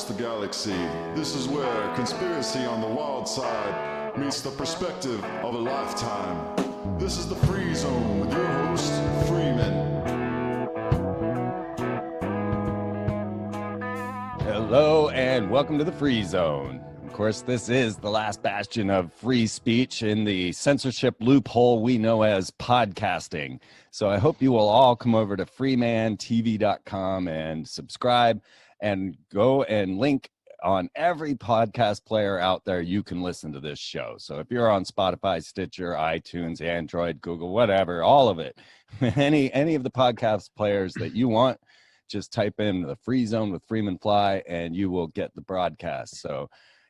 across the galaxy. This is where conspiracy on the wild side meets the perspective of a lifetime. This is the Free Zone with your host, Freeman. Hello and welcome to the Free Zone. Of course, this is the last bastion of free speech in the censorship loophole we know as podcasting. So I hope you will all come over to freemantv.com and subscribe and go and link on every podcast player out there you can listen to this show. So if you're on Spotify, Stitcher, iTunes, Android, Google, whatever, all of it, any of the podcast players that you want, just type in the Free Zone with Freeman Fly and you will get the broadcast. So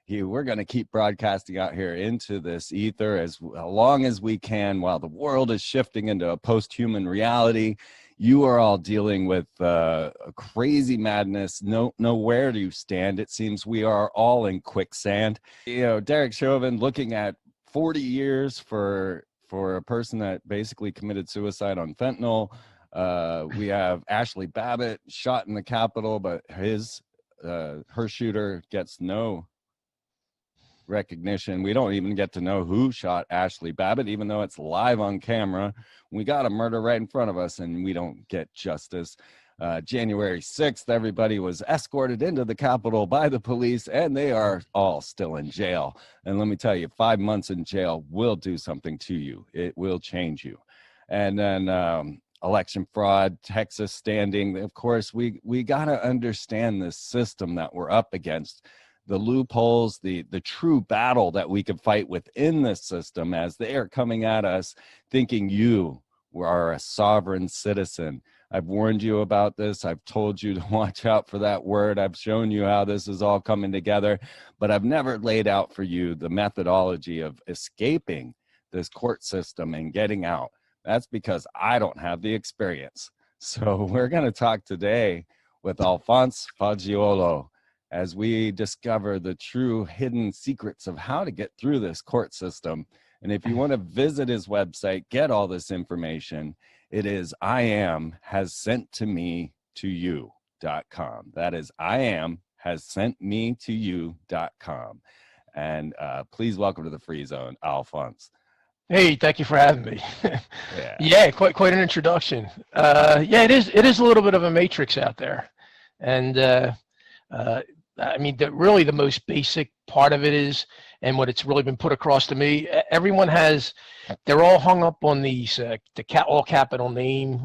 we're going to keep broadcasting out here into this ether as long as we can while the world is shifting into a post-human reality. You are all dealing with a crazy madness. Nowhere do you stand. It seems we are all in quicksand. You know, Derek Chauvin looking at 40 years for a person that basically committed suicide on fentanyl. We have Ashley Babbitt shot in the Capitol, but her shooter gets no recognition. We don't even get to know who shot Ashley Babbitt, even though it's live on camera. We got a murder right in front of us and we don't get justice. January 6th, everybody was escorted into the Capitol by the police and they are all still in jail. And let me tell you, 5 months in jail will do something to you. It will change you. And then election fraud, Texas standing. Of course, we got to understand this system that we're up against. The loopholes, the true battle that we could fight within this system as they are coming at us thinking you are a sovereign citizen. I've warned you about this. I've told you to watch out for that word. I've shown you how this is all coming together, but I've never laid out for you the methodology of escaping this court system and getting out. That's because I don't have the experience. So we're going to talk today with Alfonse Faggiolo as we discover the true hidden secrets of how to get through this court system. And if you want to visit his website, get all this information, it is iamhassenttometoyou.com. That is iamhassentmetoyou.com. And please welcome to the Free Zone, Alfonse. Hey, thank you for having me. Yeah, quite an introduction. It is a little bit of a matrix out there. And I mean, really the most basic part of it is, and what it's really been put across to me, everyone they're all hung up on these, all capital name,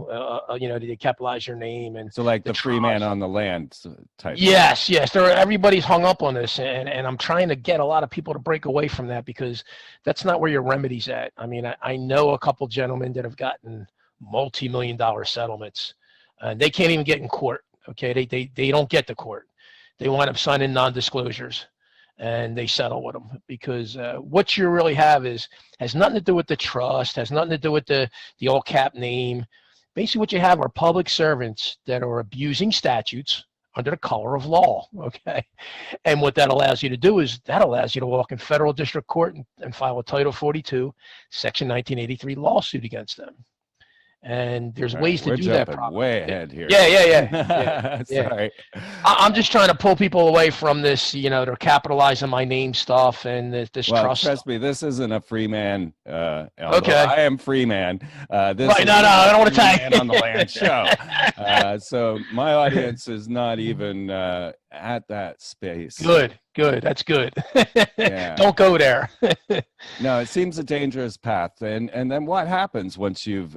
they capitalize your name. And so like the free man on the land type. Yes. Everybody's hung up on this. And I'm trying to get a lot of people to break away from that because that's not where your remedy's at. I mean, I know a couple gentlemen that have gotten multi-million-dollar settlements and they can't even get in court. Okay. They don't get to court. They wind up signing non-disclosures and they settle with them because what you really have has nothing to do with the trust, has nothing to do with the all cap name. Basically what you have are public servants that are abusing statutes under the color of law, okay? And what that allows you to do is that allows you to walk in federal district court and file a Title 42, Section 1983 lawsuit against them. And there's ways to do that. Way ahead here. Yeah. Sorry. I'm just trying to pull people away from this. They're capitalizing my name stuff and this trust. Trust me, this isn't a free man. Okay. I am free man. This right, no, I don't want to tag on the land show. So my audience is not even at that space. Good. That's good. Yeah. Don't go there. No, it seems a dangerous path. And then what happens once you've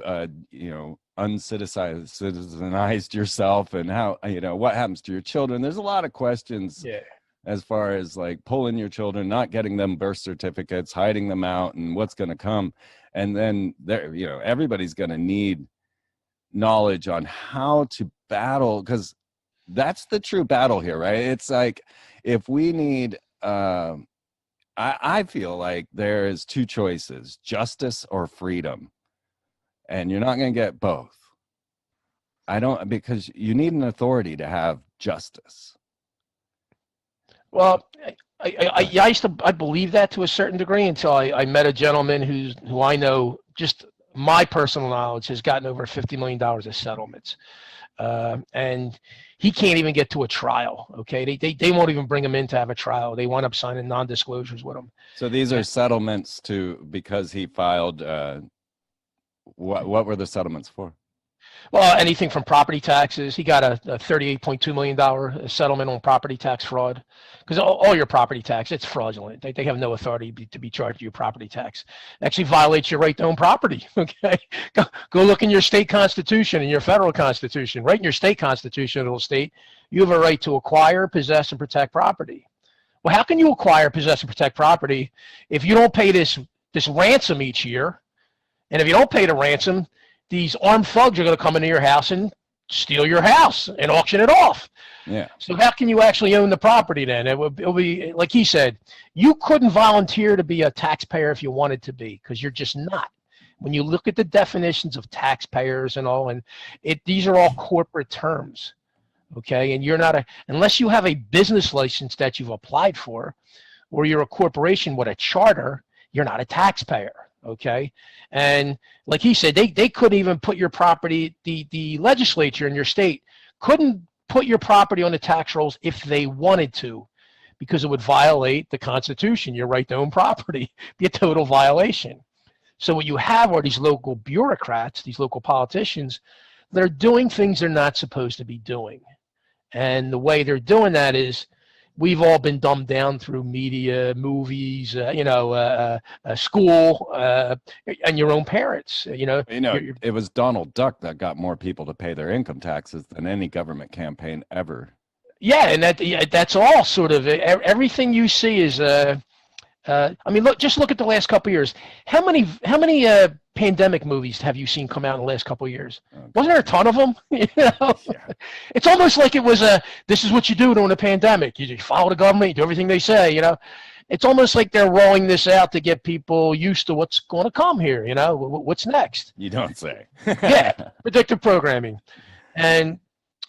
uncitizenized yourself, and how what happens to your children? There's a lot of questions as far as like pulling your children, not getting them birth certificates, hiding them out, and what's going to come. And then everybody's going to need knowledge on how to battle, because that's the true battle here, right? It's like if we need I feel like there is two choices, justice or freedom. And you're not going to get both. Because you need an authority to have justice. Well, I believe that to a certain degree until I met a gentleman who I know, just my personal knowledge, has gotten over $50 million of settlements. And he can't even get to a trial. Okay, they won't even bring him in to have a trial. They wind up signing non-disclosures with him. So these are settlements because he filed. What were the settlements for? Well, anything from property taxes. He got a $38.2 million settlement on property tax fraud, because all your property tax, it's fraudulent. They have no authority to be charged your property tax. It actually violates your right to own property. Okay, go look in your state constitution and your federal constitution. Right in your state constitution of the state, you have a right to acquire, possess, and protect property. Well, how can you acquire, possess, and protect property if you don't pay this ransom each year? And if you don't pay the ransom, these armed thugs are going to come into your house and steal your house and auction it off. Yeah. So how can you actually own the property then? It'll be, like he said, you couldn't volunteer to be a taxpayer if you wanted to be, because you're just not. When you look at the definitions of taxpayers and all, and these are all corporate terms, okay? And you're not unless you have a business license that you've applied for, or you're a corporation with a charter, you're not a taxpayer. Okay, and like he said, they couldn't even put your property. The legislature in your state couldn't put your property on the tax rolls if they wanted to, because it would violate the Constitution, your right to own property, be a total violation. So what you have are these local bureaucrats, these local politicians, that are doing things they're not supposed to be doing, and the way they're doing that is, we've all been dumbed down through media, movies, school, and your own parents. It was Donald Duck that got more people to pay their income taxes than any government campaign ever. Yeah, and that's all sort of everything you see is. Just look at the last couple of years. How many pandemic movies have you seen come out in the last couple of years? Okay. Wasn't there a ton of them? Yeah. It's almost like it was this is what you do during a pandemic. You just follow the government, you do everything they say. It's almost like they're rolling this out to get people used to what's going to come here. What's next? You don't say. Yeah, predictive programming, and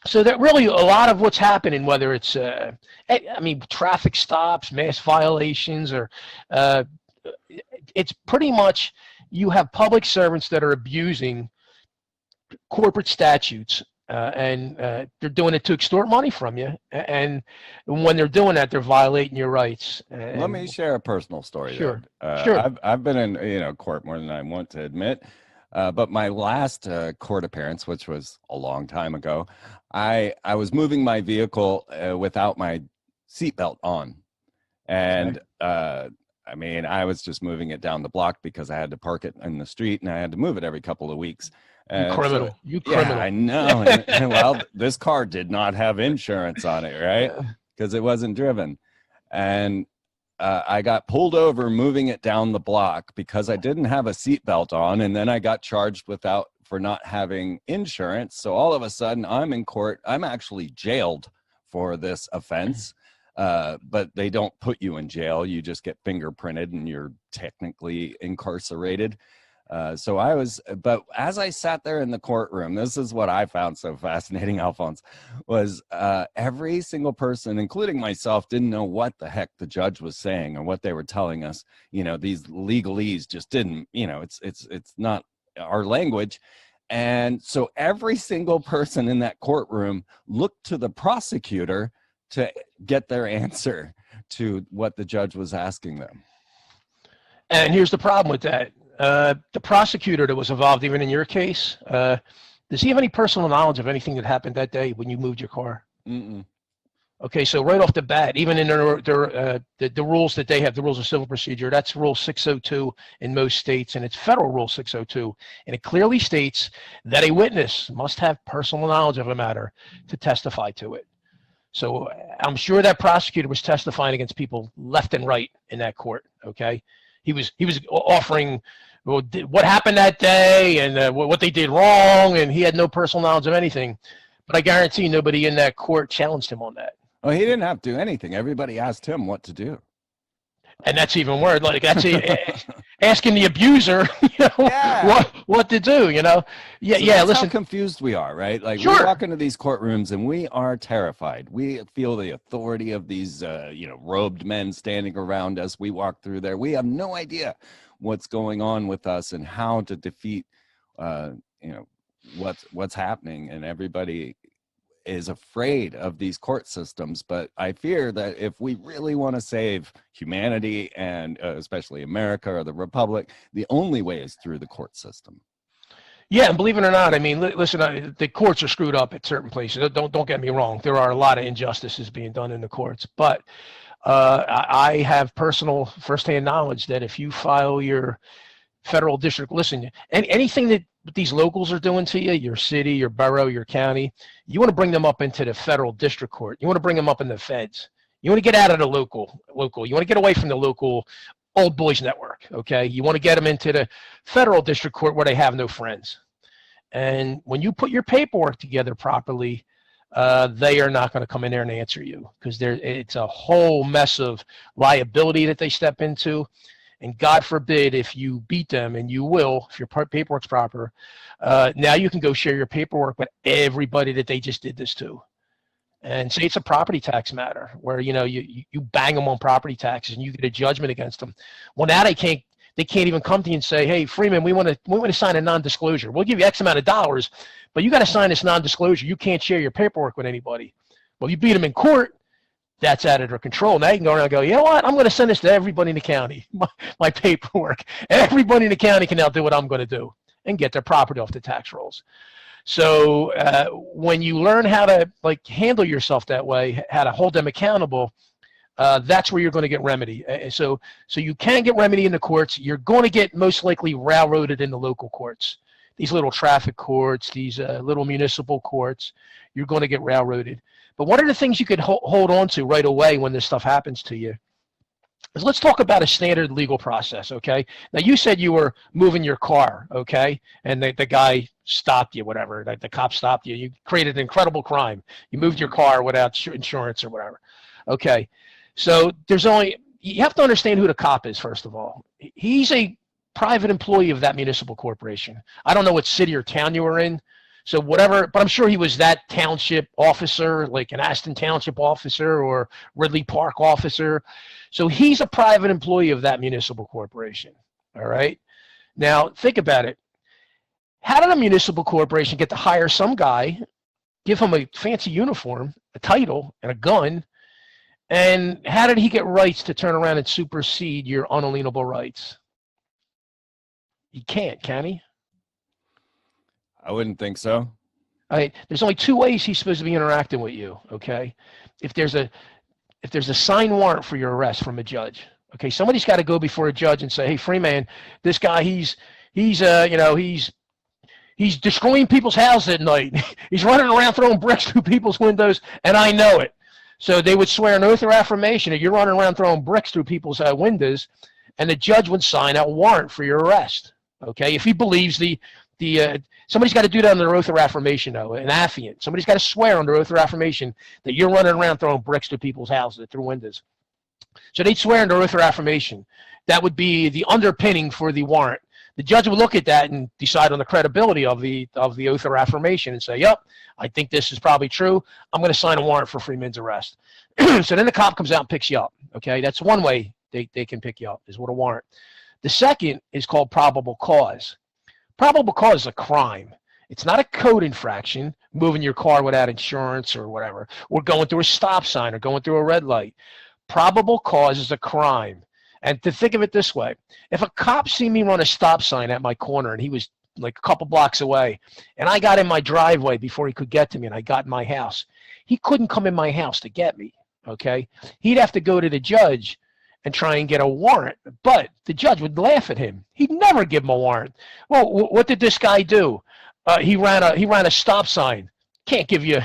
so that really a lot of what's happening, whether it's traffic stops, mass violations, or it's pretty much you have public servants that are abusing corporate statutes, and they're doing it to extort money from you. And when they're doing that, they're violating your rights. Let me share a personal story. Sure. Sure. I've been in court more than I want to admit. But my last court appearance, which was a long time ago, I was moving my vehicle without my seatbelt on. And I was just moving it down the block because I had to park it in the street and I had to move it every couple of weeks. You criminal. Yeah, I know. And, well, this car did not have insurance on it, right? Because it wasn't driven. And I got pulled over moving it down the block because I didn't have a seatbelt on, and then I got charged for not having insurance. So all of a sudden, I'm in court. I'm actually jailed for this offense, but they don't put you in jail. You just get fingerprinted, and you're technically incarcerated. But as I sat there in the courtroom, this is what I found so fascinating, Alfonse, was every single person, including myself, didn't know what the heck the judge was saying or what they were telling us. These legalese just didn't, it's not our language. And so every single person in that courtroom looked to the prosecutor to get their answer to what the judge was asking them. And here's the problem with that. The prosecutor that was involved, even in your case, does he have any personal knowledge of anything that happened that day when you moved your car? Mm-mm. Okay, so right off the bat, even in the rules that they have, the rules of civil procedure, that's Rule 602 in most states, and it's Federal Rule 602, and it clearly states that a witness must have personal knowledge of a matter to testify to it. So I'm sure that prosecutor was testifying against people left and right in that court. Okay, he was offering what happened that day and what they did wrong, and he had no personal knowledge of anything. But I guarantee nobody in that court challenged him on that. Well, he didn't have to do anything. Everybody asked him what to do. And that's even worse. Like that's asking the abuser, what to do. Yeah, so yeah. Listen, how confused we are, right? Like sure. We walk into these courtrooms and we are terrified. We feel the authority of these, robed men standing around us. We walk through there. We have no idea what's going on with us and how to defeat, what's happening. And everybody, is afraid of these court systems. But I fear that if we really want to save humanity and especially America or the Republic, the only way is through the court system. Yeah, and believe it or not, I mean, listen, the courts are screwed up at certain places. Don't get me wrong. There are a lot of injustices being done in the courts, but I have personal firsthand knowledge that if you file your federal district, listen, anything that these locals are doing to you, your city, your borough, your county, you want to bring them up into the federal district court. You want to bring them up in the feds. You want to get out of the local. You want to get away from the local old boys network, okay? You want to get them into the federal district court where they have no friends. And when you put your paperwork together properly, they are not going to come in there and answer you, because it's a whole mess of liability that they step into. And God forbid if you beat them, and you will if your paperwork's proper, now you can go share your paperwork with everybody that they just did this to. And say it's a property tax matter where, you know, you bang them on property taxes and you get a judgment against them. Well, now they can't even come to you and say, hey, Freeman, we want to sign a non-disclosure. We'll give you X amount of dollars, but you got to sign this non-disclosure. You can't share your paperwork with anybody. Well, you beat them in court, that's out of their control. Now you can go around and go, you know what? I'm going to send this to everybody in the county, my paperwork. Everybody in the county can now do what I'm going to do and get their property off the tax rolls. So when you learn how to handle yourself that way, how to hold them accountable, that's where you're going to get remedy. So you can get remedy in the courts. You're going to get most likely railroaded in the local courts. These little traffic courts, these little municipal courts, you're going to get railroaded. But one of the things you could hold on to right away when this stuff happens to you is, let's talk about a standard legal process, okay? Now, you said you were moving your car, okay? And the guy stopped you, whatever. The cop stopped you. You created an incredible crime. You moved your car without insurance or whatever. Okay. So you have to understand who the cop is, first of all. He's a private employee of that municipal corporation. I don't know what city or town you were in. So whatever, but I'm sure he was that township officer, like an Aston Township officer or Ridley Park officer. So he's a private employee of that municipal corporation. All right. Now think about it. How did a municipal corporation get to hire some guy, give him a fancy uniform, a title, and a gun? And how did he get rights to turn around and supersede your unalienable rights? He can't, can he? I wouldn't think so. All right. There's only two ways he's supposed to be interacting with you. Okay. If there's a signed warrant for your arrest from a judge, okay, somebody's got to go before a judge and say, hey, Freeman, this guy, he's destroying people's houses at night. He's running around throwing bricks through people's windows, and I know it. So they would swear an oath or affirmation that you're running around throwing bricks through people's windows, and the judge would sign a warrant for your arrest. Okay, if he believes somebody's got to do that under oath or affirmation, though, an affiant. Somebody's got to swear under oath or affirmation that you're running around throwing bricks to people's houses through windows. So they'd swear under oath or affirmation. That would be the underpinning for the warrant. The judge would look at that and decide on the credibility of the oath or affirmation and say, yep, I think this is probably true. I'm going to sign a warrant for Freeman's arrest. So then the cop comes out and picks you up. Okay, that's one way they can pick you up, is with a warrant. The second is called probable cause. Probable cause is a crime. It's not a code infraction, moving your car without insurance or whatever, or going through a stop sign or going through a red light. Probable cause is a crime. And to think of it this way, if a cop see me run a stop sign at my corner and he was like a couple blocks away, and I got in my driveway before he could get to me and I got in my house, he couldn't come in my house to get me, okay? He'd have to go to the judge and try and get a warrant, but the judge would laugh at him. He'd never give him a warrant. Well, what did this guy do? He ran a stop sign. I can't give you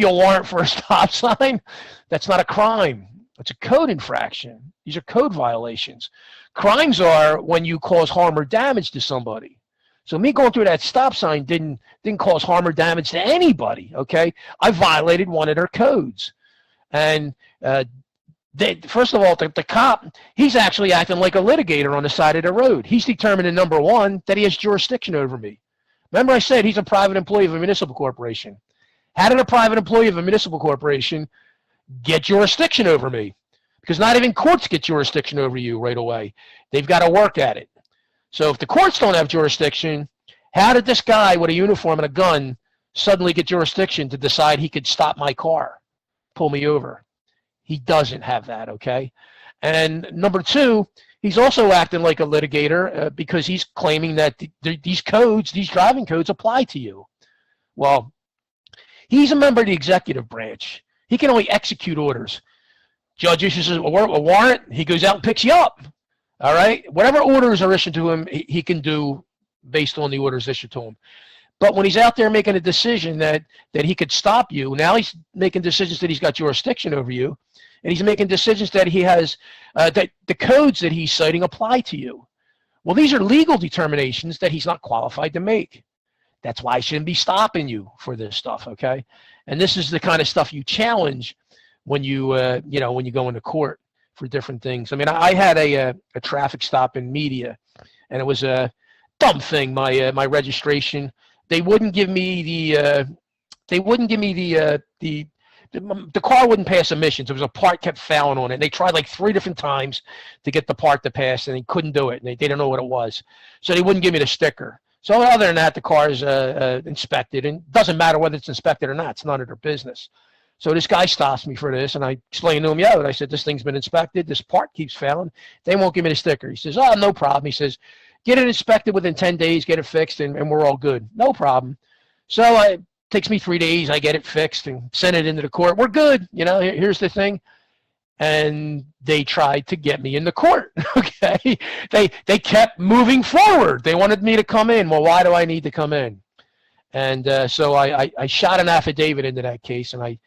a warrant for a stop sign. That's not a crime. It's a code infraction. These are code violations. Crimes are when you cause harm or damage to somebody. So me going through that stop sign didn't cause harm or damage to anybody, okay? I violated one of their codes. And first of all, the cop, he's actually acting like a litigator on the side of the road. He's determining, number one, that he has jurisdiction over me. Remember I said he's a private employee of a municipal corporation. How did a private employee of a municipal corporation get jurisdiction over me? Because not even courts get jurisdiction over you right away. They've got to work at it. So if the courts don't have jurisdiction, how did this guy with a uniform and a gun suddenly get jurisdiction to decide he could stop my car, pull me over. He doesn't have that, okay? And number two, he's also acting like a litigator because he's claiming that these codes, these driving codes apply to you. Well, he's a member of the executive branch. He can only execute orders. Judge issues a warrant, he goes out and picks you up. All right? Whatever orders are issued to him, he can do based on the orders issued to him. But when he's out there making a decision that he could stop you, now he's making decisions that he's got jurisdiction over you, and he's making decisions that he has, that the codes that he's citing apply to you. Well, these are legal determinations that he's not qualified to make. That's why I shouldn't be stopping you for this stuff, okay? And this is the kind of stuff you challenge when you, when you go into court for different things. I mean, I had a traffic stop in media, and it was a dumb thing. My registration, they wouldn't give me the car wouldn't pass emissions. There was a part kept fouling on it. And they tried like 3 different times to get the part to pass, and they couldn't do it. And they didn't know what it was, so they wouldn't give me the sticker. So other than that, the car is inspected, and it doesn't matter whether it's inspected or not. It's none of their business. So this guy stops me for this, and I explained to him, I said, this thing's been inspected. This part keeps failing. They won't give me the sticker. He says, oh, no problem. He says, get it inspected within 10 days, get it fixed, and we're all good. No problem. So it takes me 3 days. I get it fixed and send it into the court. We're good. Here's the thing. And they tried to get me in the court, okay? They kept moving forward. They wanted me to come in. Well, why do I need to come in? And so I shot an affidavit into that case, and I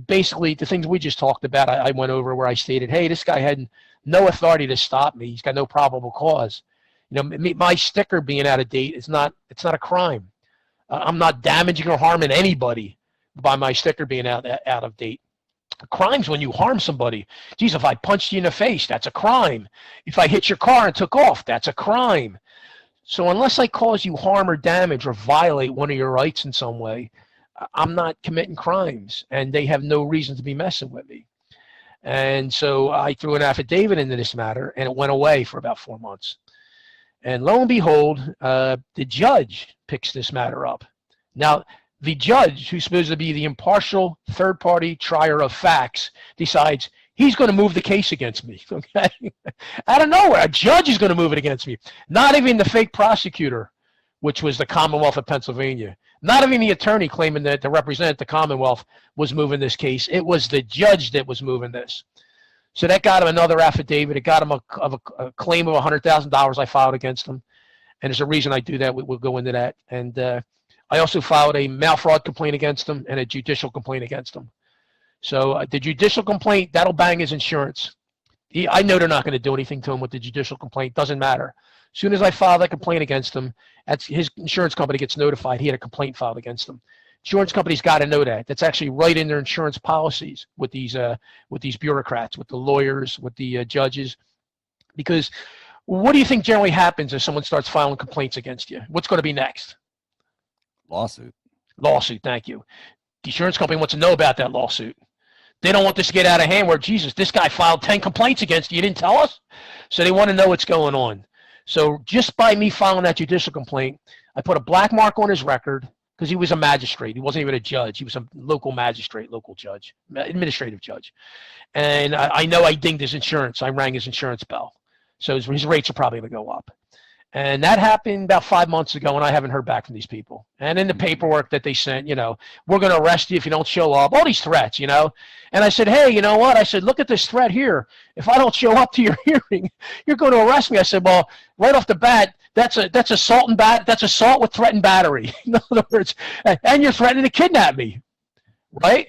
basically, the things we just talked about, I went over where I stated, hey, this guy had no authority to stop me. He's got no probable cause. My sticker being out of date it's not a crime. I'm not damaging or harming anybody by my sticker being out of date. Crimes when you harm somebody. Geez, if I punched you in the face, that's a crime. If I hit your car and took off, that's a crime. So unless I cause you harm or damage or violate one of your rights in some way, I'm not committing crimes, and they have no reason to be messing with me. And so I threw an affidavit into this matter, and it went away for about 4 months. And lo and behold, the judge picks this matter up. Now, the judge, who's supposed to be the impartial third-party trier of facts, decides he's going to move the case against me, okay? Out of nowhere, a judge is going to move it against me. Not even the fake prosecutor, which was the Commonwealth of Pennsylvania. Not even the attorney claiming that to represent the Commonwealth was moving this case. It was the judge that was moving this. So that got him another affidavit. It got him a claim of $100,000 I filed against him. And there's a reason I do that. We'll go into that. And I also filed a mail fraud complaint against him and a judicial complaint against him. So the judicial complaint, that'll bang his insurance. I know they're not going to do anything to him with the judicial complaint. Doesn't matter. As soon as I file that complaint against him, his insurance company gets notified he had a complaint filed against him. Insurance companies got to know that. That's actually right in their insurance policies with these bureaucrats, with the lawyers, with the judges. Because what do you think generally happens if someone starts filing complaints against you? What's going to be next? Lawsuit. Lawsuit, thank you. The insurance company wants to know about that lawsuit. They don't want this to get out of hand where, Jesus, this guy filed 10 complaints against you. You didn't tell us? So they want to know what's going on. So just by me filing that judicial complaint, I put a black mark on his record because he was a magistrate. He wasn't even a judge. He was a local magistrate, local judge, administrative judge. And I know I dinged his insurance. I rang his insurance bell. So his rates are probably going to go up. And that happened about 5 months ago, and I haven't heard back from these people. And in the paperwork that they sent, we're going to arrest you if you don't show up, all these threats, And I said, hey, you know what? I said, look at this threat here. If I don't show up to your hearing, you're going to arrest me. I said, well, right off the bat, that's assault that's assault with threat and battery. In other words, and you're threatening to kidnap me, right?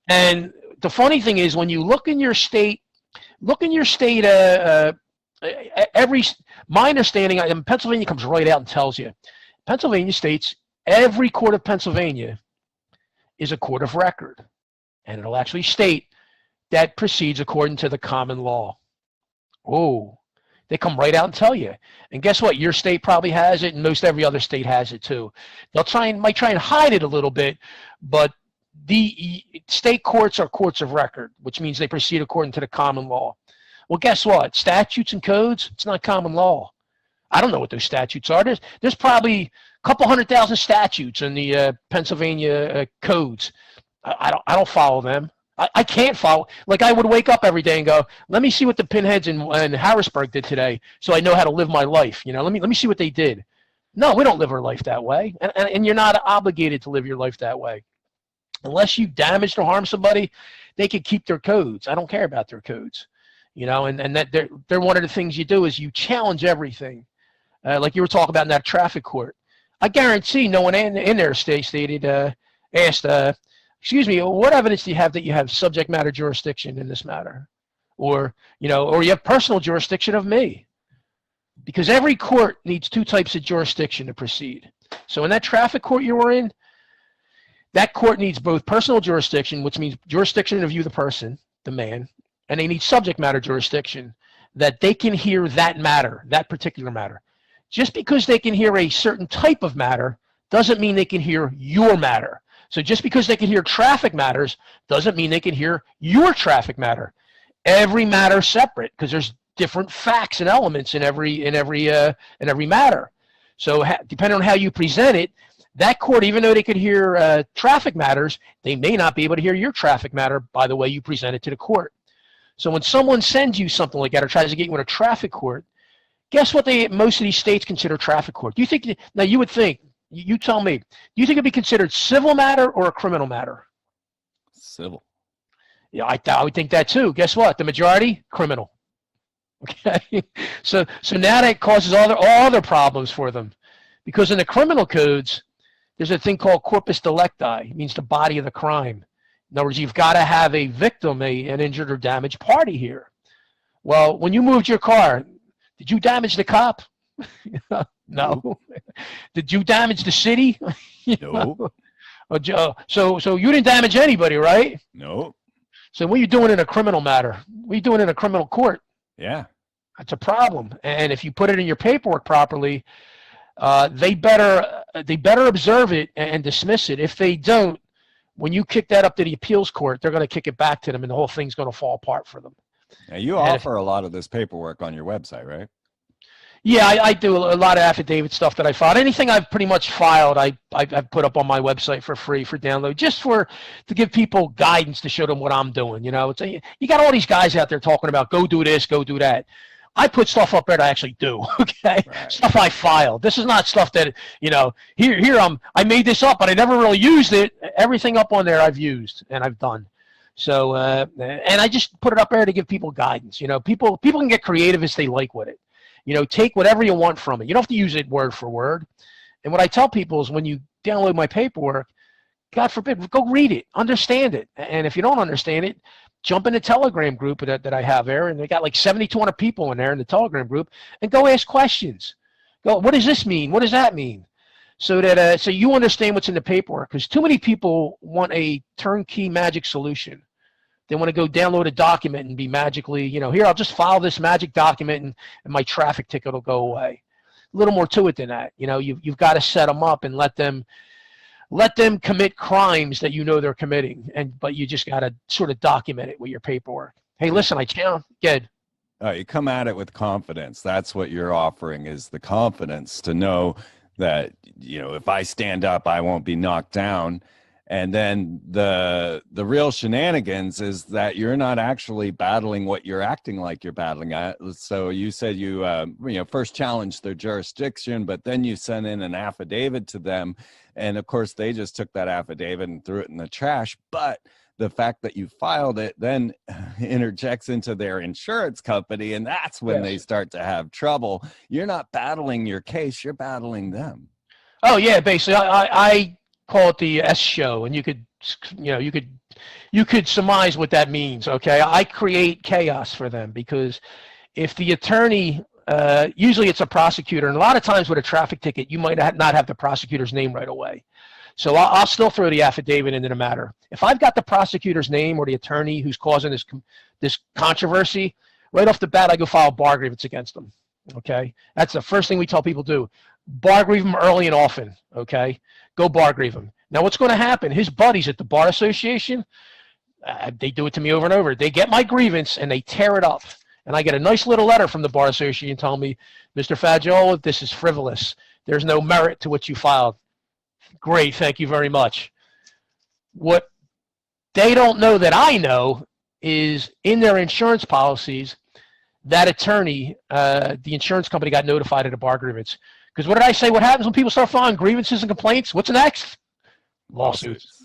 And the funny thing is, when you look in your state, my understanding, and Pennsylvania comes right out and tells you, Pennsylvania states every court of Pennsylvania is a court of record, and it'll actually state that proceeds according to the common law. Oh, they come right out and tell you. And guess what? Your state probably has it, and most every other state has it too. Might try and hide it a little bit, but the state courts are courts of record, which means they proceed according to the common law. Well, guess what? Statutes and codes, it's not common law. I don't know what those statutes are. There's probably a couple 100,000 statutes in the Pennsylvania codes. I don't follow them. I can't follow. Like, I would wake up every day and go, let me see what the pinheads in Harrisburg did today, so I know how to live my life. You know, let me see what they did. No, we don't live our life that way, and you're not obligated to live your life that way. Unless you damage or harm somebody, they can keep their codes. I don't care about their codes, you know. And that they're one of the things you do is you challenge everything, like you were talking about in that traffic court. I guarantee no one in there asked, excuse me, what evidence do you have that you have subject matter jurisdiction in this matter, or you have personal jurisdiction of me? Because every court needs two types of jurisdiction to proceed. So in that traffic court you were in, that court needs both personal jurisdiction, which means jurisdiction of you, the person, the man, and they need subject matter jurisdiction, that they can hear that matter, that particular matter. Just because they can hear a certain type of matter doesn't mean they can hear your matter. So just because they can hear traffic matters doesn't mean they can hear your traffic matter. Every matter is separate because there's different facts and elements in every matter. So depending on how you present it, that court, even though they could hear traffic matters, they may not be able to hear your traffic matter by the way you present it to the court. So when someone sends you something like that or tries to get you in a traffic court, guess what most of these states consider traffic court? Do you think, now you would think, you tell me, do you think it'd be considered civil matter or a criminal matter? Civil. Yeah, I would think that too. Guess what? The majority, criminal. Okay, so now that causes all other problems for them, because in the criminal codes, there's a thing called corpus delicti. It means the body of the crime. In other words, you've got to have a victim, an injured or damaged party here. Well, when you moved your car, did you damage the cop? No. Did you damage the city? No. So you didn't damage anybody, right? No. So what are you doing in a criminal matter? What are you doing in a criminal court? Yeah. That's a problem. And if you put it in your paperwork properly, they better observe it and dismiss it. If they don't, when you kick that up to the appeals court, they're going to kick it back to them, and the whole thing's going to fall apart for them. Now, you offer a lot of this paperwork on your website, right? Yeah, I do a lot of affidavit stuff that I filed. Anything I've pretty much filed, I've put up on my website for free for download, just to give people guidance to show them what I'm doing. You know, you got all these guys out there talking about go do this, go do that. I put stuff up there that I actually do. Okay, right. Stuff I filed. This is not stuff that here I made this up, but I never really used it. Everything up on there I've used and I've done. So and I just put it up there to give people guidance. You know, people can get creative as they like with it. You know, take whatever you want from it. You don't have to use it word for word. And what I tell people is when you download my paperwork, God forbid, go read it, understand it. And if you don't understand it, jump in the Telegram group that I have there. And they got like 7,200 people in there in the Telegram group, and go ask questions. Go, what does this mean? What does that mean? So that so you understand what's in the paperwork. Because too many people want a turnkey magic solution. They want to go download a document and be magically, here, I'll just file this magic document and my traffic ticket will go away. A little more to it than that. You've got to set them up and let them commit crimes that they're committing. But you just got to sort of document it with your paperwork. Hey, listen, good. You come at it with confidence. That's what you're offering, is the confidence to know that, if I stand up, I won't be knocked down. And then the real shenanigans is that you're not actually battling what you're acting like you're battling at. So you said you first challenged their jurisdiction, but then you sent in an affidavit to them. And of course, they just took that affidavit and threw it in the trash. But the fact that you filed it then interjects into their insurance company. And that's when they start to have trouble. You're not battling your case, you're battling them. Oh, yeah, basically. I call it the S show, and you could surmise what that means. Okay, I create chaos for them, because if the attorney, usually it's a prosecutor, and a lot of times with a traffic ticket, you might not have the prosecutor's name right away. So I'll still throw the affidavit into the matter. If I've got the prosecutor's name or the attorney who's causing this controversy, right off the bat, I go file bar grievance against them. Okay, that's the first thing we tell people to do. Bar grieve them early and often. Okay, go bar grieve them. Now, what's going to happen? His buddies at the bar association, they do it to me over and over. They get my grievance and they tear it up, And I get a nice little letter from the Bar Association telling me, Mr. Faggiolo, this is frivolous. There's no merit to what you filed. Great, thank you very much. What they don't know that I know is in their insurance policies, that attorney, the insurance company got notified of the bar grievance. Because what did I say? What happens when people start filing grievances and complaints? What's next? Lawsuits.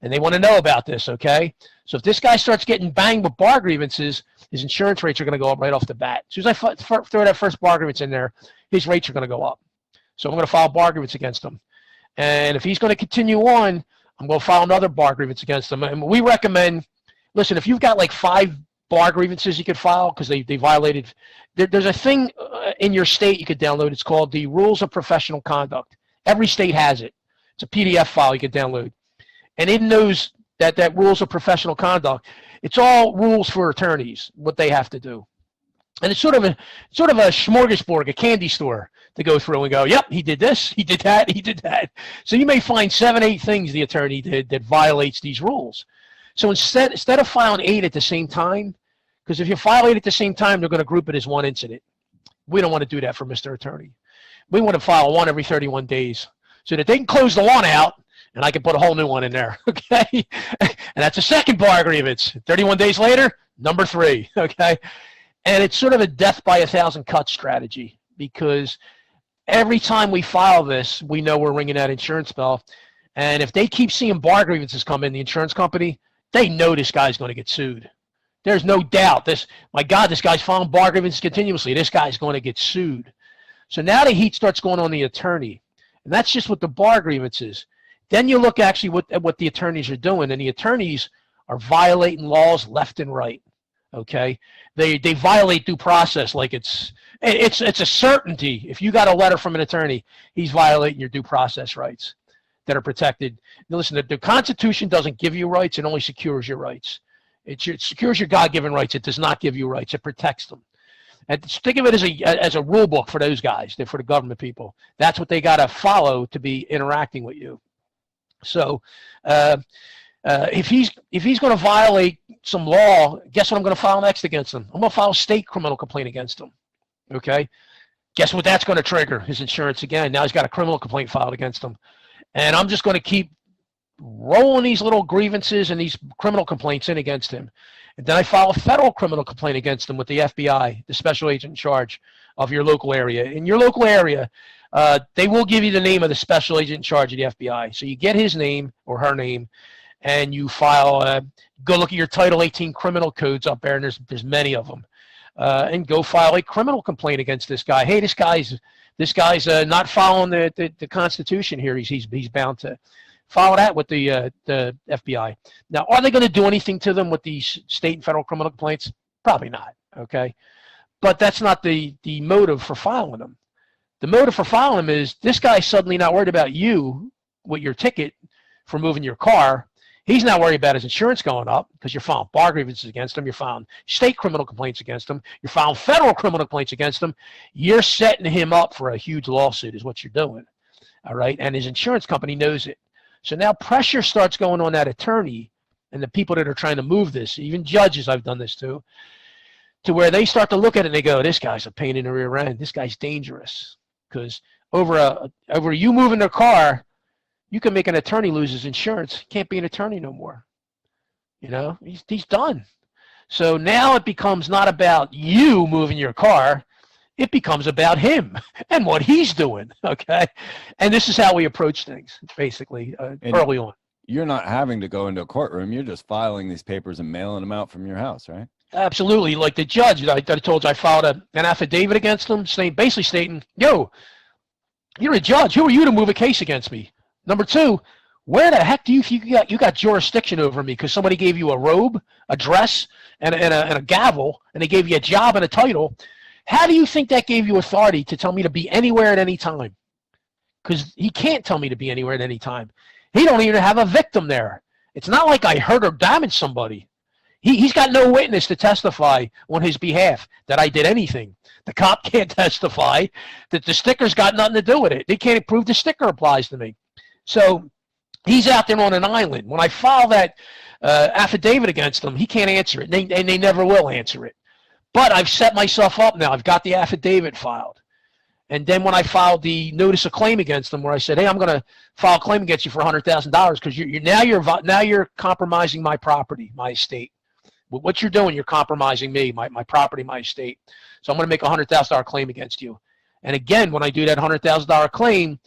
And they want to know about this, okay? So if this guy starts getting banged with bar grievances, his insurance rates are going to go up right off the bat. As soon as I throw that first bar grievance in there, his rates are going to go up. So I'm going to file bar grievance against him. And if he's going to continue on, I'm going to file another bar grievance against him. And we recommend, listen, if you've got like 5 bar grievances you could file because they violated, there's a thing in your state you could download. It's called the Rules of Professional Conduct. Every state has it. It's a PDF file you could download. And in those, that Rules of Professional Conduct, it's all rules for attorneys, what they have to do. And it's sort of a smorgasbord, a candy store to go through and go, yep, he did this, he did that, he did that. So you may find 7, 8 things the attorney did that violates these rules. So instead of filing 8 at the same time, because if you file 8 at the same time, they're going to group it as one incident. We don't want to do that for Mr. Attorney. We want to file one every 31 days so that they can close the one out and I can put a whole new one in there, okay? And that's a second bar grievance. 31 days later, number 3, okay? And it's sort of a death by 1,000 cuts strategy because every time we file this, we know we're ringing that insurance bell. And if they keep seeing bar grievances come in, the insurance company, they know this guy's going to get sued. There's no doubt. My God, this guy's filing bar grievances continuously. This guy's going to get sued. So now the heat starts going on the attorney. And that's just what the bar grievances. Then you look actually what the attorneys are doing, and the attorneys are violating laws left and right. Okay, they violate due process like it's a certainty. If you got a letter from an attorney, he's violating your due process rights that are protected. Now listen, the Constitution doesn't give you rights; it only secures your rights. It secures your God-given rights. It does not give you rights. It protects them. And think of it as a rule book for those guys, for the government people. That's what they got to follow to be interacting with you. So if he's going to violate some law, guess what I'm going to file next against him? I'm going to file a state criminal complaint against him. Okay? Guess what that's going to trigger? His insurance again. Now he's got a criminal complaint filed against him. And I'm just going to keep rolling these little grievances and these criminal complaints in against him. And then I file a federal criminal complaint against him with the FBI, the special agent in charge of your local area. In your local area, they will give you the name of the special agent in charge of the FBI. So you get his name or her name, and you file, go look at your Title 18 criminal codes up there, and there's many of them. And go file a criminal complaint against this guy. Hey, this guy's not following the Constitution here. He's bound to follow that with the FBI. Now, are they going to do anything to them with these state and federal criminal complaints? Probably not, okay? But that's not the motive for filing them. The motive for filing them is this guy's suddenly not worried about you with your ticket for moving your car. He's not worried about his insurance going up because you're filing bar grievances against him. You're filing state criminal complaints against him. You're filing federal criminal complaints against him. You're setting him up for a huge lawsuit is what you're doing, all right? And his insurance company knows it. So now pressure starts going on that attorney and the people that are trying to move this, even judges I've done this to where they start to look at it and they go, this guy's a pain in the rear end. This guy's dangerous. Because over you moving their car, you can make an attorney lose his insurance. He can't be an attorney no more. You know, he's done. So now it becomes not about you moving your car. It becomes about him and what he's doing, okay? And this is how we approach things, basically, early on. You're not having to go into a courtroom. You're just filing these papers and mailing them out from your house, right? Absolutely. Like the judge, I told you, I filed an affidavit against him, basically stating, yo, you're a judge. Who are you to move a case against me? Number 2, where the heck do you think you got jurisdiction over me because somebody gave you a robe, a dress, and a gavel, and they gave you a job and a title? How do you think that gave you authority to tell me to be anywhere at any time? Because he can't tell me to be anywhere at any time. He don't even have a victim there. It's not like I hurt or damaged somebody. He's got no witness to testify on his behalf that I did anything. The cop can't testify that the sticker's got nothing to do with it. They can't prove the sticker applies to me. So he's out there on an island. When I file that affidavit against him, he can't answer it, and they never will answer it. But I've set myself up now. I've got the affidavit filed. And then when I filed the notice of claim against them, where I said, hey, I'm going to file a claim against you for $100,000 because you're compromising my property, my estate. What you're doing, you're compromising me, my property, my estate. So I'm going to make a $100,000 claim against you. And again, when I do that $100,000 claim,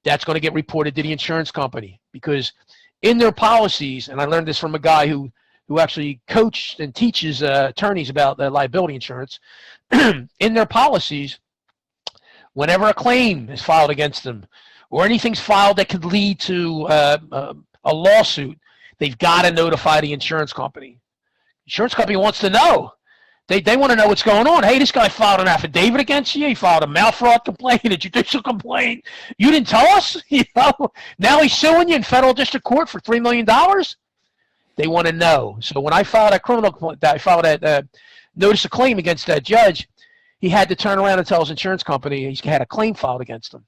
that's going to get reported to the insurance company, because in their policies, and I learned this from a guy who actually coached and teaches attorneys about liability insurance, in their policies, whenever a claim is filed against them or anything's filed that could lead to a lawsuit, they've got to notify the insurance company. Insurance company wants to know. They want to know what's going on. Hey, this guy filed an affidavit against you. He filed a mail fraud complaint, a judicial complaint. You didn't tell us? Now he's suing you in federal district court for $3 million? They want to know. So when I filed that criminal complaint, I filed that notice of claim against that judge, he had to turn around and tell his insurance company he's had a claim filed against him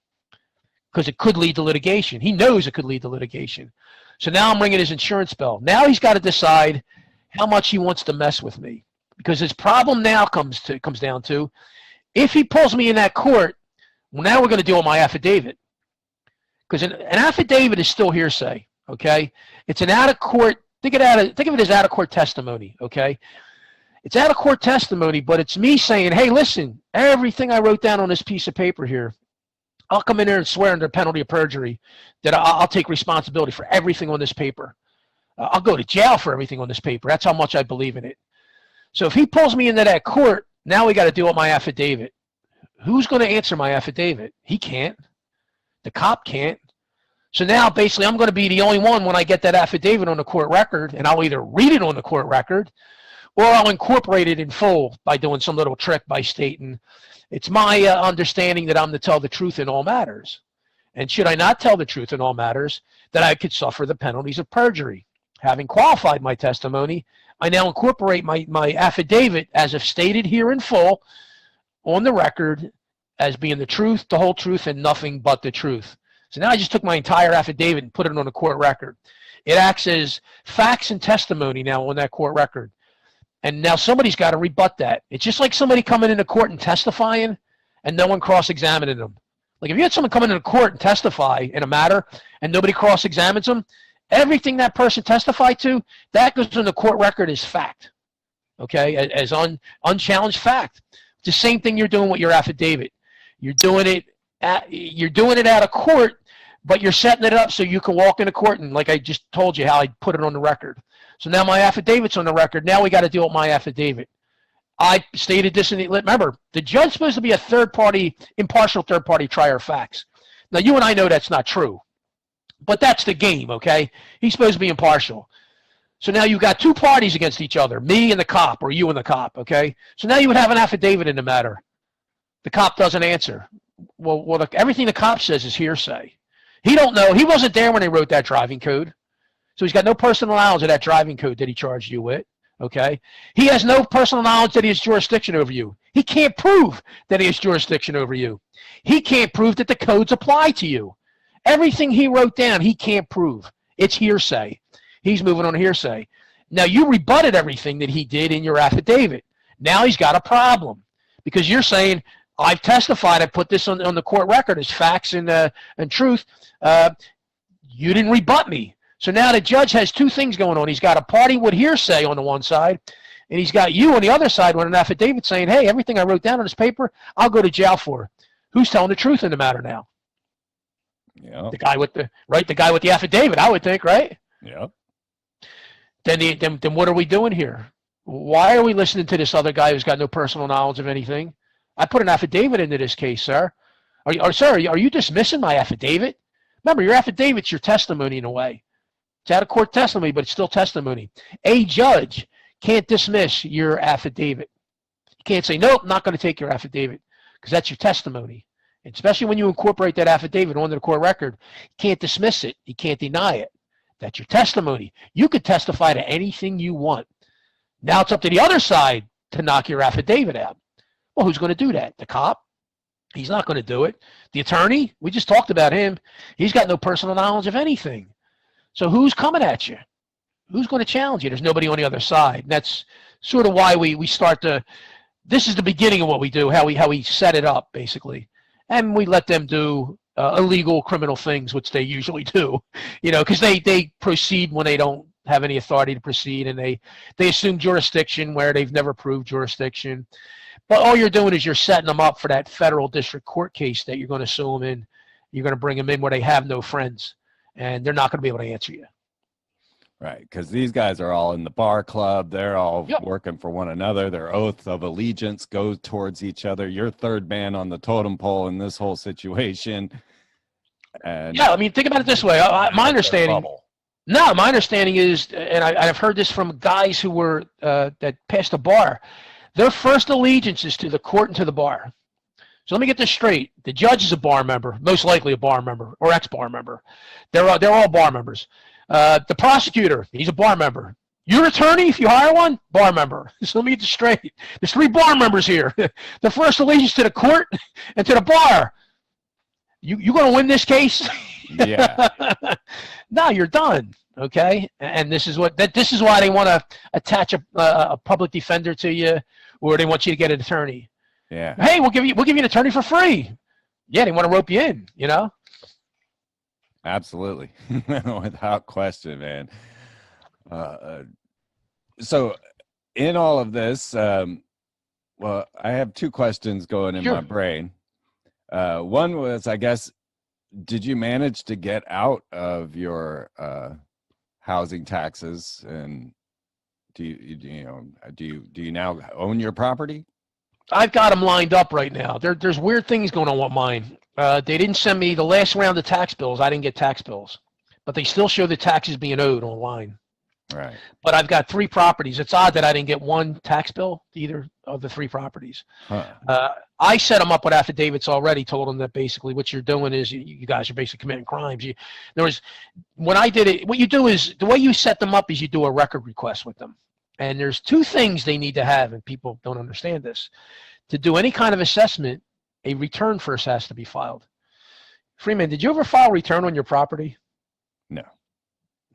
because it could lead to litigation. He knows it could lead to litigation. So now I'm ringing his insurance bill. Now he's got to decide how much he wants to mess with me, because his problem now comes down to, if he pulls me in that court, well, now we're going to deal with my affidavit, because an affidavit is still hearsay. Okay, it's an out of court. Think of it as out of court testimony. Okay, it's out of court testimony, but it's me saying, hey, listen, everything I wrote down on this piece of paper here, I'll come in there and swear under penalty of perjury that I'll take responsibility for everything on this paper. I'll go to jail for everything on this paper. That's how much I believe in it. So if he pulls me into that court, now we got to deal with my affidavit. Who's going to answer my affidavit? He can't. The cop can't. So now basically I'm going to be the only one when I get that affidavit on the court record, and I'll either read it on the court record or I'll incorporate it in full by doing some little trick by stating, it's my understanding that I'm to tell the truth in all matters. And should I not tell the truth in all matters, that I could suffer the penalties of perjury. Having qualified my testimony, I now incorporate my affidavit as if stated here in full on the record as being the truth, the whole truth, and nothing but the truth. So now I just took my entire affidavit and put it on the court record. It acts as facts and testimony now on that court record. And now somebody's got to rebut that. It's just like somebody coming into court and testifying and no one cross-examining them. Like if you had someone come into court and testify in a matter and nobody cross-examines them, everything that person testified to, that goes on the court record as fact, okay, as unchallenged fact. It's the same thing you're doing with your affidavit. You're doing it out of court, but you're setting it up so you can walk into court and, like I just told you how I put it on the record. So now my affidavit's on the record. Now we got to deal with my affidavit. I stated this remember, the judge's supposed to be a third-party, impartial third-party trier of facts. Now you and I know that's not true. But that's the game, okay? He's supposed to be impartial. So now you've got two parties against each other, me and the cop, or you and the cop, okay? So now you would have an affidavit in the matter. The cop doesn't answer. Well, everything the cop says is hearsay. He don't know. He wasn't there when they wrote that driving code. So he's got no personal knowledge of that driving code that he charged you with, okay? He has no personal knowledge that he has jurisdiction over you. He can't prove that he has jurisdiction over you. He can't prove that the codes apply to you. Everything he wrote down, he can't prove. It's hearsay. He's moving on hearsay. Now, you rebutted everything that he did in your affidavit. Now he's got a problem because you're saying, I've testified, I put this on the court record as facts and truth. You didn't rebut me. So now the judge has two things going on. He's got a party with hearsay on the one side, and he's got you on the other side with an affidavit saying, hey, everything I wrote down on this paper, I'll go to jail for. Who's telling the truth in the matter now? Yeah. The guy with the affidavit, I would think, right? Yeah. Then what are we doing here? Why are we listening to this other guy who's got no personal knowledge of anything? I put an affidavit into this case, sir. Are you dismissing my affidavit? Remember, your affidavit's your testimony in a way. It's out of court testimony, but it's still testimony. A judge can't dismiss your affidavit. You can't say, nope, I'm not going to take your affidavit, because that's your testimony. Especially when you incorporate that affidavit onto the court record, you can't dismiss it. You can't deny it. That's your testimony. You could testify to anything you want. Now it's up to the other side to knock your affidavit out. Well, who's going to do that? The cop? He's not going to do it. The attorney? We just talked about him. He's got no personal knowledge of anything. So who's coming at you? Who's going to challenge you? There's nobody on the other side. And that's sort of why we start to this is the beginning of what we do, how we set it up, basically. And we let them do illegal criminal things, which they usually do, because they proceed when they don't have any authority to proceed, and they assume jurisdiction where they've never proved jurisdiction. But all you're doing is you're setting them up for that federal district court case that you're going to sue them in. You're going to bring them in where they have no friends, and they're not going to be able to answer you. Right, because these guys are all in the bar club. They're all working for one another. Their oath of allegiance goes towards each other. You're third man on the totem pole in this whole situation. And yeah, I mean, think about it this way. My understanding is, and I've heard this from guys who were that passed the bar, their first allegiance is to the court and to the bar. So let me get this straight. The judge is a bar member, most likely a bar member or ex-bar member. They're all bar members. The prosecutor, he's a bar member. Your attorney, if you hire one, bar member. So let me get this straight. There's 3 bar members here. The first allegiance to the court and to the bar. You going to win this case? Yeah. No, you're done. Okay, and this is why they want to attach a public defender to you, or they want you to get an attorney. Yeah. Hey, we'll give you an attorney for free. Yeah, they want to rope you in. Absolutely, without question, man. So, in all of this, well, I have 2 questions going in my brain. One was, I guess, did you manage to get out of your housing taxes, and do you now own your property? I've got them lined up right now. There's weird things going on with mine. They didn't send me the last round of tax bills. I didn't get tax bills, but they still show the taxes being owed online. Right. But I've got 3 properties. It's odd that I didn't get one tax bill, either of the 3 properties. Huh. I set them up with affidavits already, told them that basically what you're doing is you guys are basically committing crimes. When I did it, what you do is, the way you set them up is you do a record request with them. And there's 2 things they need to have, and people don't understand this. To do any kind of assessment, a return first has to be filed. Freeman, did you ever file a return on your property? No.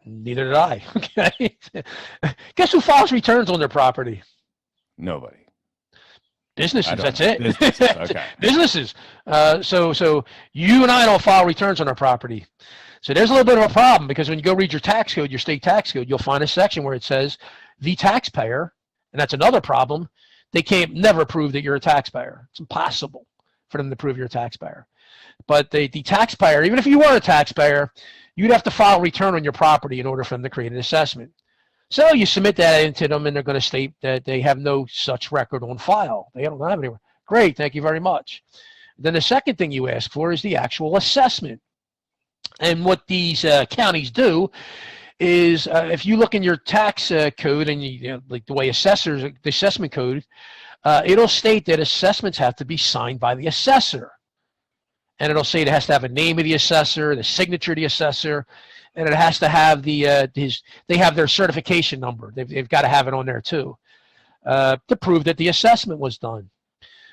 Neither did I. Okay. Guess who files returns on their property? Nobody. Businesses, that's it. Businesses, okay. Businesses. So you and I don't file returns on our property. So there's a little bit of a problem, because when you go read your tax code, your state tax code, you'll find a section where it says the taxpayer, and that's another problem. They can't never prove that you're a taxpayer. It's impossible for them to prove you're a taxpayer. But the taxpayer, even if you were a taxpayer, you'd have to file a return on your property in order for them to create an assessment. So you submit that into them, and they're going to state that they have no such record on file. They don't have anywhere. Great, thank you very much. Then the second thing you ask for is the actual assessment. And what these counties do is, if you look in your tax code, and like the way assessors, the assessment code, it'll state that assessments have to be signed by the assessor. And it'll say it has to have a name of the assessor, the signature of the assessor, and it has to have they have their certification number. They've got to have it on there too, to prove that the assessment was done.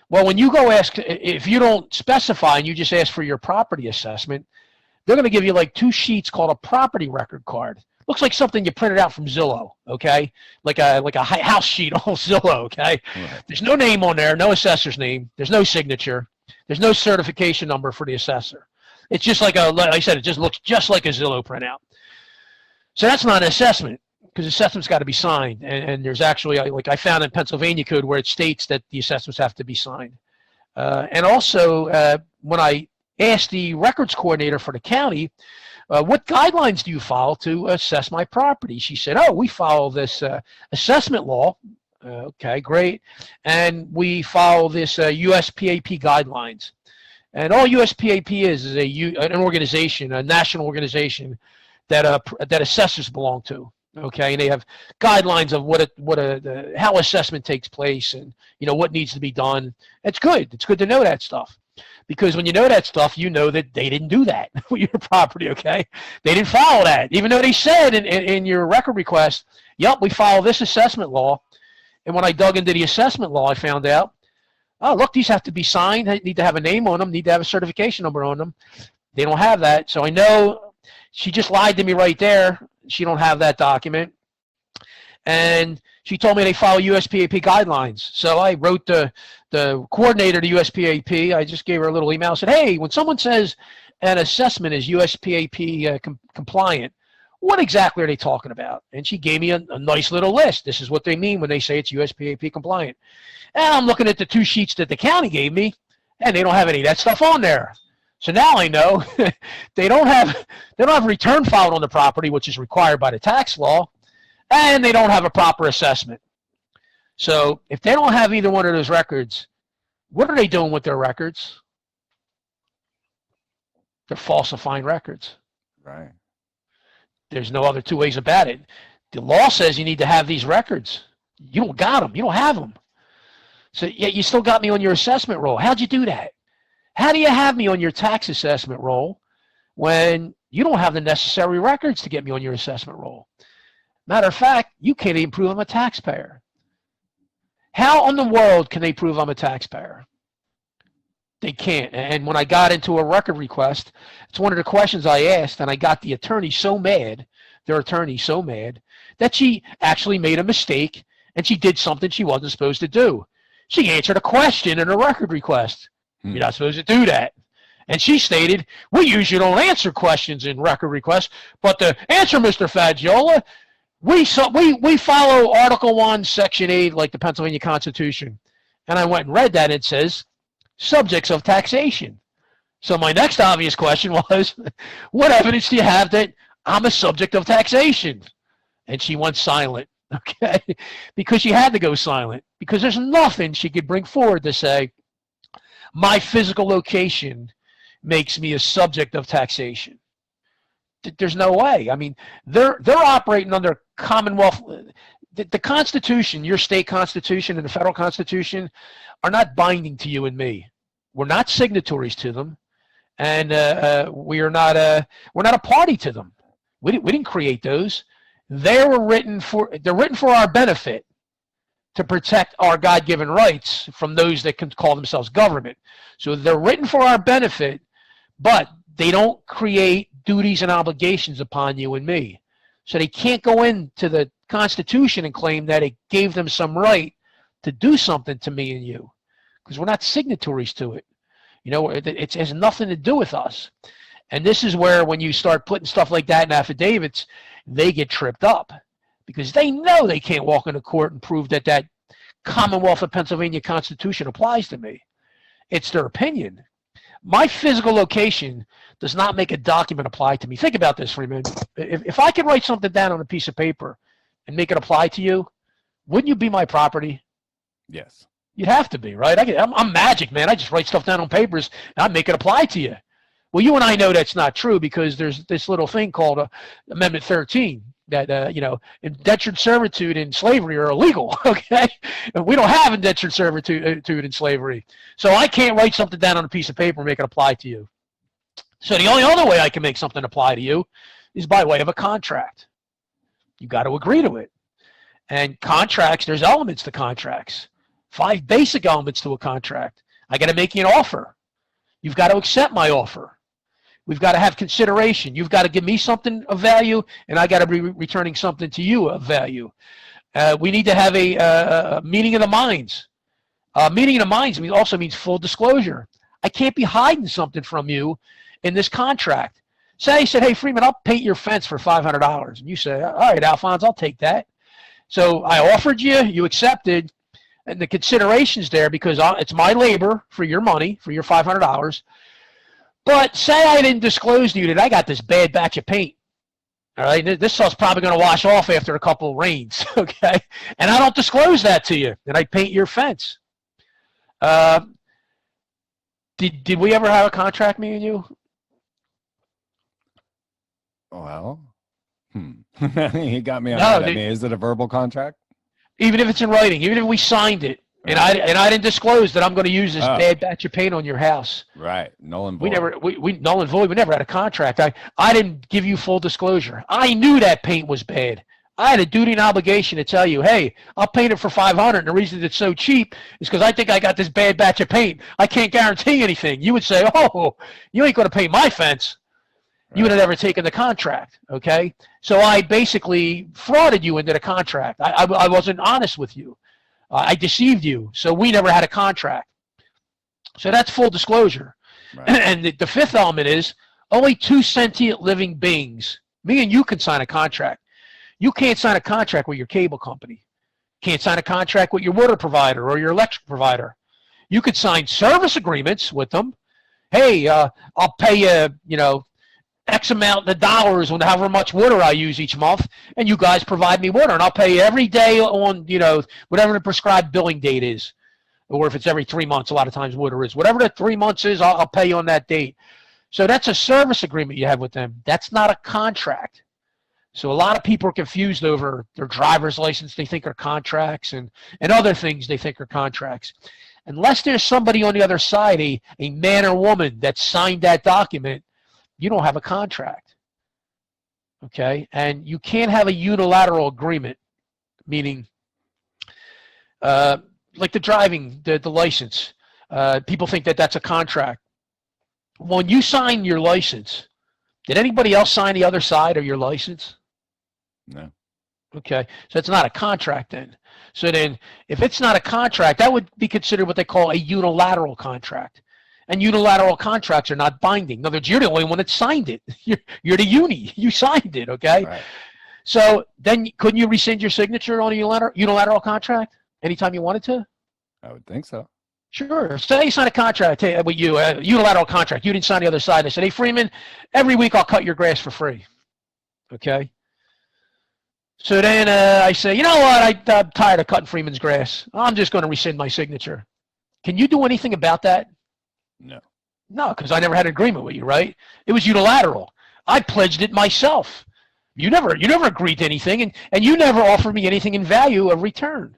Well, when you go ask, if you don't specify and you just ask for your property assessment, they're going to give you like 2 sheets called a property record card. Looks like something you printed out from Zillow, okay? Like a house sheet on Zillow, okay? Right. There's no name on there, no assessor's name. There's no signature. There's no certification number for the assessor. It's just like like I said, it just looks just like a Zillow printout. So that's not an assessment, because assessment's got to be signed. And there's actually, like I found in Pennsylvania code, where it states that the assessments have to be signed. And also, when I asked the records coordinator for the county, what guidelines do you follow to assess my property? She said, oh, we follow this assessment law. Okay, great. And we follow this USPAP guidelines. And all USPAP is an organization, a national organization that assessors belong to. Okay, and they have guidelines of how assessment takes place, and what needs to be done. It's good. It's good to know that stuff, because when you know that stuff, you know that they didn't do that with your property. Okay, they didn't follow that, even though they said in your record request, "Yep, we follow this assessment law." And when I dug into the assessment law, I found out, oh, look, these have to be signed. They need to have a name on them, need to have a certification number on them. They don't have that. So I know she just lied to me right there. She don't have that document. And She told me they follow USPAP guidelines. So I wrote the coordinator to USPAP. I just gave her a little email and said, hey, when someone says an assessment is USPAP compliant, what exactly are they talking about? And she gave me a nice little list. This is what they mean when they say it's USPAP compliant. And I'm looking at the 2 sheets that the county gave me, and they don't have any of that stuff on there. So now I know they don't have a return filed on the property, which is required by the tax law, and they don't have a proper assessment. So if they don't have either one of those records, what are they doing with their records? They're falsifying records. Right. There's no other 2 ways about it. The law says you need to have these records. You don't got them. You don't have them. So yet you still got me on your assessment roll. How'd you do that? How do you have me on your tax assessment roll when you don't have the necessary records to get me on your assessment roll? Matter of fact, you can't even prove I'm a taxpayer. How in the world can they prove I'm a taxpayer? They can't. And when I got into a record request, it's one of the questions I asked, and I got the attorney so mad, their attorney so mad, that she actually made a mistake and she did something she wasn't supposed to do. She answered a question in a record request. You're not supposed to do that. And she stated, we usually don't answer questions in record requests, but the answer, Mr. Faggiolo, we follow Article 1, Section 8, like the Pennsylvania Constitution. And I went and read that, and it says, subjects of taxation. So my next obvious question was, what evidence do you have that I'm a subject of taxation? And she went silent, okay? Because she had to go silent, because there's nothing she could bring forward to say, my physical location makes me a subject of taxation. There's no way. I mean, they're operating under Commonwealth. The Constitution, your state constitution and the federal constitution, are not binding to you and me. We're not signatories to them, and we're not a party to them. We didn't create those. They're written for our benefit, to protect our God-given rights from those that can call themselves government. So they're written for our benefit, but they don't create duties and obligations upon you and me. So they can't go into the Constitution and claim that it gave them some right to do something to me and you, because we're not signatories to it. You know, it has nothing to do with us. And this is where, when you start putting stuff like that in affidavits, they get tripped up, because they know they can't walk into court and prove that that Commonwealth of Pennsylvania Constitution applies to me. It's their opinion. My physical location does not make a document apply to me. Think about this, Freeman. If I could write something down on a piece of paper and make it apply to you, wouldn't you be my property? Yes. You'd have to be, right? I'm magic, man. I just write stuff down on papers and I make it apply to you. Well, you and I know that's not true, because there's this little thing called Amendment 13. That, indentured servitude and slavery are illegal, okay? And we don't have indentured servitude and slavery. So I can't write something down on a piece of paper and make it apply to you. So the only other way I can make something apply to you is by way of a contract. You got to agree to it. And contracts, there's elements to contracts. 5 basic elements to a contract. I got to make you an offer. You've got to accept my offer. We've got to have consideration. You've got to give me something of value, and I got to be returning something to you of value. We need to have a meeting of the minds. Meeting of the minds also means full disclosure. I can't be hiding something from you in this contract. Say I said, hey, Freeman, I'll paint your fence for $500. And you say, all right, Alfonse, I'll take that. So I offered you, you accepted, and the consideration's there because it's my labor for your money, for your $500. But say I didn't disclose to you that I got this bad batch of paint. All right, this stuff's probably going to wash off after a couple of rains, okay? And I don't disclose that to you, and I paint your fence. Did we ever have a contract, me and you? Well, you got me on that. I mean, is it a verbal contract? Even if it's in writing, even if we signed it, and I didn't disclose that I'm going to use this bad batch of paint on your house. Right, null and void. We null and void. We never had a contract. I didn't give you full disclosure. I knew that paint was bad. I had a duty and obligation to tell you, hey, I'll paint it for $500. And the reason it's so cheap is because I think I got this bad batch of paint. I can't guarantee anything. You would say, oh, you ain't going to paint my fence. You would have never taken the contract, okay? So I basically frauded you into the contract. I wasn't honest with you. I deceived you, so we never had a contract. So that's full disclosure. Right. And the fifth element is only two sentient living beings, me and you, can sign a contract. You can't sign a contract with your cable company. Can't sign a contract with your water provider or your electric provider. You could sign service agreements with them. Hey, I'll pay you, you know, X amount of dollars on however much water I use each month, and you guys provide me water, and I'll pay you every day on, you know, whatever the prescribed billing date is. Or if it's every 3 months, a lot of times water is. Whatever the 3 months is, I'll pay you on that date. So that's a service agreement you have with them. That's not a contract. So a lot of people are confused over their driver's license they think are contracts, and other things they think are contracts. Unless there's somebody on the other side, a man or woman that signed that document, you don't have a contract. Okay? And you can't have a unilateral agreement, meaning like the driving, the license. People think that that's a contract. When you sign your license, did anybody else sign the other side of your license? No. Okay, so it's not a contract then. So then, if it's not a contract, that would be considered what they call a unilateral contract. And unilateral contracts are not binding. In other words, you're the only one that signed it. You're the uni. You signed it, okay? Right. So then, couldn't you rescind your signature on a unilateral contract anytime you wanted to? I would think so. Sure. Say you sign a contract with you, a unilateral contract. You didn't sign the other side. They said, hey, Freeman, every week I'll cut your grass for free. Okay? So then I say, you know what? I'm tired of cutting Freeman's grass. I'm just going to rescind my signature. Can you do anything about that? No. No, because I never had an agreement with you, right? It was unilateral. I pledged it myself. You never agreed to anything, and you never offered me anything in value of return.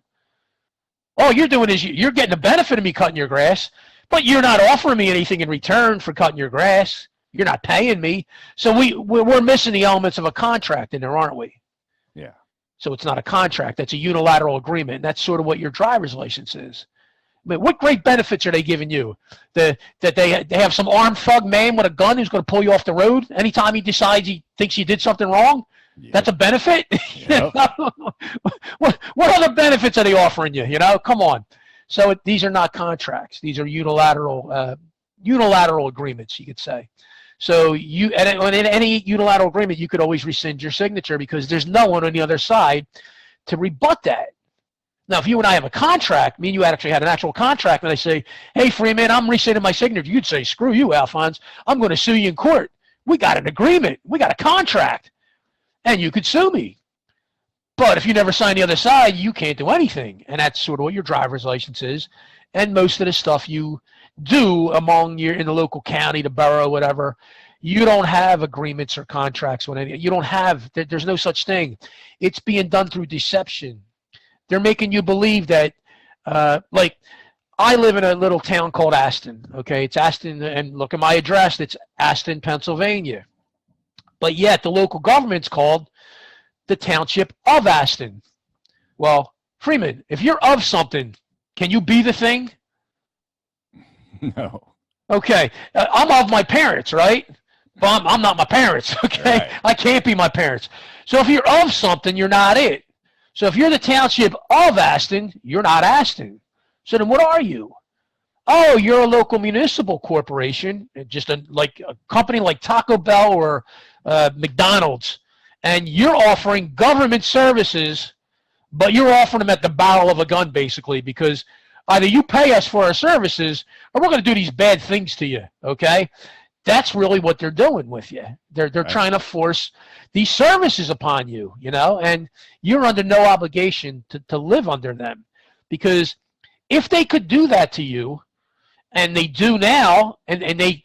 All you're doing is you're getting the benefit of me cutting your grass, but you're not offering me anything in return for cutting your grass. You're not paying me. So we're missing the elements of a contract in there, aren't we? Yeah. So it's not a contract. That's a unilateral agreement. And that's sort of what your driver's license is. I mean, what great benefits are they giving you? That they have some armed thug man with a gun who's going to pull you off the road anytime he decides he thinks you did something wrong? Yep. That's a benefit? Yep. What other benefits are they offering you? You know, come on. So these are not contracts. These are unilateral agreements, you could say. So in any unilateral agreement, you could always rescind your signature because there's no one on the other side to rebut that. Now, if you and I have a contract, me and you actually had an actual contract, and I say, hey, Freeman, I'm rescinding my signature. You'd say, screw you, Alfonse. I'm going to sue you in court. We got an agreement. We got a contract. And you could sue me. But if you never sign the other side, you can't do anything. And that's sort of what your driver's license is. And most of the stuff you do in the local county, the borough, whatever, you don't have agreements or contracts with any. You don't have. There's no such thing. It's being done through deception. They're making you believe that, like, I live in a little town called Aston. Okay, it's Aston, and look at my address. It's Aston, Pennsylvania. But yet the local government's called the Township of Aston. Well, Freeman, if you're of something, can you be the thing? No. Okay, I'm of my parents, right? But I'm not my parents, okay? Right. I can't be my parents. So if you're of something, you're not it. So if you're the Township of Aston, you're not Aston. So then what are you? Oh, you're a local municipal corporation, just like a company like Taco Bell or McDonald's, and you're offering government services, but you're offering them at the barrel of a gun, basically, because either you pay us for our services or we're going to do these bad things to you, okay? That's really what they're doing with you. They're right. Trying to force these services upon you, you know, and you're under no obligation to live under them, because if they could do that to you, and they do now, and they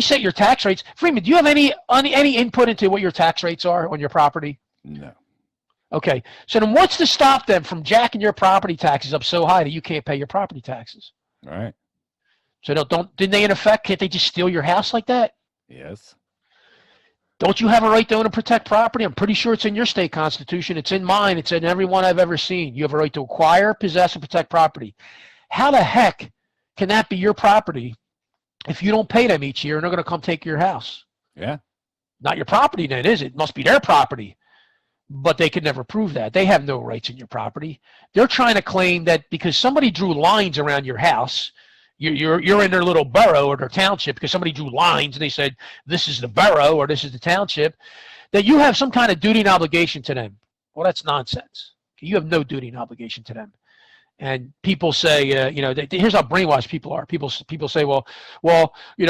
set your tax rates. Freeman, do you have any input into what your tax rates are on your property? No. Okay, so then what's to stop them from jacking your property taxes up so high that you can't pay your property taxes? All right. So didn't they in effect, can't they just steal your house like that? Yes. Don't you have a right to own and protect property? I'm pretty sure it's in your state constitution. It's in mine. It's in every one I've ever seen. You have a right to acquire, possess, and protect property. How the heck can that be your property if you don't pay them each year and they're going to come take your house? Yeah. Not your property then, is it? It must be their property. But they could never prove that. They have no rights in your property. They're trying to claim that because somebody drew lines around your house, you're in their little borough or their township because somebody drew lines and they said, this is the borough or this is the township, that you have some kind of duty and obligation to them. Well, that's nonsense. You have no duty and obligation to them. And people say, here's how brainwashed people are. People say, well, we've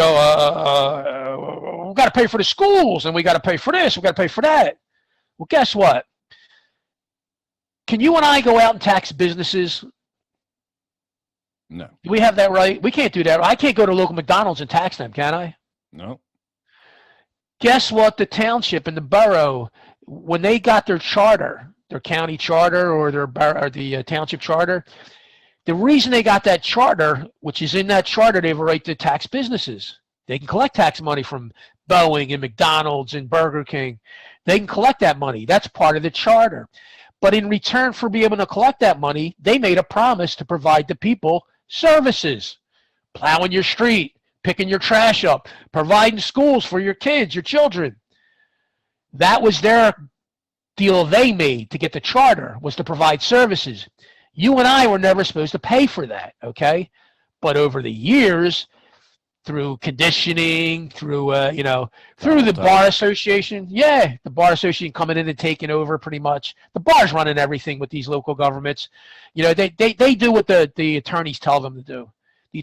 got to pay for the schools and we got to pay for this, we got to pay for that. Well, guess what? Can you and I go out and tax businesses? No. Do we have that right? We can't do that. I can't go to local McDonald's and tax them, can I? No. Guess what? The township and the borough, when they got their charter, their county charter or the township charter, the reason they got that charter, which is in that charter, they have a right to tax businesses. They can collect tax money from Boeing and McDonald's and Burger King. They can collect that money. That's part of the charter. But in return for being able to collect that money, they made a promise to provide the people services, plowing your street, picking your trash up, providing schools for your kids, your children. That was their deal they made to get the charter, was to provide services. You and I were never supposed to pay for that, okay? But over the years, through conditioning, through the bar association. Yeah, the bar association coming in and taking over pretty much. The bar's running everything with these local governments. They do what the attorneys tell them to do.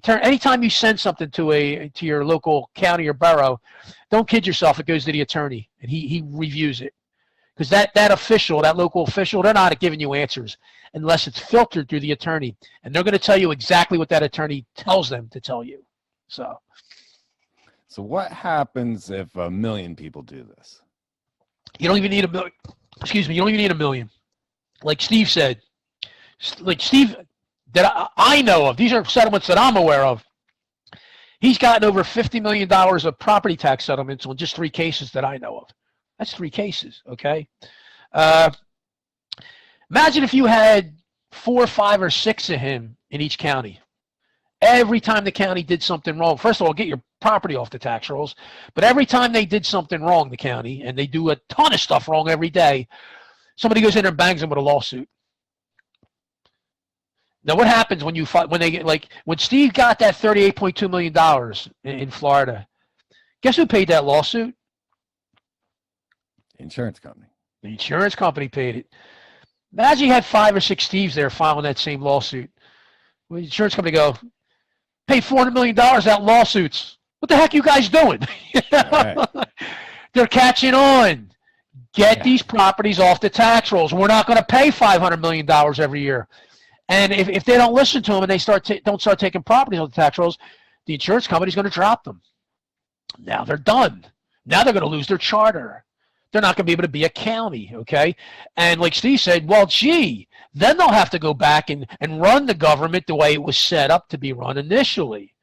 Anytime you send something to your local county or borough, don't kid yourself, it goes to the attorney and he reviews it. Because that local official, they're not giving you answers unless it's filtered through the attorney. And they're going to tell you exactly what that attorney tells them to tell you. So what happens if 1 million people do this? You don't even need 1 million. Excuse me. You don't even need 1 million. Like Steve said, that I know of, these are settlements that I'm aware of. He's gotten over $50 million of property tax settlements on just 3 cases that I know of. That's 3 cases, okay? Imagine if you had 4, 5, or 6 of him in each county. Every time the county did something wrong, first of all, get your property off the tax rolls, but every time they did something wrong, the county, and they do a ton of stuff wrong every day, somebody goes in there and bangs them with a lawsuit. Now, what happens when Steve got that $38.2 million in Florida? Guess who paid that lawsuit? The insurance company. The insurance company paid it. Imagine you had 5 or 6 Steves there filing that same lawsuit. Well, the insurance company go, pay $400 million out lawsuits. What the heck are you guys doing? Right. They're catching on. Get these properties off the tax rolls. We're not going to pay $500 million every year. And if they don't listen to them and they don't start taking properties off the tax rolls, the insurance company's going to drop them. Now they're done. Now they're going to lose their charter. They're not going to be able to be a county, okay? And like Steve said, well, gee, then they'll have to go back and run the government the way it was set up to be run initially.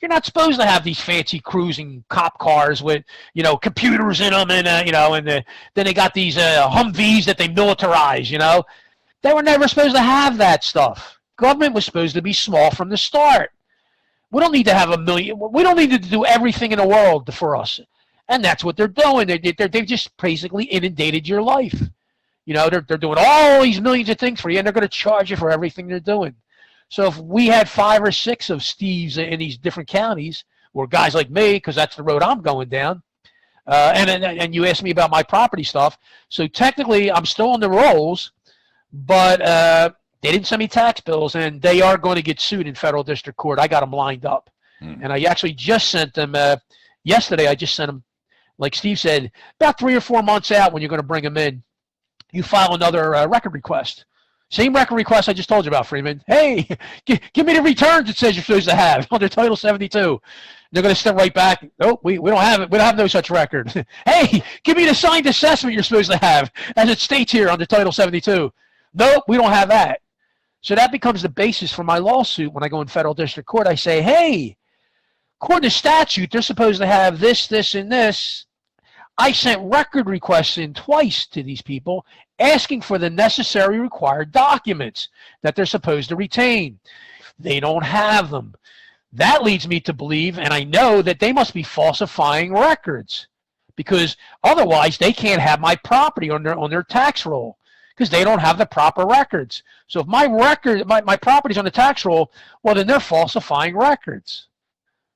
You're not supposed to have these fancy cruising cop cars with, computers in them and, then they got these Humvees that they militarize, They were never supposed to have that stuff. Government was supposed to be small from the start. We don't need to have 1 million. We don't need to do everything in the world for us. And that's what they're doing. They've just basically inundated your life. They're doing all these millions of things for you, and they're going to charge you for everything they're doing. So if we had 5 or 6 of Steves in these different counties, or guys like me, because that's the road I'm going down, and you asked me about my property stuff, so technically I'm still on the rolls, but they didn't send me tax bills, and they are going to get sued in federal district court. I got them lined up. And I actually just sent them, yesterday I just sent them, like Steve said, about 3 or 4 months out when you're going to bring them in, you file another record request. Same record request I just told you about, Freeman. Hey, give me the returns it says you're supposed to have under Title 72. They're going to step right back. Nope, we don't have it. We don't have no such record. Hey, give me the signed assessment you're supposed to have as it states here under Title 72. Nope, we don't have that. So that becomes the basis for my lawsuit when I go in federal district court. I say, hey, according to statute, they're supposed to have this, this, and this. I sent record requests in twice to these people asking for the necessary required documents that they're supposed to retain. They don't have them. That leads me to believe, and I know, that they must be falsifying records because otherwise they can't have my property on their tax roll because they don't have the proper records. So if my property's on the tax roll, well, then they're falsifying records.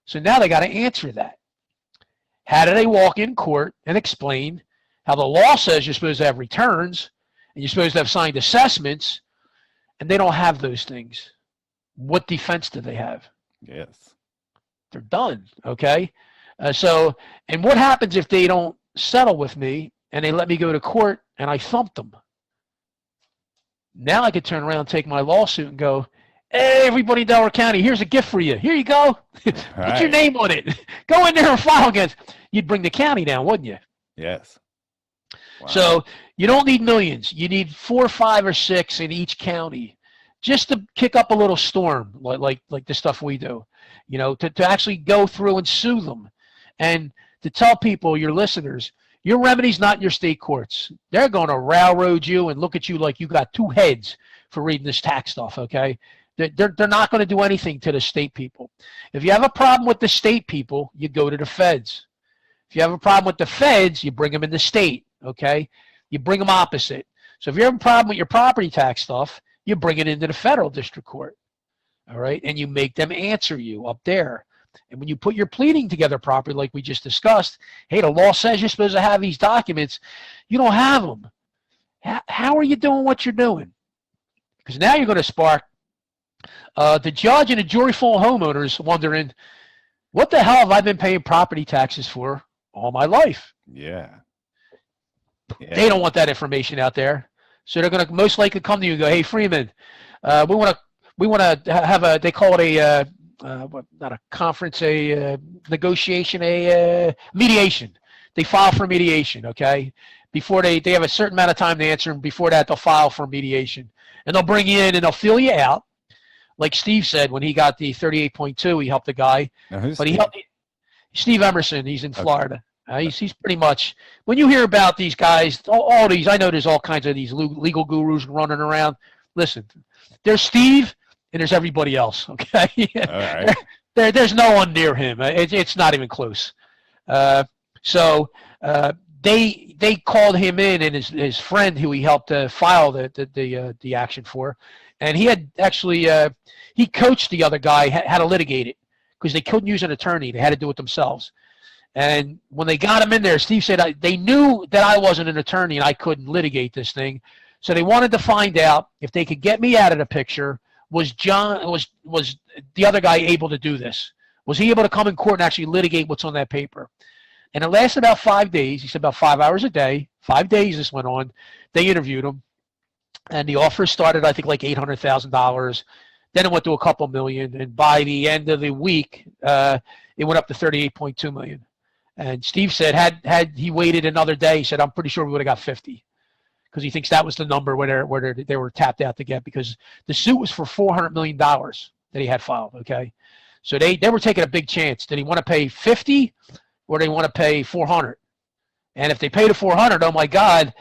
So now they got to answer that. How do they walk in court and explain how the law says you're supposed to have returns and you're supposed to have signed assessments, and they don't have those things? What defense do they have? Yes. They're done, okay? And what happens if they don't settle with me and they let me go to court and I thump them? Now I could turn around and take my lawsuit and go, hey, everybody in Delaware County, here's a gift for you. Here you go. Put your name on it. Go in there and file against. You'd bring the county down, wouldn't you? Yes. Wow. So you don't need millions. You need 4, 5, or 6 in each county just to kick up a little storm like the stuff we do, to actually go through and sue them. And to tell people, your listeners, your remedy's not in your state courts. They're going to railroad you and look at you like you got 2 heads for reading this tax stuff, okay? They're not going to do anything to the state people. If you have a problem with the state people, you go to the feds. If you have a problem with the feds, you bring them in the state, okay? You bring them opposite. So if you have a problem with your property tax stuff, you bring it into the federal district court, all right? And you make them answer you up there. And when you put your pleading together properly, like we just discussed, hey, the law says you're supposed to have these documents. You don't have them. How are you doing what you're doing? Because now you're going to spark the judge and a jury full of homeowners wondering, what the hell have I been paying property taxes for all my life? Yeah. They don't want that information out there. So they're going to most likely come to you and go, hey, Freeman, we want to have a, they call it not a conference, a negotiation, a mediation. They file for mediation, okay? Before they have a certain amount of time to answer, and before that they'll file for mediation. And they'll bring you in and they'll fill you out. Like Steve said, when he got the 38.2, he helped the guy. But he helped Steve Emerson. He's in Florida. He's pretty much, when you hear about these guys, all these, I know there's all kinds of these legal gurus running around. Listen, there's Steve and there's everybody else, okay? All right. There's no one near him. It's not even close. So they called him in, and his friend who he helped file the action for, and he had actually he coached the other guy how to litigate it because they couldn't use an attorney. They had to do it themselves. And when they got him in there, Steve said they knew that I wasn't an attorney and I couldn't litigate this thing, so they wanted to find out if they could get me out of the picture. Was the other guy able to do this? Was he able to come in court and actually litigate what's on that paper? And it lasted about 5 days. He said about 5 hours a day. 5 days this went on. They interviewed him, and the offer started, I think, like $800,000. Then it went to a couple million, and by the end of the week, it went up to $38.2 million. And Steve said, had he waited another day, he said, I'm pretty sure we would have got 50, because he thinks that was the number where they were tapped out to get, because the suit was for $400 million that he had filed. Okay, so they were taking a big chance. Did he want to pay 50, or do they want to pay 400? And if they paid the 400, oh my God,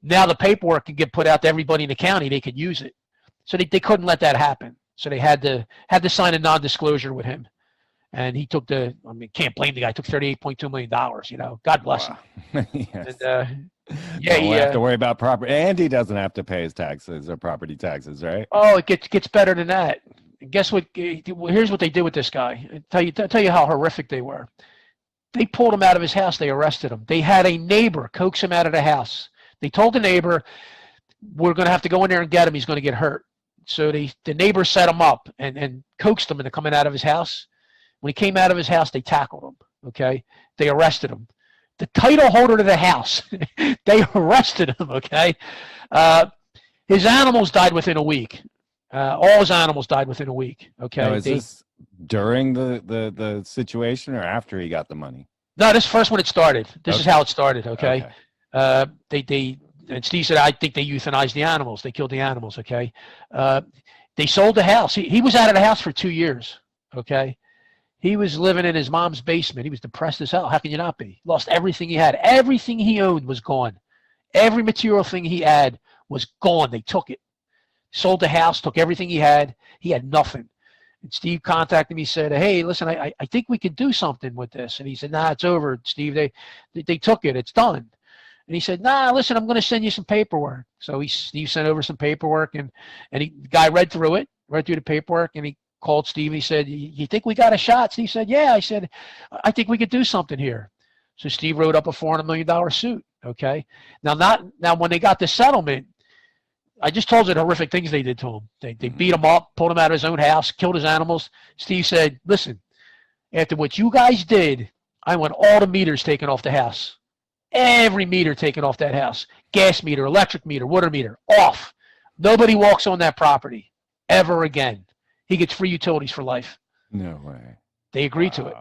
now the paperwork can get put out to everybody in the county. They could use it. So they couldn't let that happen. So they had to sign a non-disclosure with him. And he took can't blame the guy. He took $38.2 million, God bless him. Yes. And, don't have to worry about property. And he doesn't have to pay his taxes or property taxes, right? Oh, it gets better than that. And guess what? Here's what they did with this guy. I'll tell you how horrific they were. They pulled him out of his house. They arrested him. They had a neighbor coax him out of the house. They told the neighbor, we're going to have to go in there and get him. He's going to get hurt. So the neighbor set him up and coaxed him into coming out of his house. When he came out of his house, they tackled him, okay? They arrested him. The title holder to the house, they arrested him, okay? His animals died within a week. All his animals died within a week, okay? Now, is this during the situation or after he got the money? No, this first when it started. This is how it started, okay? And Steve said, I think they euthanized the animals. They killed the animals, okay? They sold the house. He was out of the house for 2 years, okay? He was living in his mom's basement. He was depressed as hell. How can you not be? Lost everything he had. Everything he owned was gone. Every material thing he had was gone. They took it. Sold the house, took everything he had. He had nothing. And Steve contacted me, said, hey, listen, I think we could do something with this. And he said, nah, it's over, Steve. They took it. It's done. And he said, nah, listen, I'm going to send you some paperwork. So Steve sent over some paperwork, and the guy read through the paperwork, and he called Steve, and he said, you think we got a shot? Steve said, yeah. I said, I think we could do something here. So Steve wrote up a $400 million suit, okay? Now when they got the settlement, I just told you the horrific things they did to him. They beat him up, pulled him out of his own house, killed his animals. Steve said, listen, after what you guys did, I want all the meters taken off the house. Every meter taken off that house. Gas meter, electric meter, water meter, off. Nobody walks on that property ever again. He gets free utilities for life. No way. They agreed to it.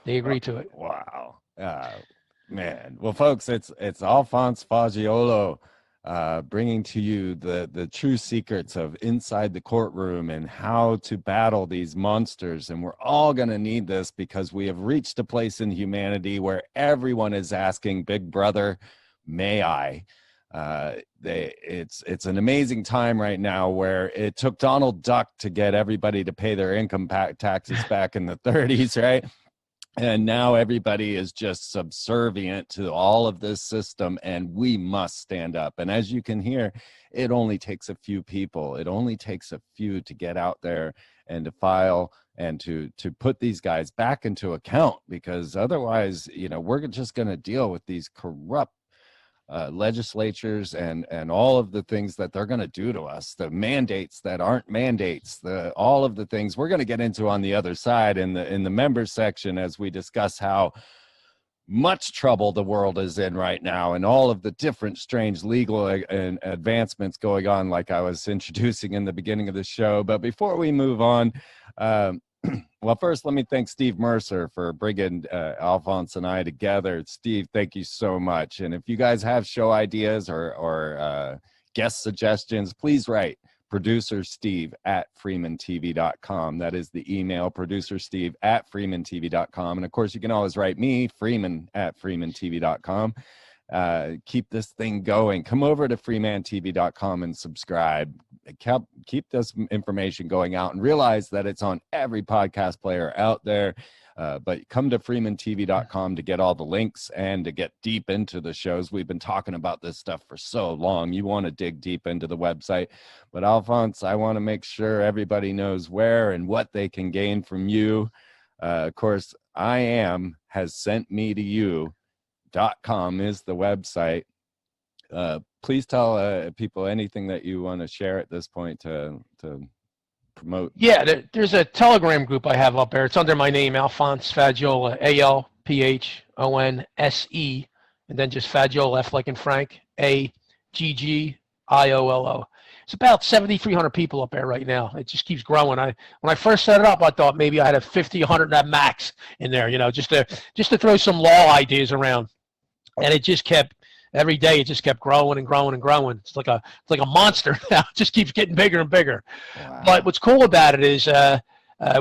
They agreed to it. Wow. Man. Well, folks, it's Alfonse Faggiolo bringing to you the true secrets of inside the courtroom and how to battle these monsters. And we're all going to need this because we have reached a place in humanity where everyone is asking, Big Brother, may I? It's an amazing time right now where it took Donald Duck to get everybody to pay their income taxes back in the 30s, right? And now everybody is just subservient to all of this system, and we must stand up. And as you can hear, it only takes a few people. It only takes a few to get out there and to file and to put these guys back into account, because otherwise, we're just going to deal with these corrupt legislatures and all of the things that they're going to do to us, the mandates that aren't mandates, all of the things we're going to get into on the other side in the members section as we discuss how much trouble the world is in right now and all of the different strange legal and advancements going on, like I was introducing in the beginning of the show. But before we move on, well, first, let me thank Steve Mercer for bringing Alfonse and I together. Steve, thank you so much. And if you guys have show ideas or guest suggestions, please write producersteve@freemantv.com. That is the email, producersteve@freemantv.com. And of course, you can always write me, freeman@freemantv.com. Keep this thing going. Come over to freemantv.com and subscribe. Keep this information going out and realize that it's on every podcast player out there. But come to freemantv.com to get all the links and to get deep into the shows. We've been talking about this stuff for so long. You want to dig deep into the website. But Alfonse, I want to make sure everybody knows where and what they can gain from you. Of course, has sent me to you.com is the website. Please tell people anything that you want to share at this point to promote. Yeah, there's a Telegram group I have up there. It's under my name, Alfonse Faggiolo, ALPHONSE, and then just Faggiolo, F like in Frank, AGGIOLO. It's about 7,300 people up there right now. It just keeps growing. When I first set it up, I thought maybe I had a 50, 100 at max in there, just to throw some law ideas around. And it just kept, every day it just kept growing and growing and growing. It's like a monster now. It just keeps getting bigger and bigger. Wow. But what's cool about it is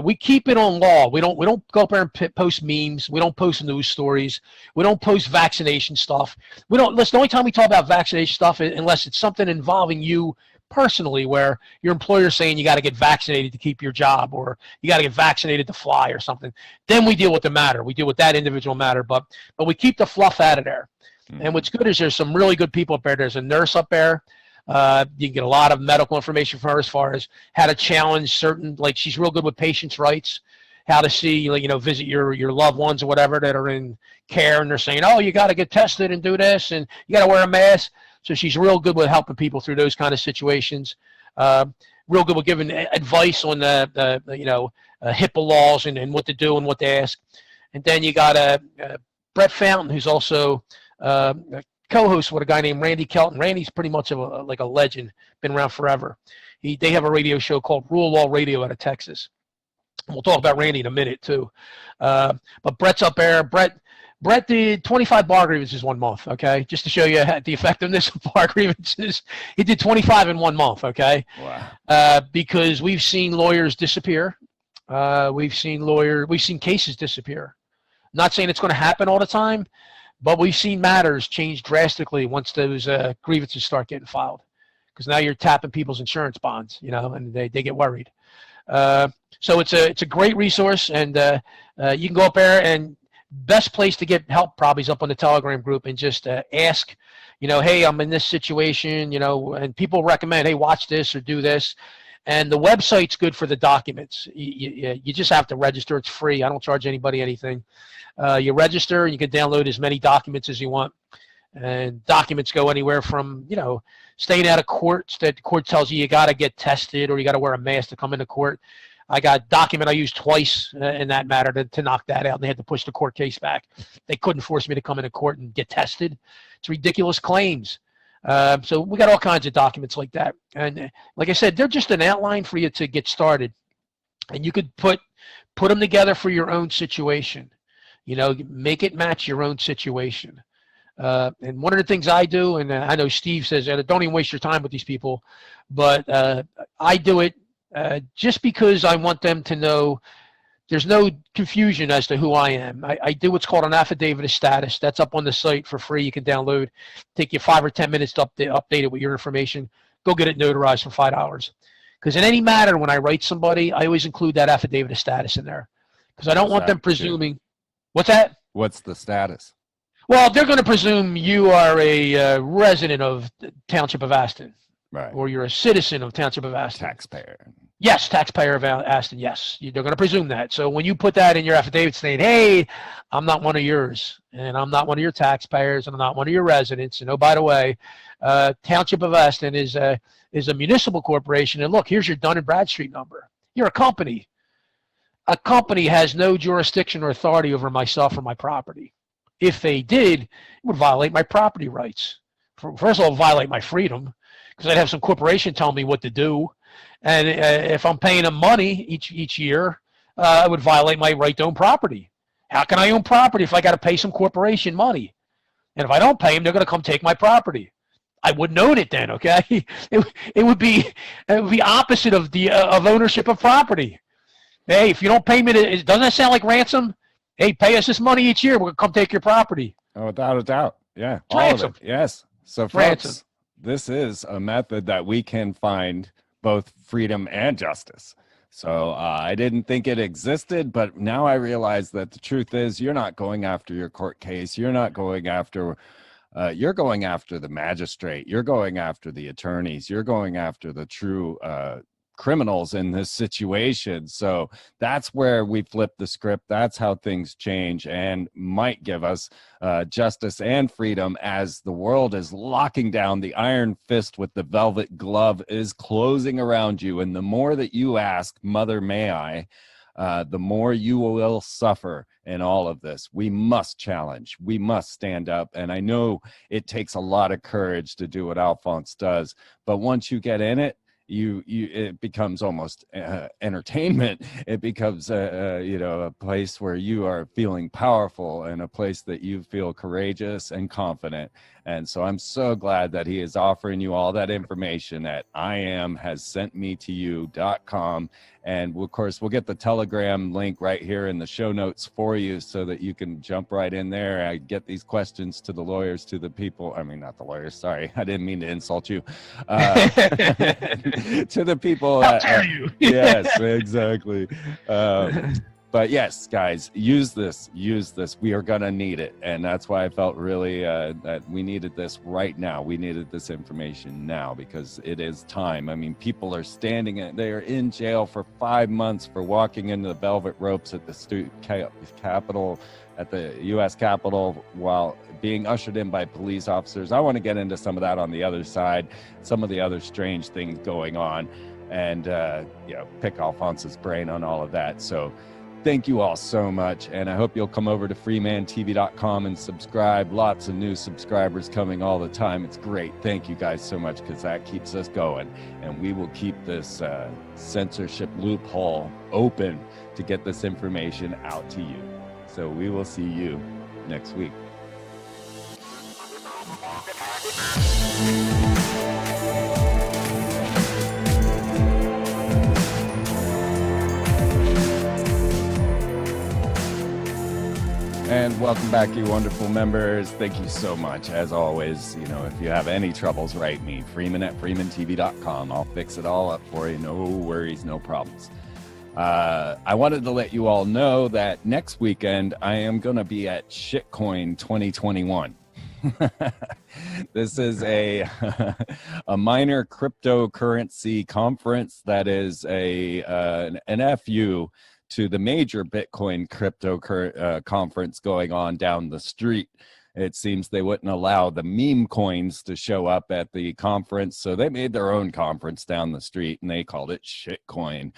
we keep it on law. We don't go up there and post memes. We don't post news stories. We don't post vaccination stuff. Listen, the only time we talk about vaccination stuff is unless it's something involving you personally, where your employer's saying you got to get vaccinated to keep your job, or you got to get vaccinated to fly or something. Then we deal with the matter. We deal with that individual matter, but we keep the fluff out of there. Mm-hmm. And what's good is there's some really good people up there. There's a nurse up there. You can get a lot of medical information from her as far as how to challenge certain, like she's real good with patients' rights, how to see, visit your loved ones or whatever that are in care, and they're saying, oh, you got to get tested and do this, and you got to wear a mask. So she's real good with helping people through those kind of situations. Real good with giving advice on the HIPAA laws and what to do and what to ask. And then you got Brett Fountain, who's also a co-host with a guy named Randy Kelton. Randy's pretty much a legend, been around forever. They have a radio show called Rule Law Radio out of Texas. We'll talk about Randy in a minute too. But Brett's up there. Brett did 25 bar grievances 1 month, okay? Just to show you the effectiveness of bar grievances. He did 25 in 1 month, okay? Wow. Because we've seen lawyers disappear. We've seen cases disappear. Not saying it's going to happen all the time, but we've seen matters change drastically once those grievances start getting filed. Because now you're tapping people's insurance bonds, and they get worried. So it's a great resource, and you can go up there, and best place to get help probably is up on the Telegram group, and just ask, hey, I'm in this situation, and people recommend, hey, watch this or do this. And the website's good for the documents. You just have to register. It's free. I don't charge anybody anything. You register, and you can download as many documents as you want. And documents go anywhere from, staying out of court, that the court tells you got to get tested or you got to wear a mask to come into court. I got a document I used twice in that matter to knock that out, and they had to push the court case back. They couldn't force me to come into court and get tested. It's ridiculous claims. So we got all kinds of documents like that. And like I said, they're just an outline for you to get started. And you could put them together for your own situation. Make it match your own situation. And one of the things I do, and I know Steve says, don't even waste your time with these people, but I do it just because I want them to know there's no confusion as to who I am. I do what's called an affidavit of status. That's up on the site for free. You can download. Take you 5 or 10 minutes to update it with your information. Go get it notarized for $5. Because in any matter, when I write somebody, I always include that affidavit of status in there. Because I don't want them presuming. What's that? What's the status? Well, they're going to presume you are a resident of the Township of Aston. Right. Or you're a citizen of Township of Aston. Taxpayer. Yes, taxpayer of Aston, yes. They're going to presume that. So when you put that in your affidavit saying, hey, I'm not one of yours, and I'm not one of your taxpayers, and I'm not one of your residents, and oh, by the way, Township of Aston is a municipal corporation, and look, here's your Dun & Bradstreet number. You're a company. A company has no jurisdiction or authority over myself or my property. If they did, it would violate my property rights. First of all, violate my freedom, because I'd have some corporation telling me what to do. And if I'm paying them money each year, I would violate my right to own property. How can I own property if I got to pay some corporation money? And if I don't pay them, they're going to come take my property. I wouldn't own it then, okay? It would be opposite of the of ownership of property. Hey, if you don't pay me, doesn't that sound like ransom? Hey, pay us this money each year. We're going to come take your property. Oh, without a doubt. Yeah. It's ransom. All of it. Yes. So, folks, this is a method that we can find both freedom and justice. So I didn't think it existed, but now I realize that the truth is you're not going after your court case. You're not going after, you're going after the magistrate. You're going after the attorneys. You're going after the true criminals in this situation. So that's where we flip the script. That's how things change and might give us justice and freedom as the world is locking down. The iron fist with the velvet glove is closing around you. And the more that you ask, Mother, may I, the more you will suffer in all of this. We must challenge. We must stand up. And I know it takes a lot of courage to do what Alfonse does. But once you get in it, it becomes almost entertainment. It becomes a place where you are feeling powerful and a place that you feel courageous and confident. And so I'm so glad that he is offering you all that information at iamhassentmetoyou.com. And of course, we'll get the Telegram link right here in the show notes for you so that you can jump right in there. I get these questions to the lawyers, to the people. I mean, not the lawyers. Sorry. I didn't mean to insult you. To the people. How dare you? Yes, exactly. But yes, guys, use this. We are going to need it. And that's why I felt really that we needed this right now. We needed this information now because it is time. I mean, people are they are in jail for 5 months for walking into the velvet ropes at the Capitol, at the U.S. Capitol while being ushered in by police officers. I want to get into some of that on the other side, some of the other strange things going on, and pick Alfonse's brain on all of that. So thank you all so much, and I hope you'll come over to freemantv.com and subscribe. Lots of new subscribers coming all the time. It's great. Thank you guys so much because that keeps us going, and we will keep this censorship loophole open to get this information out to you. So we will see you next week. And welcome back, you wonderful members. Thank you so much. As always, if you have any troubles, write me, Freeman at freemantv.com. I'll fix it all up for you. No worries, no problems. I wanted to let you all know that next weekend I am going to be at Shitcoin 2021. This is a minor cryptocurrency conference that is an FU to the major Bitcoin crypto conference going on down the street. It seems they wouldn't allow the meme coins to show up at the conference, so they made their own conference down the street, and they called it Shitcoin,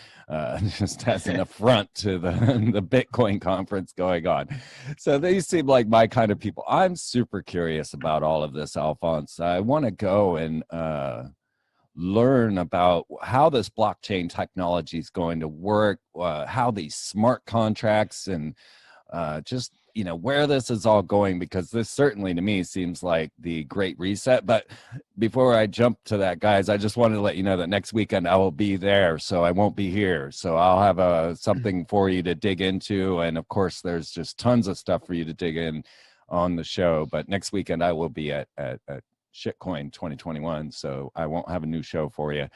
just as an affront to the Bitcoin conference going on. So they seem like my kind of people. I'm super curious about all of this, Alfonse. I want to go and learn about how this blockchain technology is going to work, how these smart contracts and just where this is all going, because this certainly to me seems like the great reset. But before I jump to that, guys, I just wanted to let you know that next weekend I will be there, so I won't be here. So I'll have something for you to dig into, and of course there's just tons of stuff for you to dig in on the show. But next weekend I will be at Shitcoin 2021, so I won't have a new show for you.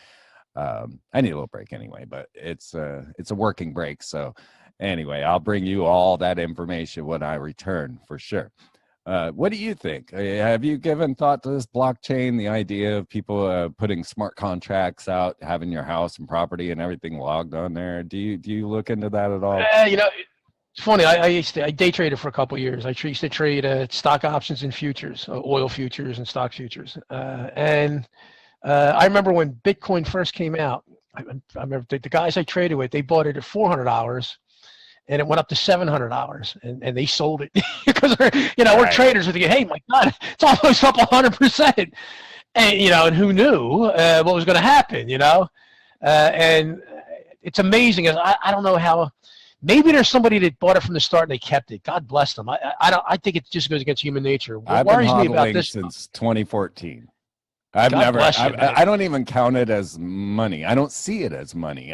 I need a little break anyway, but it's a working break. So anyway, I'll bring you all that information when I return for sure. What do you think? Have you given thought to this blockchain, the idea of people putting smart contracts out, having your house and property and everything logged on there? Do you look into that at all? It's funny. I day traded for a couple of years. I used to trade stock options and futures, oil futures and stock futures. And I remember when Bitcoin first came out. I remember the guys I traded with, they bought it at $400. And it went up to $700, and they sold it because we're traders. We think, hey, my God, it's almost up 100%, and and who knew what was going to happen? And it's amazing. I don't know how. Maybe there's somebody that bought it from the start and they kept it. God bless them. I think it just goes against human nature. What worries me about this since 2014. I don't even count it as money. I don't see it as money.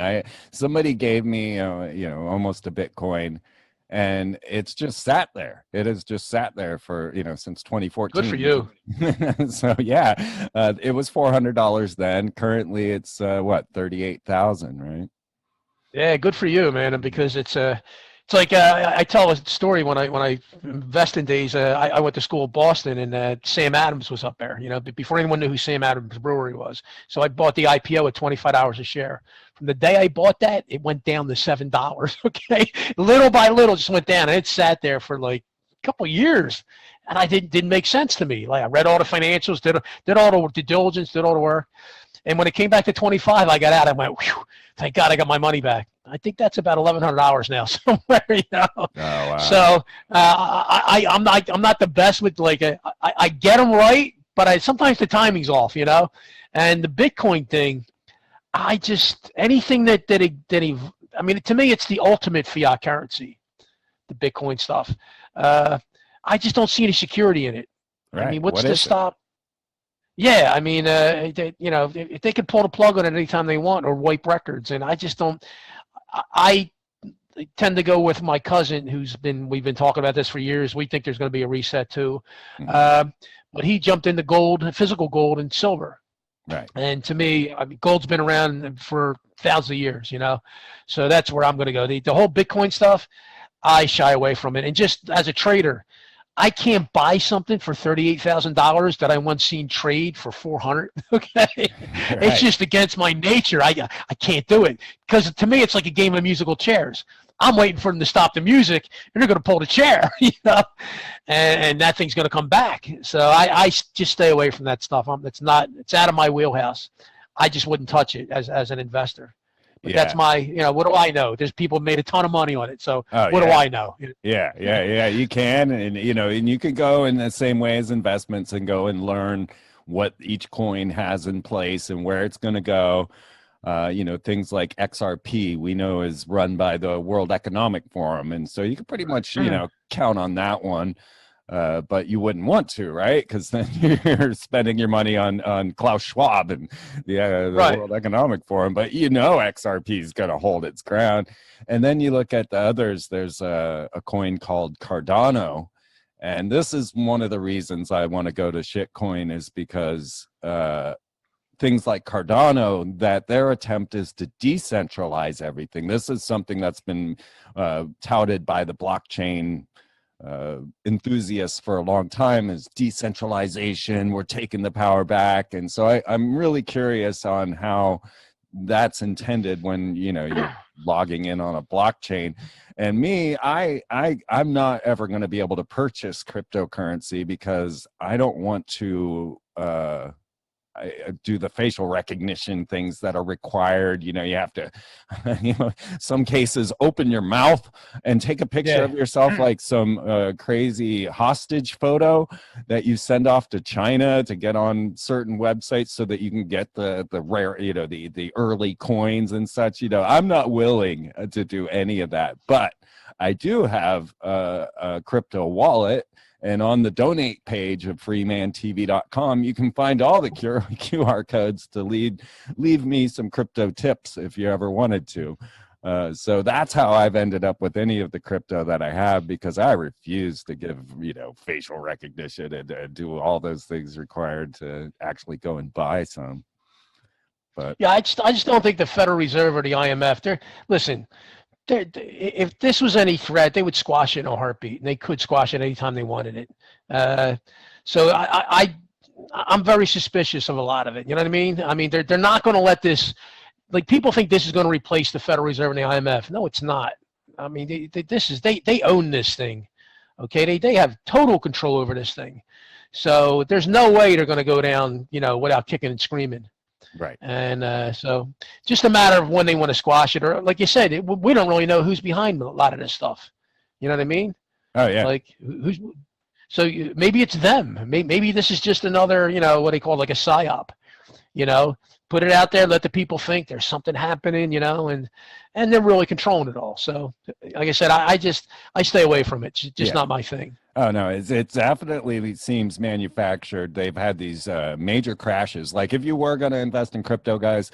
Somebody gave me, almost a Bitcoin, and it's just sat there. It has just sat there for, since 2014. Good for you. So yeah, it was $400 then. Currently it's $38,000, right? Yeah, good for you, man. Because it's like I tell a story when I invest in days. I went to school in Boston, and Sam Adams was up there. Before anyone knew who Sam Adams Brewery was. So I bought the IPO at $25 a share. From the day I bought that, it went down to $7. Okay, little by little, just went down, and it sat there for like a couple of years, and I didn't make sense to me. Like I read all the financials, did all the due diligence, did all the work. And when it came back to 25, I got out. I went, whew, thank God I got my money back. I think that's about $1,100 now somewhere, Oh, wow. So I'm not the best with I get them right, but sometimes the timing's off, And the Bitcoin thing, anything that I mean, to me, it's the ultimate fiat currency, the Bitcoin stuff. I just don't see any security in it. Right. I mean, what's to stop? Yeah, I mean, if they could pull the plug on it anytime they want or wipe records, and I just don't. I tend to go with my cousin, we've been talking about this for years. We think there's going to be a reset too, but he jumped into gold, physical gold and silver. Right. And to me, I mean, gold's been around for thousands of years, So that's where I'm going to go. The whole Bitcoin stuff, I shy away from it. And just as a trader, I can't buy something for $38,000 that I once seen trade for $400. Okay, right. It's just against my nature. I can't do it because to me it's like a game of musical chairs. I'm waiting for them to stop the music, and they're going to pull the chair, and that thing's going to come back. So I just stay away from that stuff. It's out of my wheelhouse. I just wouldn't touch it as an investor. But that's my, what do I know? There's people made a ton of money on it. So what do I know? Yeah. You can, and you can go in the same way as investments and go and learn what each coin has in place and where it's going to go. Things like XRP, we know is run by the World Economic Forum. And so you can pretty much, count on that one. But you wouldn't want to, right? Because then you're spending your money on Klaus Schwab and the World Economic Forum. But XRP is going to hold its ground. And then you look at the others. There's a coin called Cardano, and this is one of the reasons I want to go to Shitcoin is because things like Cardano, that their attempt is to decentralize everything. This is something that's been touted by the blockchain enthusiasts for a long time, is decentralization. We're taking the power back. And so I'm really curious on how that's intended when, you know, you're logging in on a blockchain. And me, I'm not ever going to be able to purchase cryptocurrency because I don't want to I do the facial recognition things that are required. You know, you have to, you know, some cases open your mouth and take a picture of yourself, like some crazy hostage photo that you send off to China to get on certain websites so that you can get the rare, you know, the early coins and such. You know, I'm not willing to do any of that, but I do have a crypto wallet. And on the donate page of freemantv.com, you can find all the QR codes to leave me some crypto tips if you ever wanted to. So that's how I've ended up with any of the crypto that I have, because I refuse to give, you know, facial recognition and do all those things required to actually go and buy some. But yeah, I just don't think the Federal Reserve or the IMF, listen, if this was any threat, they would squash it in a heartbeat, and they could squash it anytime they wanted it. So I'm very suspicious of a lot of it. You know what I mean? I mean, they're not going to let this. Like, people think this is going to replace the Federal Reserve and the IMF. No, it's not. I mean, they own this thing. Okay, they have total control over this thing. So there's no way they're going to go down, you know, without kicking and screaming. right. And so just a matter of when they want to squash it, or like you said, we don't really know who's behind a lot of this stuff. You know what I mean? Oh yeah. Like who's, so maybe it's them. Maybe this is just another, you know, what they call like a psyop, you know, put it out there, let the people think there's something happening, you know, and they're really controlling it all. So like I said, I stay away from it. It's just not my thing. Oh no, it definitely seems manufactured. They've had these major crashes. Like, if you were going to invest in crypto, guys,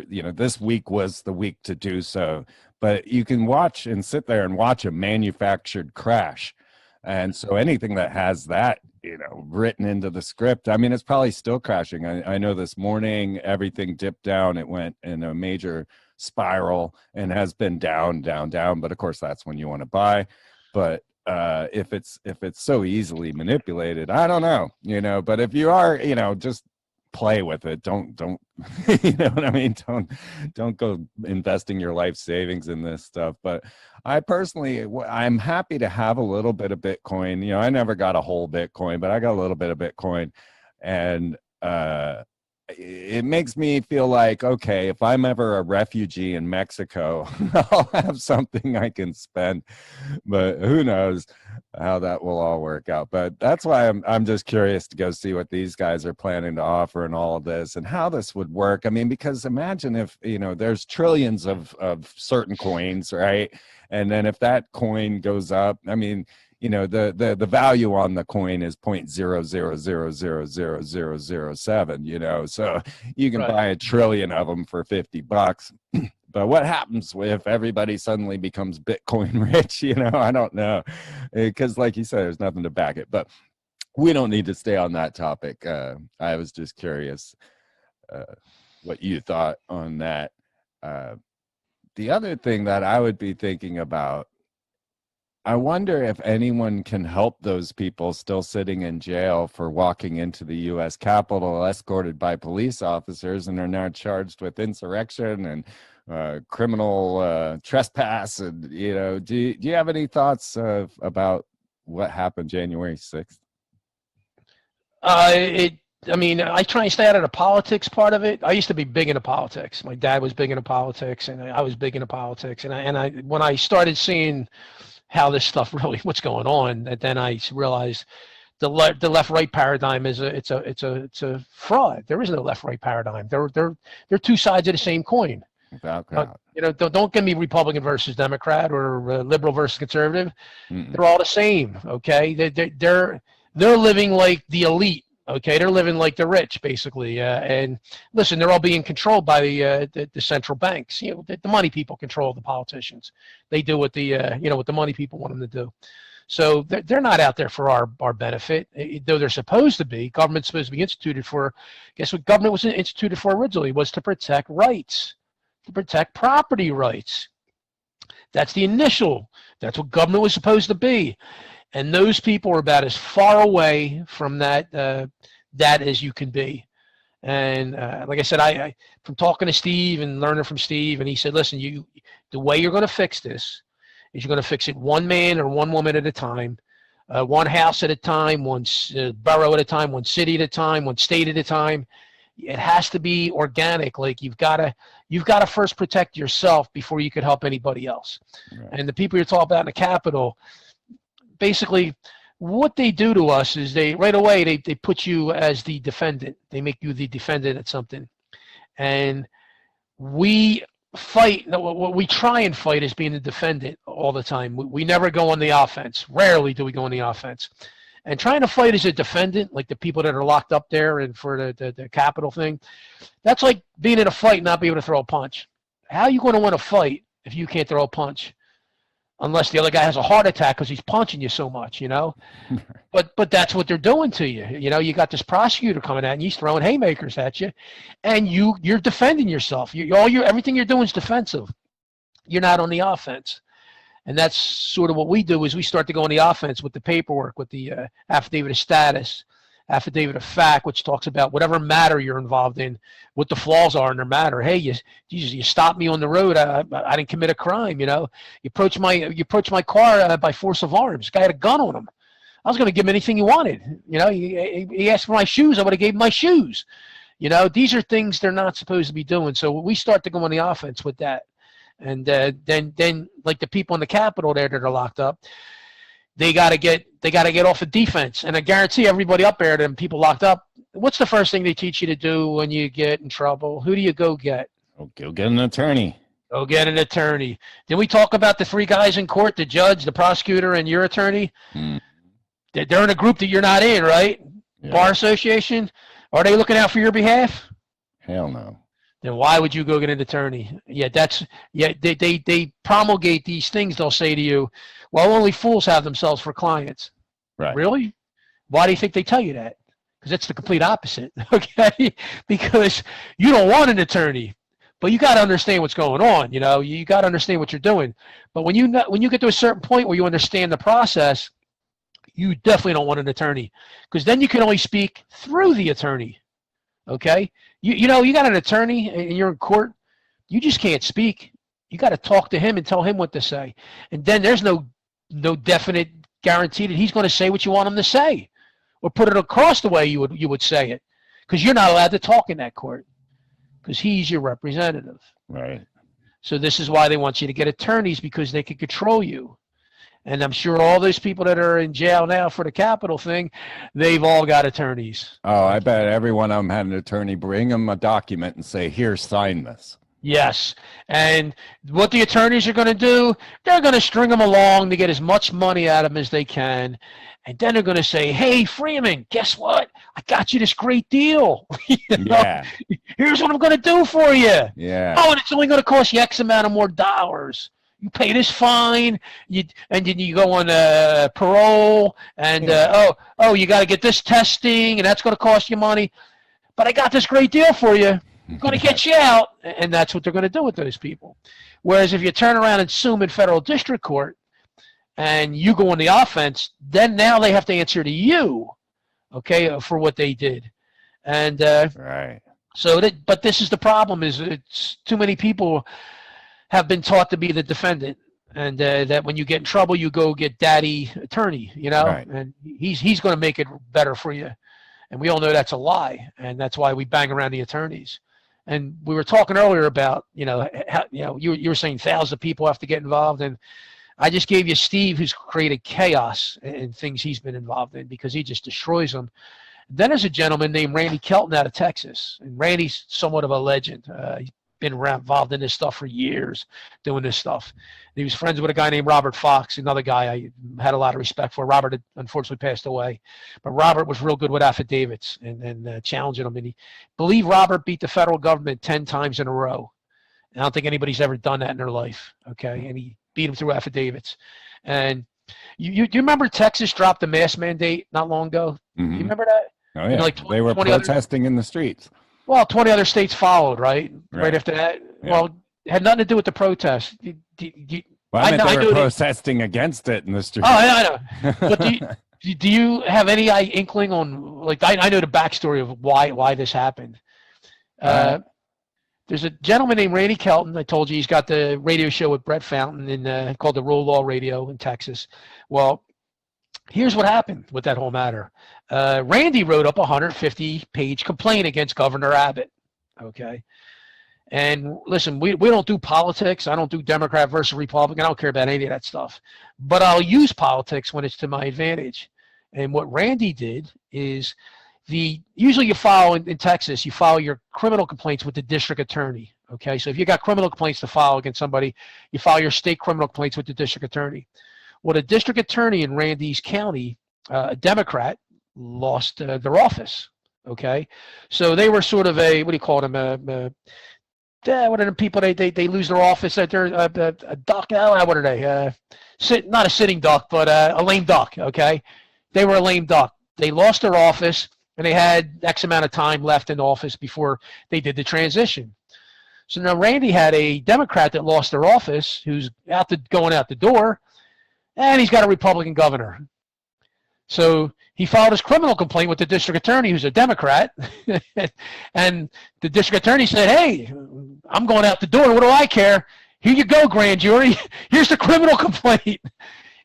you know, this week was the week to do so. But you can watch and sit there and watch a manufactured crash. And so anything that has that, you know, written into the script, I mean, it's probably still crashing. I know this morning everything dipped down. It went in a major spiral and has been down. But of course, that's when you want to buy. But if it's so easily manipulated, I don't know, you know. But if you are, you know, just play with it. Don't you know what I mean? Don't go investing your life savings in this stuff. But I personally, I'm happy to have a little bit of Bitcoin. You know, I never got a whole Bitcoin, but I got a little bit of Bitcoin, and it makes me feel like, okay, if I'm ever a refugee in Mexico, I'll have something I can spend. But who knows how that will all work out. But that's why I'm just curious to go see what these guys are planning to offer and all of this and how this would work. I mean, because imagine if, you know, there's trillions of certain coins, right? And then if that coin goes up, I mean, you know, the value on the coin is 0.0000007, you know, so you can buy a trillion of them for $50. But what happens if everybody suddenly becomes Bitcoin rich? You know, I don't know, because like you said, there's nothing to back it. But we don't need to stay on that topic. I was just curious what you thought on that. The other thing that I would be thinking about, I wonder if anyone can help those people still sitting in jail for walking into the U.S. Capitol escorted by police officers and are now charged with insurrection and criminal trespass. And, you know, do you have any thoughts about what happened January 6th? I mean, I try and stay out of the politics part of it. I used to be big into politics. My dad was big into politics, and I was big into politics. And I when I started seeing how this stuff really, what's going on, and then I realized the left-right paradigm is it's a fraud. There is no left-right paradigm. They're two sides of the same coin. You know, don't give me Republican versus Democrat or liberal versus conservative. They're all the same. Okay, they're living like the elite. Okay, they're living like the rich, basically. And listen, they're all being controlled by the central banks. You know, the money people control the politicians. They do what what the money people want them to do. So they're not out there for our benefit, though they're supposed to be. Government's supposed to be instituted for, guess what government was instituted for originally? Was to protect rights, to protect property rights. That's that's what government was supposed to be. And those people are about as far away from that as you can be. And like I said, I from talking to Steve and learning from Steve, and he said, listen, the way you're going to fix this is you're going to fix it one man or one woman at a time, one house at a time, one borough at a time, one city at a time, one state at a time. It has to be organic. Like you've got to first protect yourself before you could help anybody else. Right. And the people you're talking about in the Capitol, basically, what they do to us is they right away they put you as the defendant. They make you the defendant at something, and we fight. What we try and fight is being the defendant all the time. We never go on the offense. Rarely do we go on the offense. And trying to fight as a defendant, like the people that are locked up there and for the Capitol thing, that's like being in a fight and not being able to throw a punch. How are you going to win a fight if you can't throw a punch? Unless the other guy has a heart attack because he's punching you so much, you know. But that's what they're doing to you. You know, you got this prosecutor coming at you, he's throwing haymakers at you, and you're defending yourself. Everything you're doing is defensive. You're not on the offense. And that's sort of what we do is we start to go on the offense with the paperwork, with the affidavit of status, affidavit of fact, which talks about whatever matter you're involved in, what the flaws are in their matter. Hey, you stopped me on the road. I didn't commit a crime. You know, you approached my car by force of arms. This guy had a gun on him. I was going to give him anything he wanted. You know, he asked for my shoes. I would have gave him my shoes. You know, these are things they're not supposed to be doing. So we start to go on the offense with that. And then like the people in the Capitol there that are locked up, they got to get off of defense. And I guarantee everybody up there, them people locked up, what's the first thing they teach you to do when you get in trouble? Who do you go get? Go get an attorney. Go get an attorney. Did we talk about the three guys in court, the judge, the prosecutor, and your attorney? They're in a group that you're not in, right? Yeah. Bar association. Are they looking out for your behalf? Hell no. Then why would you go get an attorney? They promulgate these things. They'll say to you, well, only fools have themselves for clients. Right. Really? Why do you think they tell you that? Because it's the complete opposite, okay? Because you don't want an attorney, but you got to understand what's going on. You know, you got to understand what you're doing. But when you get to a certain point where you understand the process, you definitely don't want an attorney, because then you can only speak through the attorney, okay? You know, you got an attorney and you're in court, you just can't speak. You got to talk to him and tell him what to say. And then there's no definite guarantee that he's going to say what you want him to say or put it across the way you would say it, because you're not allowed to talk in that court because he's your representative. Right. So this is why they want you to get attorneys, because they can control you. And I'm sure all those people that are in jail now for the Capitol thing, they've all got attorneys. Oh, I bet every one of them had an attorney bring them a document and say, here, sign this. Yes. And what the attorneys are going to do, they're going to string them along to get as much money out of them as they can. And then they're going to say, hey, Freeman, guess what? I got you this great deal. Yeah. Here's what I'm going to do for you. Yeah. Oh, and it's only going to cost you X amount of more dollars. You pay this fine, and then you go on parole, and you got to get this testing, and that's going to cost you money. But I got this great deal for you. I'm going to get you out, and that's what they're going to do with those people. Whereas if you turn around and sue them in federal district court, and you go on the offense, then now they have to answer to you, okay, for what they did. And right. So, but this is the problem: is it's too many people have been taught to be the defendant, and that when you get in trouble, you go get daddy attorney, you know, right. And he's going to make it better for you. And we all know that's a lie, and that's why we bang around the attorneys. And we were talking earlier about, you were saying thousands of people have to get involved, and I just gave you Steve, who's created chaos in things he's been involved in, because he just destroys them. Then there's a gentleman named Randy Kelton out of Texas, and Randy's somewhat of a legend. He's been involved in this stuff for years, doing this stuff. And he was friends with a guy named Robert Fox, another guy I had a lot of respect for. Robert had unfortunately passed away, but Robert was real good with affidavits and challenging them. And he believed Robert beat the federal government 10 times in a row. And I don't think anybody's ever done that in their life, okay? And he beat him through affidavits. And You remember Texas dropped the mask mandate not long ago? Mhm. You remember that? Oh And yeah, like they were 20 other, protesting in the streets. well, 20 other states followed, right? Right Right. after that. Yeah. Well, it had nothing to do with the protest. Well, I meant they were knew protesting against it in the streets. Oh, I know. But do you have any inkling on, like, I know the backstory of why this happened. There's a gentleman named Randy Kelton. I told you he's got the radio show with Brett Fountain called the Roll Law Radio in Texas. Well, here's what happened with that whole matter. Randy wrote up a 150-page complaint against Governor Abbott. Okay. And listen, we don't do politics. I don't do Democrat versus Republican. I don't care about any of that stuff. But I'll use politics when it's to my advantage. And what Randy did is usually you file in Texas, you file your criminal complaints with the district attorney. Okay, so if you got criminal complaints to file against somebody, you file your state criminal complaints with the district attorney. Well, the district attorney in Randy's county, a Democrat, lost their office. Okay, so they were sort of a, what do you call them? What are the people they lose their office? They're a duck. What are they? Not a sitting duck, but a lame duck. Okay, they were a lame duck. They lost their office, and they had X amount of time left in office before they did the transition. So now Randy had a Democrat that lost their office, who's going out the door, and he's got a Republican governor. So he filed his criminal complaint with the district attorney, who's a Democrat, and the district attorney said, "Hey, I'm going out the door. What do I care? Here you go, grand jury. Here's the criminal complaint."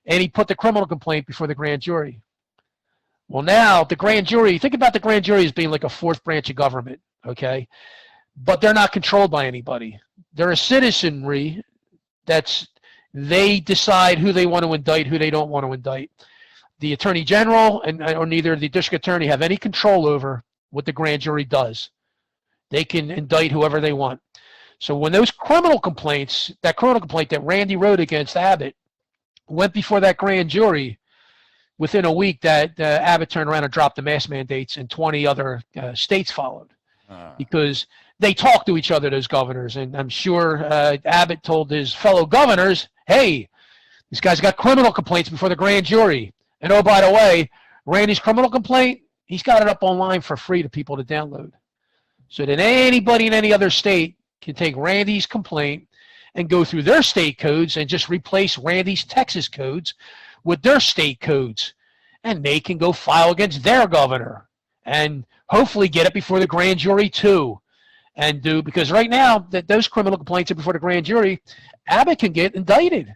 And he put the criminal complaint before the grand jury. Well, now the grand jury, think about the grand jury as being like a fourth branch of government, okay? But they're not controlled by anybody. They're a citizenry they decide who they want to indict, who they don't want to indict. The attorney general or neither the district attorney have any control over what the grand jury does. They can indict whoever they want. So when those criminal complaints, that criminal complaint that Randy wrote against Abbott went before that grand jury, within a week that Abbott turned around and dropped the mask mandates, and 20 other states followed because they talk to each other, those governors. And I'm sure Abbott told his fellow governors, "Hey, this guy's got criminal complaints before the grand jury. And oh, by the way, Randy's criminal complaint, he's got it up online for free to people to download. So that anybody in any other state can take Randy's complaint and go through their state codes and just replace Randy's Texas codes with their state codes. And they can go file against their governor and hopefully get it before the grand jury too. Because right now that those criminal complaints are before the grand jury, Abbott can get indicted.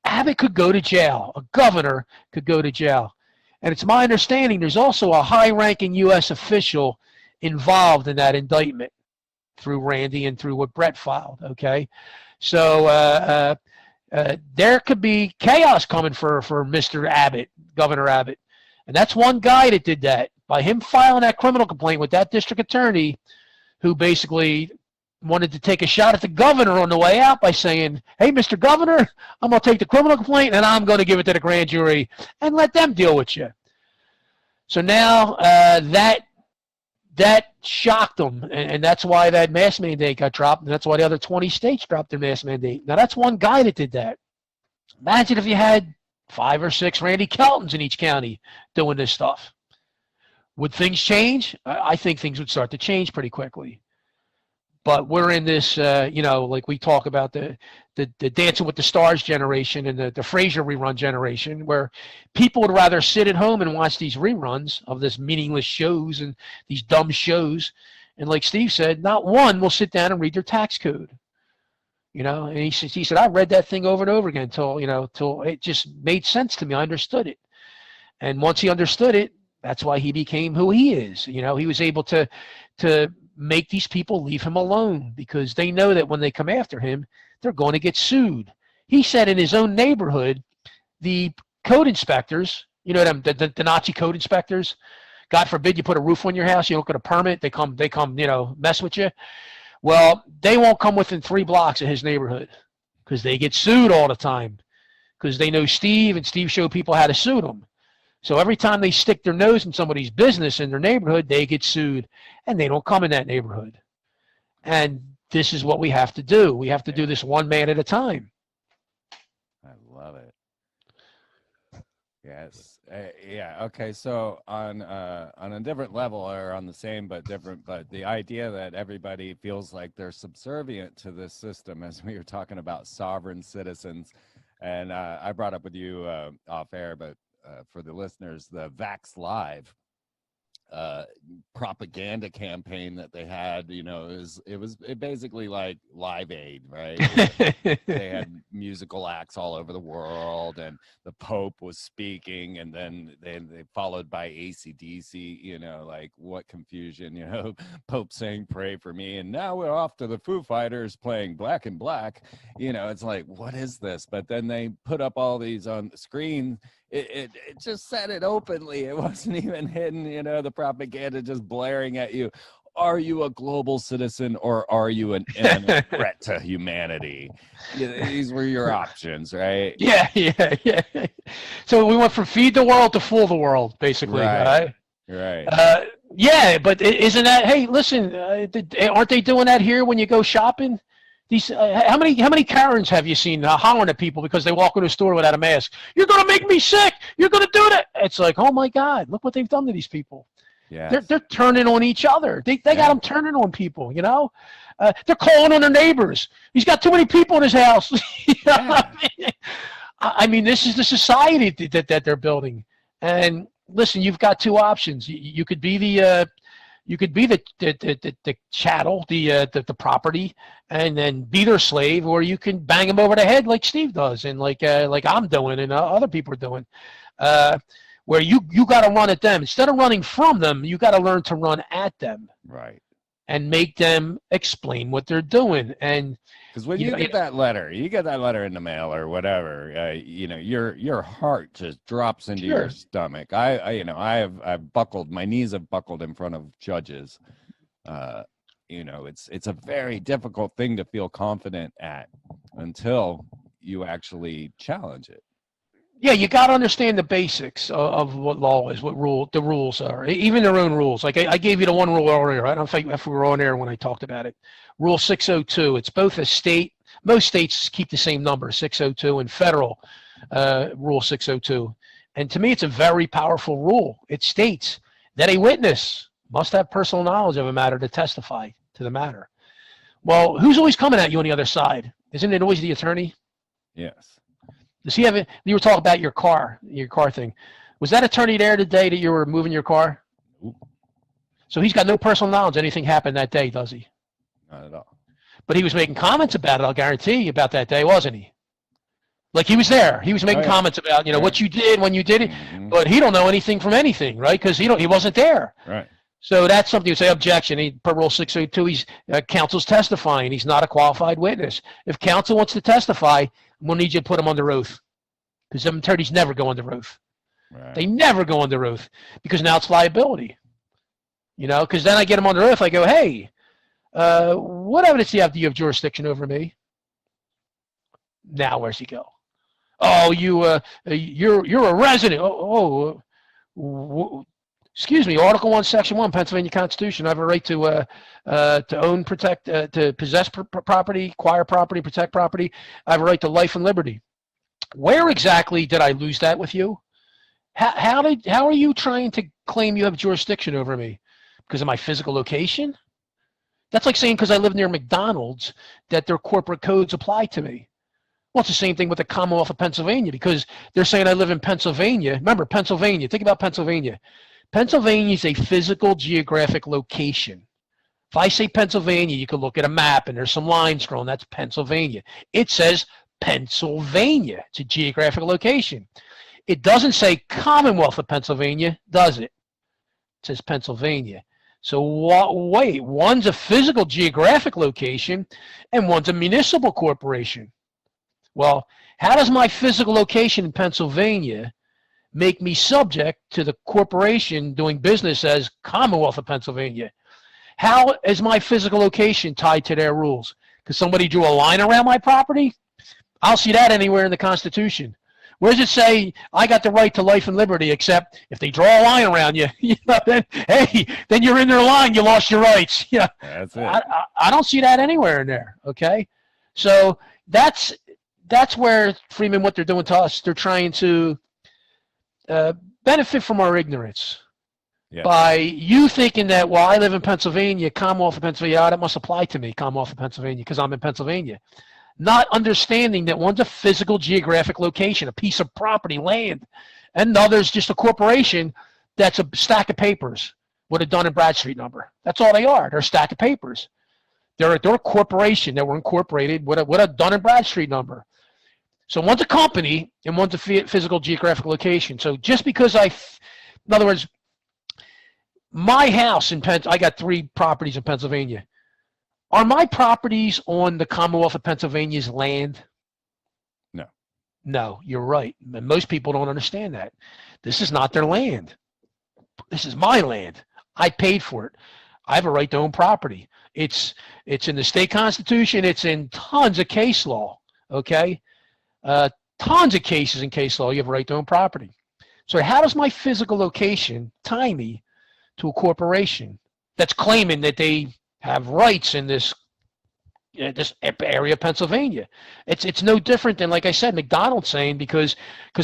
Abbott could go to jail. A governor could go to jail. And it's my understanding there's also a high-ranking U.S. official involved in that indictment through Randy and through what Brett filed, okay? So there could be chaos coming for Mr. Abbott, Governor Abbott. And that's one guy that did that. By him filing that criminal complaint with that district attorney who basically wanted to take a shot at the governor on the way out by saying, "Hey, Mr. Governor, I'm going to take the criminal complaint and I'm going to give it to the grand jury and let them deal with you." So now that shocked them, and that's why that mask mandate got dropped, and that's why the other 20 states dropped their mask mandate. Now, that's one guy that did that. Imagine if you had 5 or 6 Randy Keltons in each county doing this stuff. Would things change? I think things would start to change pretty quickly. But we're in this, like we talk about the Dancing with the Stars generation and the Frasier rerun generation, where people would rather sit at home and watch these reruns of this meaningless shows and these dumb shows. And like Steve said, not one will sit down and read their tax code. And he said, I read that thing over and over again till it just made sense to me. I understood it. And once he understood it, that's why he became who he is. He was able to make these people leave him alone because they know that when they come after him, they're going to get sued. He said in his own neighborhood, the code inspectors, the Nazi code inspectors, God forbid you put a roof on your house, you don't get a permit, they come, mess with you. Well, they won't come within 3 blocks of his neighborhood because they get sued all the time because they know Steve, and Steve showed people how to sue them. So every time they stick their nose in somebody's business in their neighborhood, they get sued, and they don't come in that neighborhood. And this is what we have to do. We have to do this one man at a time. I love it. Yes. Yeah. Okay. So on a different level, or on the same but different, but the idea that everybody feels like they're subservient to this system, as we were talking about sovereign citizens, and I brought up with you off air, but for the listeners, the Vax Live propaganda campaign that they had, it basically like Live Aid, right? They had musical acts all over the world, and the Pope was speaking, and then they followed by AC/DC, like what confusion, Pope saying pray for me, and now we're off to the Foo Fighters playing Black and Black. It's like, what is this? But then they put up all these on the screen. It just said it openly. It wasn't even hidden, the propaganda just blaring at you. Are you a global citizen, or are you an imminent threat to humanity? These were your options, right? Yeah. So we went from feed the world to fool the world, basically, right? Right. Yeah, but isn't that? Hey, listen, aren't they doing that here when you go shopping? These how many Karens have you seen hollering at people because they walk into a store without a mask? You're gonna make me sick. You're gonna do that. It's like, oh my God, look what they've done to these people. Yeah, they're turning on each other. They got them turning on people. They're calling on their neighbors. He's got too many people in his house. I mean, this is the society that they're building. And listen, you've got two options. You could be the chattel, the property, and then be their slave, or you can bang them over the head like Steve does, and like I'm doing, and other people are doing, where you got to run at them instead of running from them. You got to learn to run at them, right, and make them explain what they're doing. And because when you get that letter in the mail or whatever, your heart just drops into your stomach. I've buckled, my knees have buckled in front of judges. It's a very difficult thing to feel confident at until you actually challenge it. Yeah, you got to understand the basics of what law is, what the rules are, even their own rules. Like I gave you the one rule earlier. I don't think if we were on air when I talked about it. Rule 602. It's both a state. Most states keep the same number, 602, and federal rule 602. And to me, it's a very powerful rule. It states that a witness must have personal knowledge of a matter to testify to the matter. Well, who's always coming at you on the other side? Isn't it always the attorney? Yes. Does he have it? You were talking about your car thing. Was that attorney there the day that you were moving your car? So he's got no personal knowledge anything happened that day, does he? Not at all. But he was making comments about it, I'll guarantee you, about that day, wasn't he? Like he was there. He was making comments about, what you did when you did it, but he don't know anything from anything, right? Because he wasn't there. Right. So that's something you say, objection. Per Rule 602, he's counsel's testifying. He's not a qualified witness. If counsel wants to testify, I'm going to need you to put him under oath. Because some attorneys never go under oath. Right. They never go under oath because now it's liability. Because then I get him under oath. I go, hey, what evidence do you have jurisdiction over me? Now where's he go? Oh, you're a resident. Excuse me. Article 1, Section 1, Pennsylvania Constitution. I have a right to own, protect, to possess property, acquire property, protect property. I have a right to life and liberty. Where exactly did I lose that with you? How are you trying to claim you have jurisdiction over me? Because of my physical location? That's like saying because I live near McDonald's that their corporate codes apply to me. Well, it's the same thing with the Commonwealth of Pennsylvania because they're saying I live in Pennsylvania. Remember, Pennsylvania. Think about Pennsylvania. Pennsylvania is a physical geographic location. If I say Pennsylvania, you can look at a map and there's some lines drawn. That's Pennsylvania. It says Pennsylvania. It's a geographic location. It doesn't say Commonwealth of Pennsylvania, does it? It says Pennsylvania. So wait, one's a physical geographic location and one's a municipal corporation. Well, how does my physical location in Pennsylvania make me subject to the corporation doing business as Commonwealth of Pennsylvania? How is my physical location tied to their rules? Because somebody drew a line around my property? I'll see that anywhere in the Constitution. Where does it say I got the right to life and liberty, except if they draw a line around you, then you're in their line, you lost your rights. That's it. I don't see that anywhere in there, okay? So that's where, Freeman, what they're doing to us, they're trying to benefit from our ignorance. Yeah. By you thinking that, well, I live in Pennsylvania, Commonwealth of Pennsylvania, that must apply to me, Commonwealth of Pennsylvania, because I'm in Pennsylvania. Not understanding that one's a physical geographic location, a piece of property, land, and the other's just a corporation that's a stack of papers with a Dun and Bradstreet number. That's all they are. They're a stack of papers. They're a corporation that were incorporated with a Dun and Bradstreet number. So one's a company and one's a physical geographic location. So just because in other words, my house in I got 3 properties in Pennsylvania. Are my properties on the Commonwealth of Pennsylvania's land? No. No, you're right. And most people don't understand that. This is not their land. This is my land. I paid for it. I have a right to own property. It's in the state constitution. It's in tons of case law. Okay, tons of cases in case law. You have a right to own property. So how does my physical location tie me to a corporation that's claiming that they have rights in this area of Pennsylvania? It's no different than, like I said, McDonald's saying because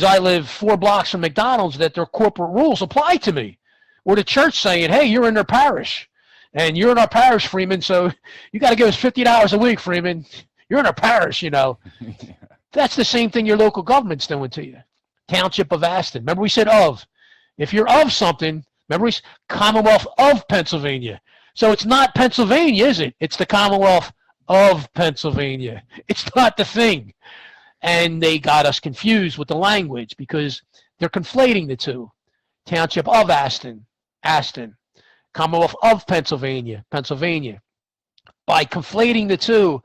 I live 4 blocks from McDonald's that their corporate rules apply to me, or the church saying, hey, you're in their parish and you're in our parish, Freeman, so you got to give us $50 a week, Freeman. You're in our parish, That's the same thing your local government's doing to you. Township of Aston. Remember we said of. If you're of something, remember we said Commonwealth of Pennsylvania. So it's not Pennsylvania, is it? It's the Commonwealth of Pennsylvania. It's not the thing. And they got us confused with the language because they're conflating the two. Township of Aston. Commonwealth of Pennsylvania. By conflating the two,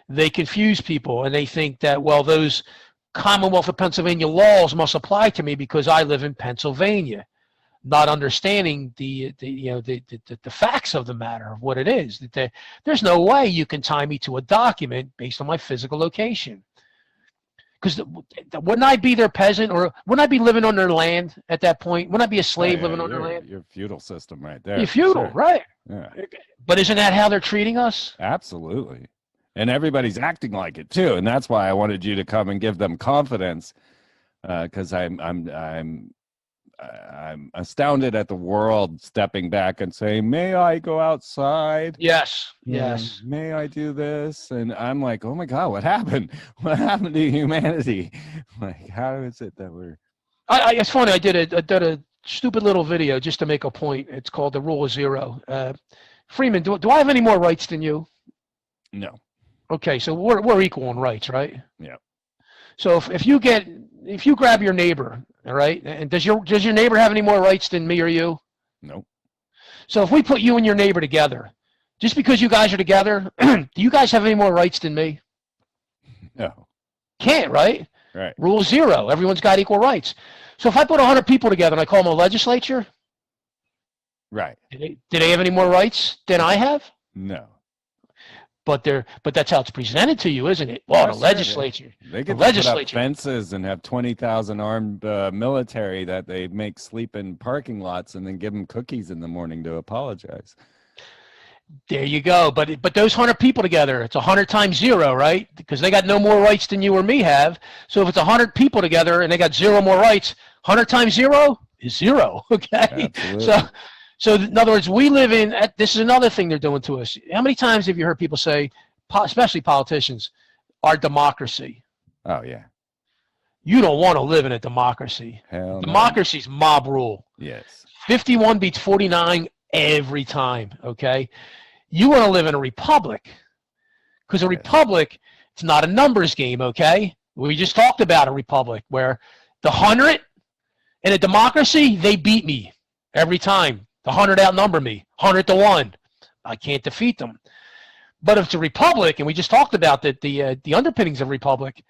they confuse people and they think that, well, those Commonwealth of Pennsylvania laws must apply to me because I live in Pennsylvania, not understanding the facts of the matter of what it is. That there's no way you can tie me to a document based on my physical location. Because wouldn't I be their peasant, or wouldn't I be living on their land at that point? Wouldn't I be a slave living on their land? Your feudal system right there. You're feudal, sure. right? Yeah. But isn't that how they're treating us? Absolutely. And everybody's acting like it too, and that's why I wanted you to come and give them confidence, because I'm astounded at the world stepping back and saying, "May I go outside?" Yes. May I do this? And I'm like, "Oh my God, what happened? What happened to humanity? Like, how is it that we're?" It's funny. I did a stupid little video just to make a point. It's called the Rule of Zero. Freeman, do I have any more rights than you? No. Okay, so we're equal in rights, right? Yeah. So if you grab your neighbor, all right, and does your neighbor have any more rights than me or you? No. So if we put you and your neighbor together, just because you guys are together, do you guys have any more rights than me? No. Can't, right? Right. Rule 0. Everyone's got equal rights. So if I put 100 people together and I call them a legislature, right? Do they have any more rights than I have? No. But that's how it's presented to you, isn't it? Well, the legislature. They can put up fences and have 20,000 armed military that they make sleep in parking lots and then give them cookies in the morning to apologize. There you go. But those 100 people together, it's 100 times 0, right? Because they got no more rights than you or me have. So if it's 100 people together and they got 0 more rights, 100 times 0 is 0. Okay. Absolutely. So in other words, we live in, this is another thing they're doing to us. How many times have you heard people say, especially politicians, our democracy? Oh, yeah. You don't want to live in a democracy. Hell Democracy's mob rule. Yes. 51 beats 49 every time, okay? You want to live in a republic, because a republic, it's not a numbers game, okay? We just talked about a republic where the 100 in a democracy, they beat me every time. The 100 outnumber me, 100 to 1. I can't defeat them. But if it's a republic, and we just talked about that, the underpinnings of a republic,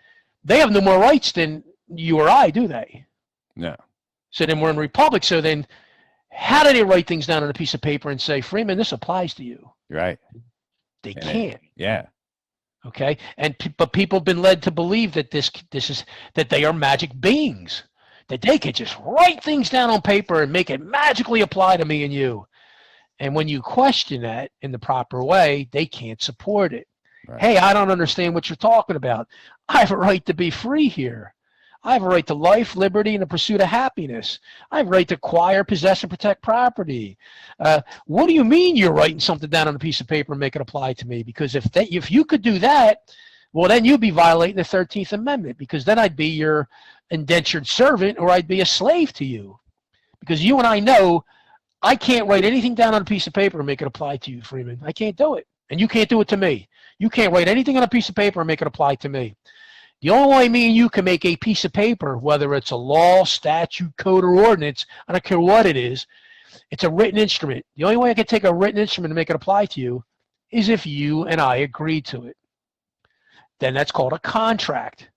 they have no more rights than you or I, do they? No. So then we're in a republic. So then how do they write things down on a piece of paper and say, Freeman, this applies to you? Right. They can't. Yeah. Okay. But people have been led to believe that that they are magic beings, that they could just write things down on paper and make it magically apply to me and you. And when you question that in the proper way, they can't support it. Right. Hey, I don't understand what you're talking about. I have a right to be free here. I have a right to life, liberty, and the pursuit of happiness. I have a right to acquire, possess, and protect property. What do you mean you're writing something down on a piece of paper and make it apply to me? Because if you could do that, well, then you'd be violating the 13th Amendment, because then I'd be your indentured servant, or I'd be a slave to you. Because you and I know I can't write anything down on a piece of paper and make it apply to you, Freeman. I can't do it. And you can't do it to me. You can't write anything on a piece of paper and make it apply to me. The only way me and you can make a piece of paper, whether it's a law, statute, code, or ordinance, I don't care what it is, it's a written instrument. The only way I can take a written instrument and make it apply to you is if you and I agree to it. Then that's called a contract.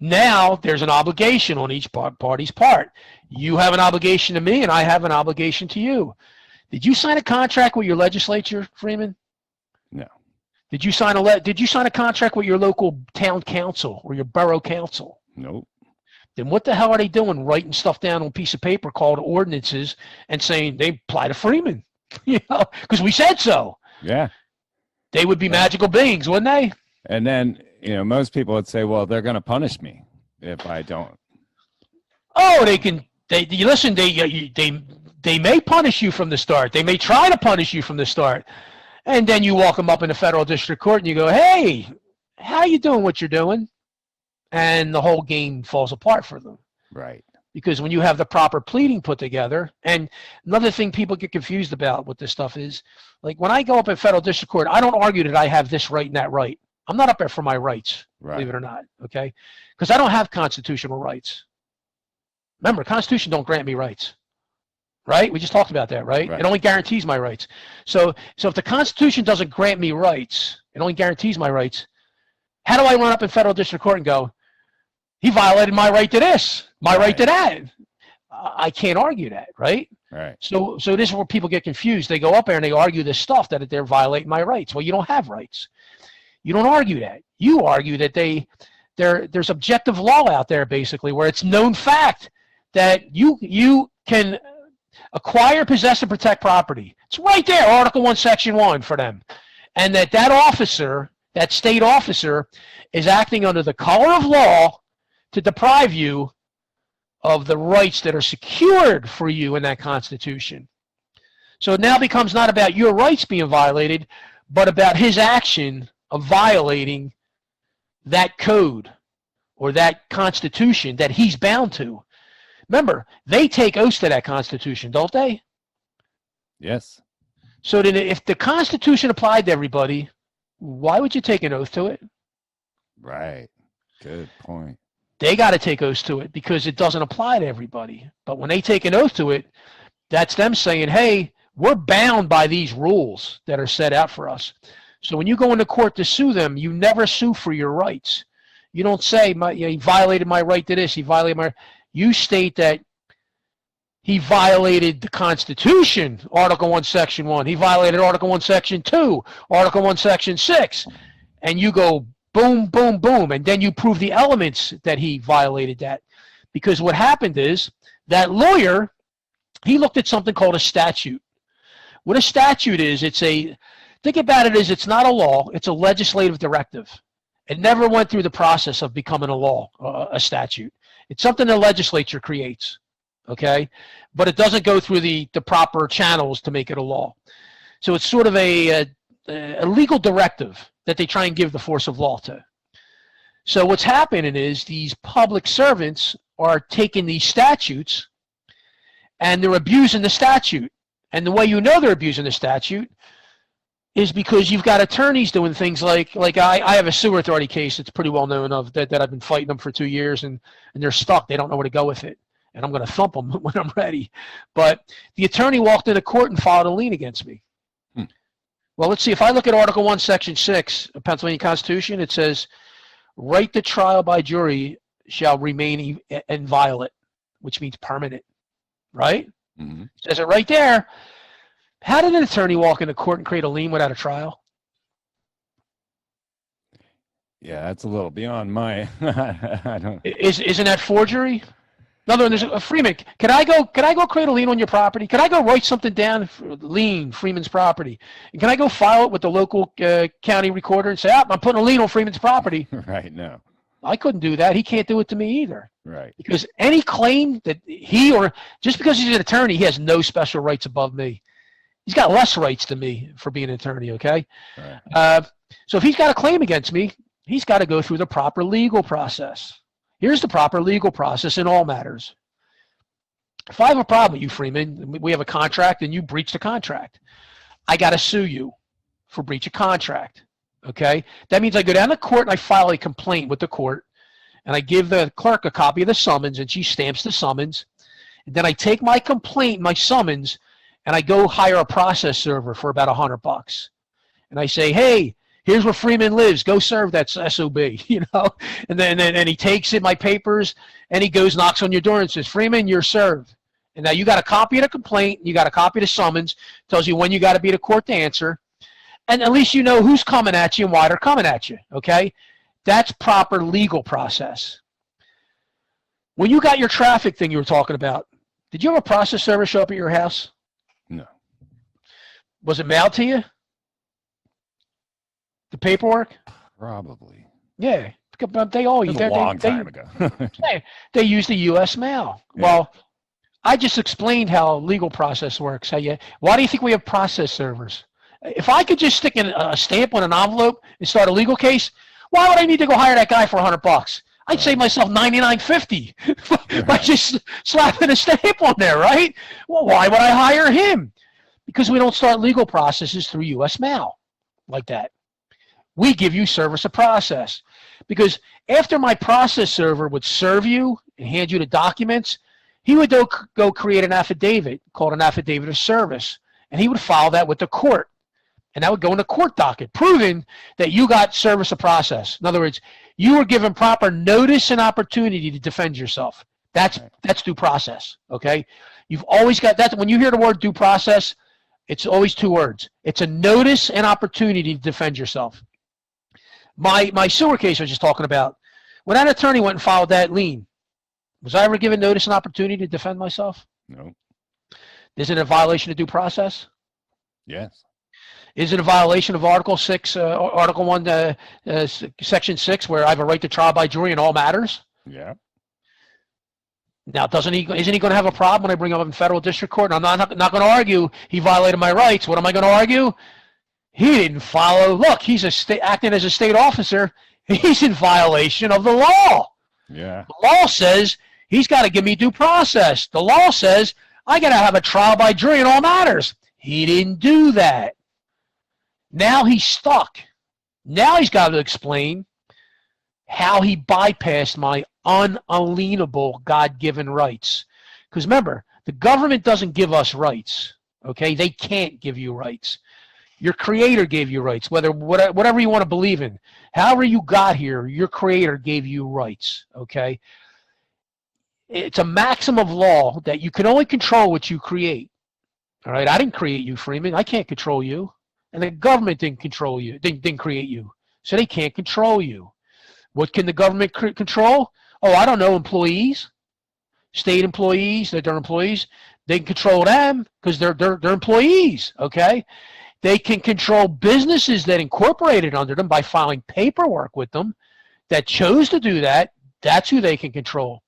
Now there's an obligation on each party's part. You have an obligation to me, and I have an obligation to you. Did you sign a contract with your legislature, Freeman? No. Did you sign a contract with your local town council or your borough council? Nope. Then what the hell are they doing, writing stuff down on a piece of paper called ordinances and saying they apply to Freeman? You know, because we said so. Yeah. They would be magical beings, wouldn't they? And then, most people would say, well, they're going to punish me if I don't. Oh, they may punish you from the start. They may try to punish you from the start. And then you walk them up in the federal district court and you go, hey, how you doing what you're doing? And the whole game falls apart for them. Right. Because when you have the proper pleading put together, and another thing people get confused about with this stuff is, like, when I go up in federal district court, I don't argue that I have this right and that right. I'm not up there for my rights, Right. Believe it or not, okay? Because I don't have constitutional rights. Remember, Constitution don't grant me rights, right? We just talked about that, right? Right. It only guarantees my rights. So if the Constitution doesn't grant me rights, it only guarantees my rights, how do I run up in federal district court and go, he violated my right to this, my right to that? I can't argue that, right? Right. So this is where people get confused. They go up there and they argue this stuff that they're violating my rights. Well, you don't have rights. You don't argue that. You argue that there's objective law out there, basically, where it's known fact that you can acquire, possess, and protect property. It's right there, Article 1, Section 1 for them. And that officer, that state officer, is acting under the color of law to deprive you of the rights that are secured for you in that Constitution. So it now becomes not about your rights being violated, but about his action of violating that code or that Constitution that he's bound to. Remember, they take oaths to that Constitution, don't they? Yes. So then if the Constitution applied to everybody, why would you take an oath to it? Right. Good point. They got to take oaths to it because it doesn't apply to everybody. But when they take an oath to it, that's them saying, hey, we're bound by these rules that are set out for us. So when you go into court to sue them, you never sue for your rights. You don't say, he violated my right to this, he violated my... You state that he violated the Constitution, Article 1, Section 1. He violated Article 1, Section 2, Article 1, Section 6. And you go boom, boom, boom. And then you prove the elements that he violated that. Because what happened is that lawyer, he looked at something called a statute. What a statute is, think about it as it's not a law, it's a legislative directive. It never went through the process of becoming a law, a statute. It's something the legislature creates, okay? But it doesn't go through the proper channels to make it a law. So it's sort of a legal directive that they try and give the force of law to. So what's happening is these public servants are taking these statutes and they're abusing the statute. And the way you know they're abusing the statute is because you've got attorneys doing things like I have a sewer authority case that's pretty well known of that I've been fighting them for 2 years and they're stuck. They don't know where to go with it. And I'm going to thump them when I'm ready. But the attorney walked into court and filed a lien against me. Well, let's see. If I look at Article 1, Section 6 of Pennsylvania Constitution, it says, right to trial by jury shall remain inviolate, which means permanent, right? Mm-hmm. It says it right there. How did an attorney walk into court and create a lien without a trial? Yeah, that's a little beyond my. I don't. Isn't that forgery? No, there's a Freeman. Can I go create a lien on your property? Can I go write something down for lien Freeman's property? And can I go file it with the local county recorder and say, I'm putting a lien on Freeman's property? Right. No. I couldn't do that. He can't do it to me either. Right. Because any claim that just because he's an attorney, he has no special rights above me. He's got less rights than me for being an attorney, okay? Right. So if he's got a claim against me, he's got to go through the proper legal process. Here's the proper legal process in all matters. If I have a problem with you, Freeman, we have a contract and you breach the contract, I got to sue you for breach of contract, okay? That means I go down to court and I file a complaint with the court, and I give the clerk a copy of the summons, and she stamps the summons. And then I take my complaint, my summons, and I go hire a process server for about $100. And I say, hey, here's where Freeman lives. Go serve that SOB, you know? And then he takes in my papers, and he goes, knocks on your door and says, Freeman, you're served. And now you got a copy of the complaint, you got a copy of the summons, tells you when you got to be to court to answer. And at least you know who's coming at you and why they're coming at you, okay? That's proper legal process. When you got your traffic thing you were talking about, did you have a process server show up at your house? No. Was it mailed to you? The paperwork? Probably. Yeah. They all It was a long time ago. They use the U.S. mail. Yeah. Well, I just explained how legal process works. Why do you think we have process servers? If I could just stick a stamp on an envelope and start a legal case, why would I need to go hire that guy for $100? I'd save myself $99.50 by just slapping a stamp on there, right? Well, why would I hire him? Because we don't start legal processes through U.S. mail like that. We give you service of process. Because after my process server would serve you and hand you the documents, he would go create an affidavit called an affidavit of service, and he would file that with the court. And that would go in the court docket, proving that you got service of process. In other words, you were given proper notice and opportunity to defend yourself. That's due process, okay? You've always got that. When you hear the word due process, it's always two words. It's a notice and opportunity to defend yourself. My sewer case I was just talking about, when that attorney went and filed that lien, was I ever given notice and opportunity to defend myself? No. Is it a violation of due process? Yes. Is it a violation of Article 6, Article 1, Section 6, where I have a right to trial by jury in all matters? Yeah. Now, isn't he going to have a problem when I bring him up in federal district court? And I'm not going to argue he violated my rights. What am I going to argue? He didn't follow. Look, he's acting as a state officer. He's in violation of the law. Yeah. The law says he's got to give me due process. The law says I got to have a trial by jury in all matters. He didn't do that. Now he's stuck. Now he's got to explain how he bypassed my unalienable God-given rights. Because remember, the government doesn't give us rights. Okay, they can't give you rights. Your creator gave you rights, whatever you want to believe in. However you got here, your creator gave you rights. Okay, it's a maxim of law that you can only control what you create. All right, I didn't create you, Freeman. I can't control you. And the government didn't control you, didn't create you. So they can't control you. What can the government control? Oh, I don't know, employees, state employees, they're employees. They can control them because they're employees, okay? They can control businesses that incorporated under them by filing paperwork with them that chose to do that. That's who they can control.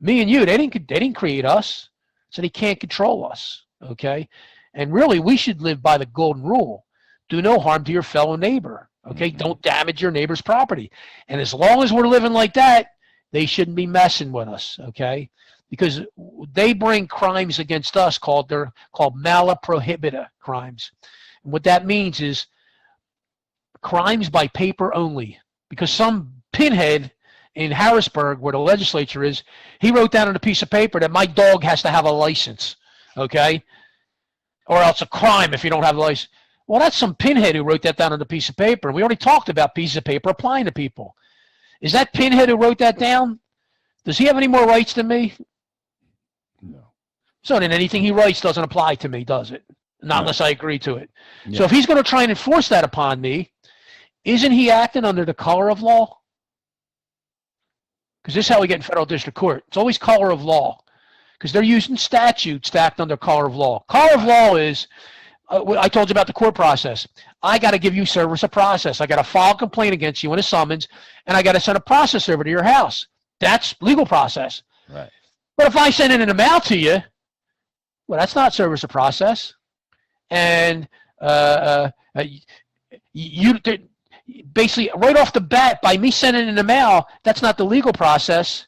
Me and you, they didn't create us, so they can't control us, okay? And really, we should live by the golden rule. Do no harm to your fellow neighbor, okay? Mm-hmm. Don't damage your neighbor's property. And as long as we're living like that, they shouldn't be messing with us, okay? Because they bring crimes against us called mala prohibita crimes. And what that means is crimes by paper only. Because some pinhead in Harrisburg, where the legislature is, he wrote down on a piece of paper that my dog has to have a license, okay? Or else a crime if you don't have a license. Well, that's some pinhead who wrote that down on a piece of paper. We already talked about pieces of paper applying to people. Is that pinhead who wrote that down? Does he have any more rights than me? No. So then anything he writes doesn't apply to me, does it? Not unless I agree to it. Yeah. So if he's going to try and enforce that upon me, isn't he acting under the color of law? Because this is how we get in federal district court. It's always color of law. Because they're using statutes to act under color of law. Color of law is, I told you about the court process. I got to give you service of process. I got to file a complaint against you in a summons, and I got to send a process over to your house. That's legal process. Right. But if I send it in the mail to you, well, that's not service of process. And you basically, right off the bat, by me sending it in the mail, that's not the legal process.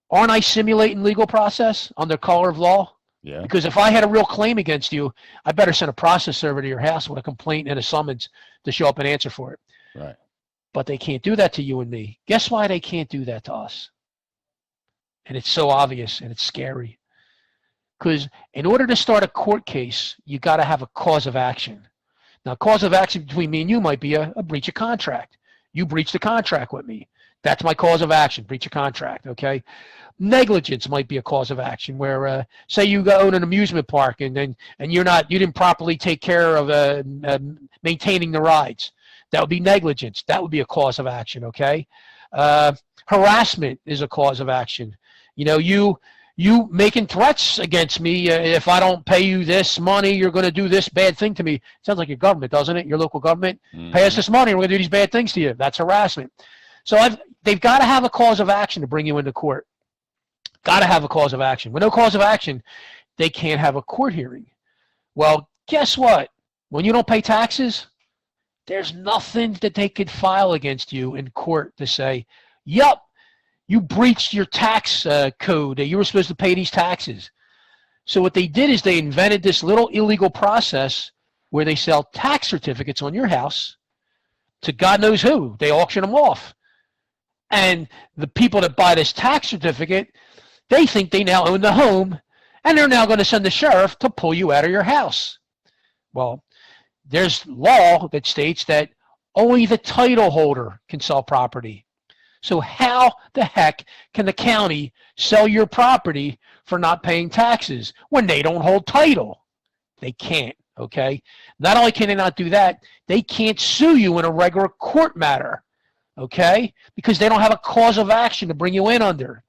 Aren't I simulating legal process under color of law? Yeah. Because if I had a real claim against you, I better send a process server to your house with a complaint and a summons to show up and answer for it. Right. But they can't do that to you and me. Guess why they can't do that to us? And it's so obvious and it's scary. Because in order to start a court case, you got to have a cause of action. Now, cause of action between me and you might be a breach of contract. You breached the contract with me. That's my cause of action, breach of contract, okay? Negligence might be a cause of action where, say you own an amusement park and you didn't properly take care of maintaining the rides. That would be negligence. That would be a cause of action, okay? Harassment is a cause of action. You know, you making threats against me, if I don't pay you this money, you're going to do this bad thing to me. Sounds like your government, doesn't it? Your local government. Mm-hmm. Pay us this money, we're going to do these bad things to you. That's harassment. So they've got to have a cause of action to bring you into court. Got to have a cause of action. With no cause of action, they can't have a court hearing. Well, guess what? When you don't pay taxes, there's nothing that they could file against you in court to say, yup, you breached your tax code. You were supposed to pay these taxes. So what they did is they invented this little illegal process where they sell tax certificates on your house to God knows who. They auction them off. And the people that buy this tax certificate, they think they now own the home, and they're now going to send the sheriff to pull you out of your house. Well, there's law that states that only the title holder can sell property. So how the heck can the county sell your property for not paying taxes when they don't hold title? They can't, okay? Not only can they not do that, they can't sue you in a regular court matter, okay? Because they don't have a cause of action to bring you in under.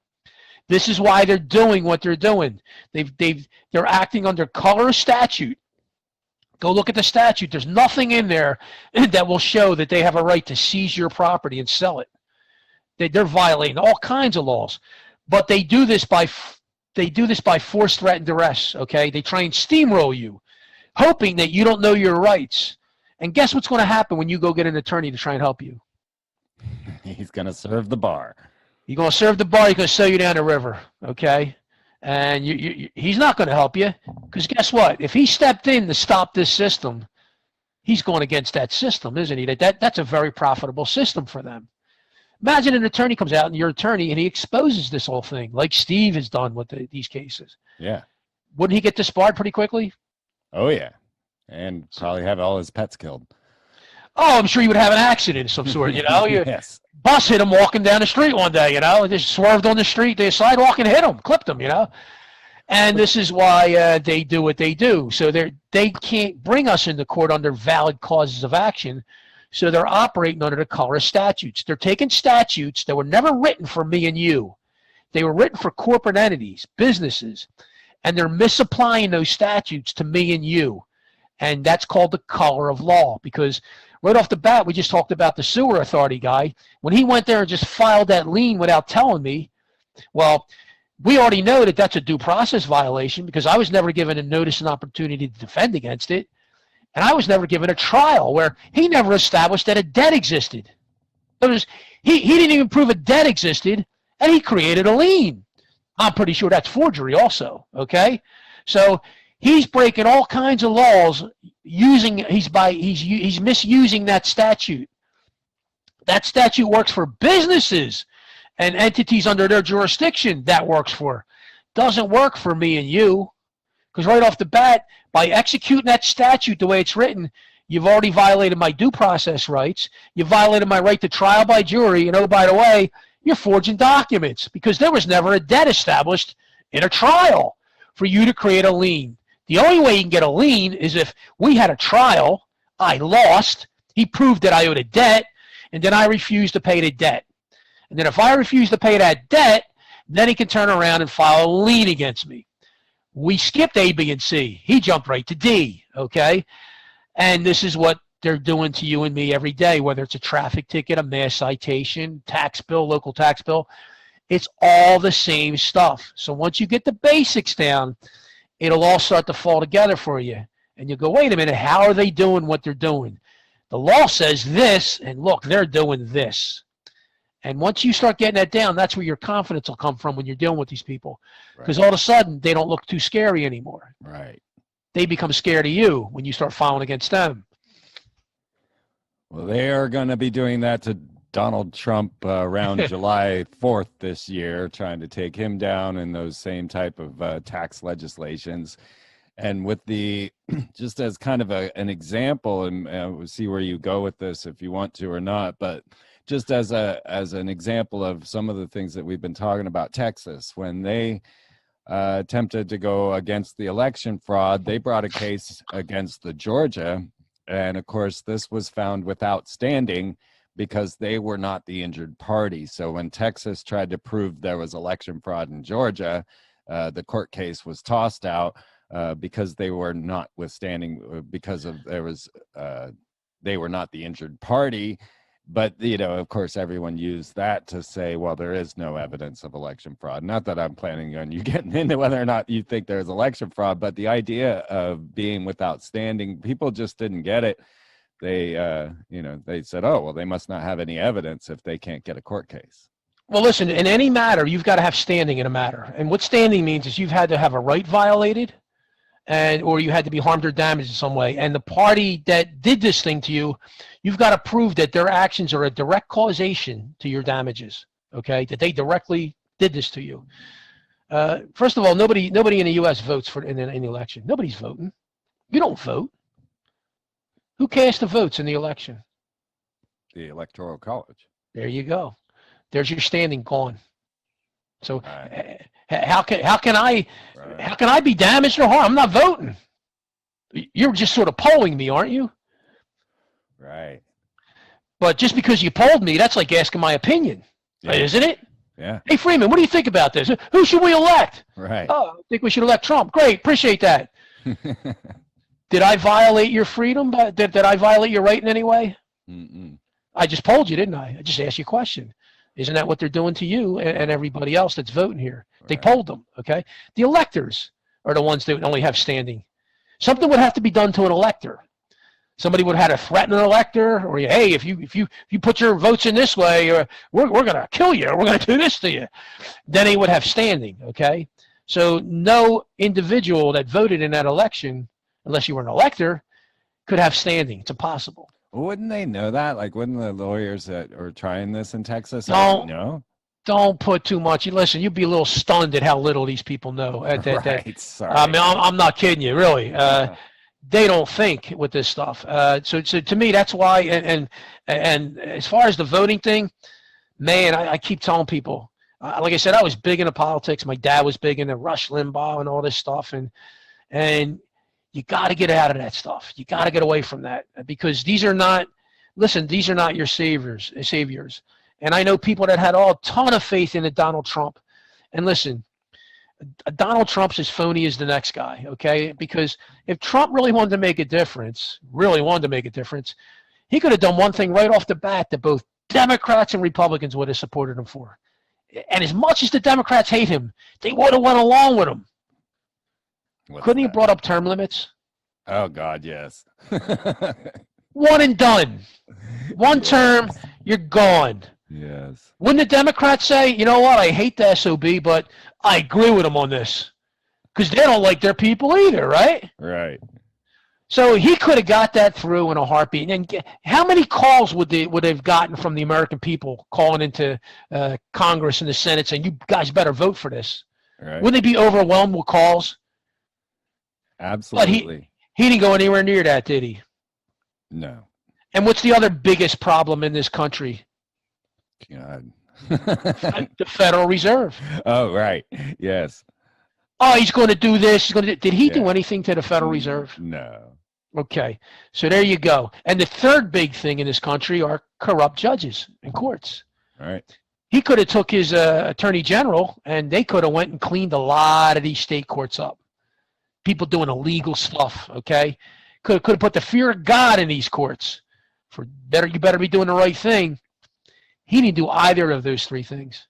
This is why they're doing what they're doing. They're acting under color of statute. Go look at the statute. There's nothing in there that will show that they have a right to seize your property and sell it. They're violating all kinds of laws, but they do this by force, threat, and duress. Okay, they try and steamroll you, hoping that you don't know your rights. And guess what's going to happen when you go get an attorney to try and help you? He's going to serve the bar. You're going to serve the bar. He's going to sell you down the river. Okay, and he's not going to help you because guess what? If he stepped in to stop this system, he's going against that system, isn't he? That's a very profitable system for them. Imagine an attorney comes out and your attorney and he exposes this whole thing like Steve has done with these cases. Yeah. Wouldn't he get disbarred pretty quickly? Oh, yeah. And probably have all his pets killed. Oh, I'm sure you would have an accident of some sort, you know? Yes. Bus hit him walking down the street one day, you know? Just swerved on the street, the sidewalk and hit him, clipped him, you know? And this is why they do what they do. So they can't bring us into court under valid causes of action. So they're operating under the color of statutes. They're taking statutes that were never written for me and you. They were written for corporate entities, businesses, and they're misapplying those statutes to me and you. And that's called the color of law because right off the bat, we just talked about the sewer authority guy. When he went there and just filed that lien without telling me, well, we already know that that's a due process violation because I was never given a notice and opportunity to defend against it. And I was never given a trial where he never established that a debt existed. He didn't even prove a debt existed, and he created a lien. I'm pretty sure that's forgery also, okay? So he's breaking all kinds of laws he's misusing that statute. That statute works for businesses and entities under their jurisdiction that works for. Doesn't work for me and you. Because right off the bat, by executing that statute the way it's written, you've already violated my due process rights. You violated my right to trial by jury. And oh, by the way, you're forging documents because there was never a debt established in a trial for you to create a lien. The only way you can get a lien is if we had a trial, I lost, he proved that I owed a debt, and then I refused to pay the debt. And then if I refuse to pay that debt, then he can turn around and file a lien against me. We skipped A, B, and C. He jumped right to D, okay? And this is what they're doing to you and me every day, whether it's a traffic ticket, a mass citation, tax bill, local tax bill. It's all the same stuff. So once you get the basics down, it'll all start to fall together for you. And you go, wait a minute, how are they doing what they're doing? The law says this, and look, they're doing this. And once you start getting that down, that's where your confidence will come from when you're dealing with these people. Because all of a sudden, they don't look too scary anymore. Right. They become scared of you when you start filing against them. Well, they are going to be doing that to Donald Trump around July 4th this year, trying to take him down in those same type of tax legislations. And with the, just as kind of an example, and we'll see where you go with this if you want to or not, but just as an example of some of the things that we've been talking about, Texas, when they attempted to go against the election fraud, they brought a case against the Georgia. And of course, this was found without standing because they were not the injured party. So when Texas tried to prove there was election fraud in Georgia, the court case was tossed out because they were not withstanding, because of they were not the injured party. But, you know, of course, everyone used that to say, well, there is no evidence of election fraud. Not that I'm planning on you getting into whether or not you think there's election fraud, but the idea of being without standing, people just didn't get it. They, they said, oh, well, they must not have any evidence if they can't get a court case. Well, listen, in any matter, you've got to have standing in a matter. And what standing means is you've had to have a right violated, or you had to be harmed or damaged in some way. And the party that did this thing to you, you've got to prove that their actions are a direct causation to your damages, okay? That they directly did this to you. First of all, nobody in the U.S. votes in the election. Nobody's voting. You don't vote. Who cast the votes in the election? The Electoral College. There you go. There's your standing gone. So how can I be damaged or harmed? I'm not voting. You're just sort of polling me, aren't you? Right. But just because you polled me, that's like asking my opinion, isn't it? Yeah. Hey, Freeman, what do you think about this? Who should we elect? Right. Oh, I think we should elect Trump. Great, appreciate that. Did I violate your freedom? Did I violate your right in any way? Mm-mm. I just polled you, didn't I? I just asked you a question. Isn't that what they're doing to you and everybody else that's voting here? Right. They polled them, okay? The electors are the ones that only have standing. Something would have to be done to an elector. Somebody would have had to threaten an elector, or hey, if you put your votes in this way, or we're going to kill you, or we're going to do this to you. Then he would have standing, okay? So no individual that voted in that election, unless you were an elector, could have standing. It's impossible. Wouldn't they know that? Like, wouldn't the lawyers that are trying this in Texas know? Don't put too much. Listen, you'd be a little stunned at how little these people know. Sorry. I mean, I'm not kidding you, really. They don't think with this stuff. So to me, that's why. And as far as the voting thing, man, I keep telling people. Like I said, I was big into politics. My dad was big into Rush Limbaugh and all this stuff, and you got to get out of that stuff. You got to get away from that, because these are not your saviors. And I know people that had a ton of faith in Donald Trump. And listen, Donald Trump's as phony as the next guy, okay? Because if Trump really wanted to make a difference, he could have done one thing right off the bat that both Democrats and Republicans would have supported him for. And as much as the Democrats hate him, they would have went along with him. Couldn't he have brought up term limits? Oh, God, yes. One and done. One term, you're gone. Yes. Wouldn't the Democrats say, you know what, I hate the SOB, but I agree with them on this? Because they don't like their people either, right? Right. So he could have got that through in a heartbeat. And how many calls would they've gotten from the American people calling into Congress and the Senate saying, you guys better vote for this? Right. Wouldn't they be overwhelmed with calls? Absolutely. But he didn't go anywhere near that, did he? No. And what's the other biggest problem in this country? God. The Federal Reserve. Oh, right. Yes. Oh, he's going to do this. Did he do anything to the Federal Reserve? No. Okay. So there you go. And the third big thing in this country are corrupt judges and courts. All right. He could have took his attorney general, and they could have went and cleaned a lot of these state courts up. People doing illegal stuff, okay? Could have put the fear of God in these courts. You better be doing the right thing. He didn't do either of those three things.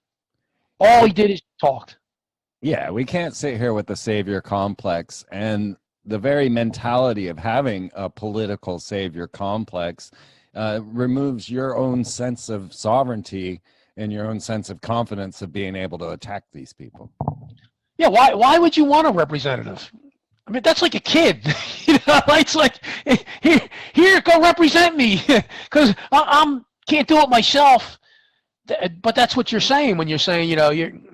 All he did is talked. Yeah, we can't sit here with the savior complex and the very mentality of having a political savior complex removes your own sense of sovereignty and your own sense of confidence of being able to attack these people. Yeah, why would you want a representative? I mean, that's like a kid. It's like, here, go represent me, because I'm can't do it myself. But that's what you're saying when you're saying,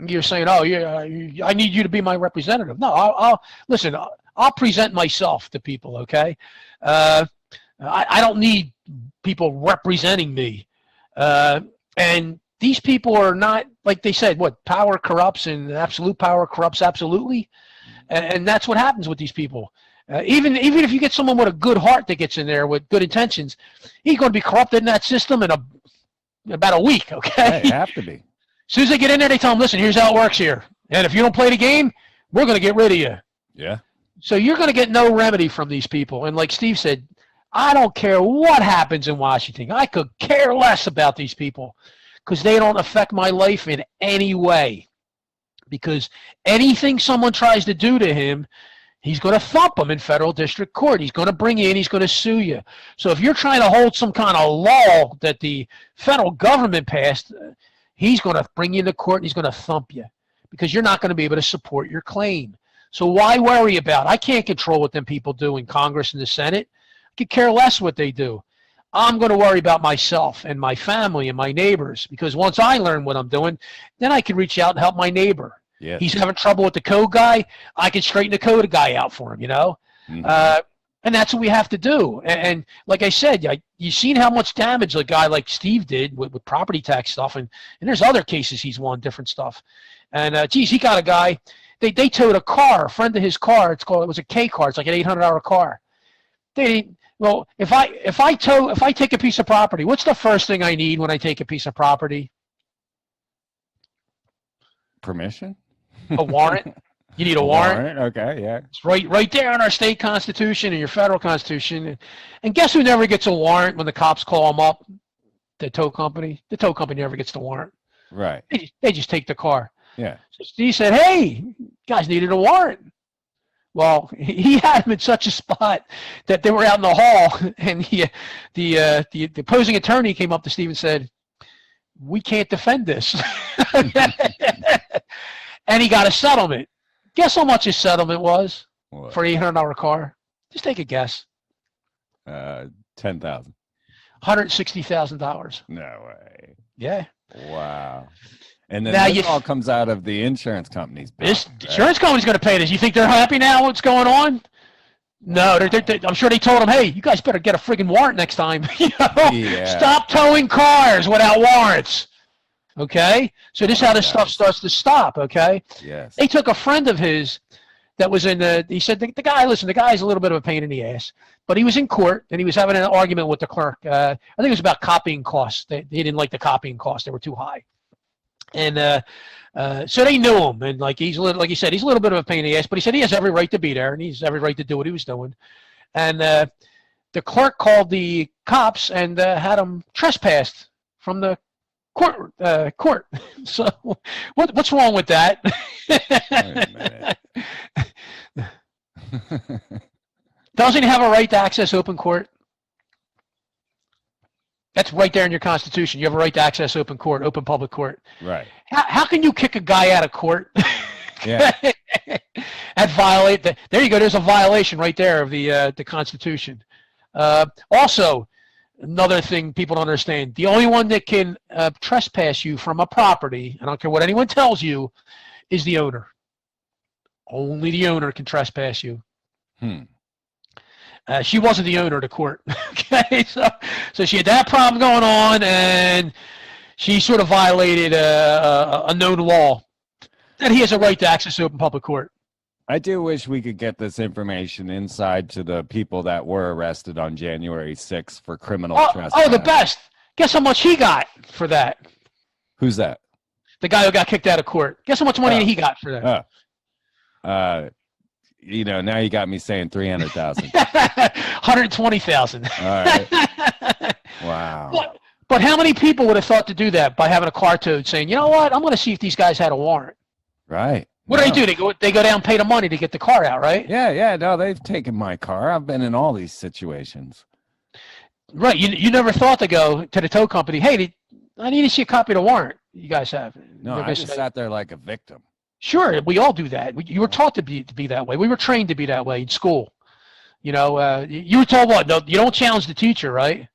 you're saying, oh, yeah, I need you to be my representative. No, I'll listen. I'll present myself to people. Okay, I don't need people representing me, and these people are not, like they said, what, power corrupts and absolute power corrupts absolutely. And that's what happens with these people. Even if you get someone with a good heart that gets in there with good intentions, he's going to be corrupted in that system in about a week, okay? They have to be. As soon as they get in there, they tell them, listen, here's how it works here. And if you don't play the game, we're going to get rid of you. Yeah. So you're going to get no remedy from these people. And like Steve said, I don't care what happens in Washington. I could care less about these people because they don't affect my life in any way. Because anything someone tries to do to him, he's going to thump them in federal district court. He's going to bring you in. He's going to sue you. So if you're trying to hold some kind of law that the federal government passed, he's going to bring you into court and he's going to thump you because you're not going to be able to support your claim. So why worry about it? I can't control what them people do in Congress and the Senate. I could care less what they do. I'm going to worry about myself and my family and my neighbors because once I learn what I'm doing, then I can reach out and help my neighbor. Yes. He's having trouble with the code guy. I can straighten the code guy out for him, Mm-hmm. And that's what we have to do. And like I said, you've seen how much damage a guy like Steve did with property tax stuff. And there's other cases he's won, different stuff. And, geez, he got a guy. They towed a car, a friend of his car. It was a K car. It's like an $800 car. Well, if I take a piece of property, what's the first thing I need when I take a piece of property? Permission? A warrant. You need a warrant. Okay, yeah. It's right there in our state constitution and your federal constitution. And guess who never gets a warrant when the cops call them up? The tow company. The tow company never gets the warrant. Right. They just take the car. Yeah. So Steve said, hey, guys needed a warrant. Well, he had him in such a spot that they were out in the hall, and the opposing attorney came up to Steve and said, we can't defend this. And he got a settlement. Guess how much his settlement was for an $800 car? Just take a guess. $10,000. $160,000. No way. Yeah. Wow. And then now this all comes out of the insurance company's bill. This insurance company's going to pay this. You think they're happy now what's going on? No, I'm sure they told him, hey, you guys better get a friggin' warrant next time. Yeah. Stop towing cars without warrants. Okay? So this is how this stuff starts to stop, okay? Yes. They took a friend of his that was he said, the guy's a little bit of a pain in the ass, but he was in court and he was having an argument with the clerk. I think it was about copying costs. He didn't like the copying costs. They were too high. And so they knew him, and like he said, he's a little bit of a pain in the ass, but he said he has every right to be there, and he's every right to do what he was doing. And the clerk called the cops and had him trespassed from the court. So what's wrong with that? Wait a minute. Doesn't he have a right to access open court? That's right there in your Constitution. You have a right to access open court, open public court. Right. How can you kick a guy out of court? Yeah. And violate there you go. There's a violation right there of the Constitution. Also, another thing people don't understand: the only one that can trespass you from a property, I don't care what anyone tells you, is the owner. Only the owner can trespass you. She wasn't the owner of the court. Okay, so she had that problem going on, and she sort of violated a known law that he has a right to access open public court. I do wish we could get this information inside to the people that were arrested on January 6th for criminal trespass. Oh, the best. Guess how much he got for that? Who's that? The guy who got kicked out of court. Guess how much money he got for that? Now you got me saying 300,000. 120,000. All right. Wow. But how many people would have thought to do that by having a car towed, saying, you know what, I'm going to see if these guys had a warrant. Right. What do? They go down and pay the money to get the car out, right? Yeah. No, they've taken my car. I've been in all these situations. Right. You never thought to go to the tow company, hey, I need to see a copy of the warrant you guys have. No, I just sat there like a victim. Sure, we all do that. You were taught to be that way. We were trained to be that way in school. You know, you were told what? No, you don't challenge the teacher, right?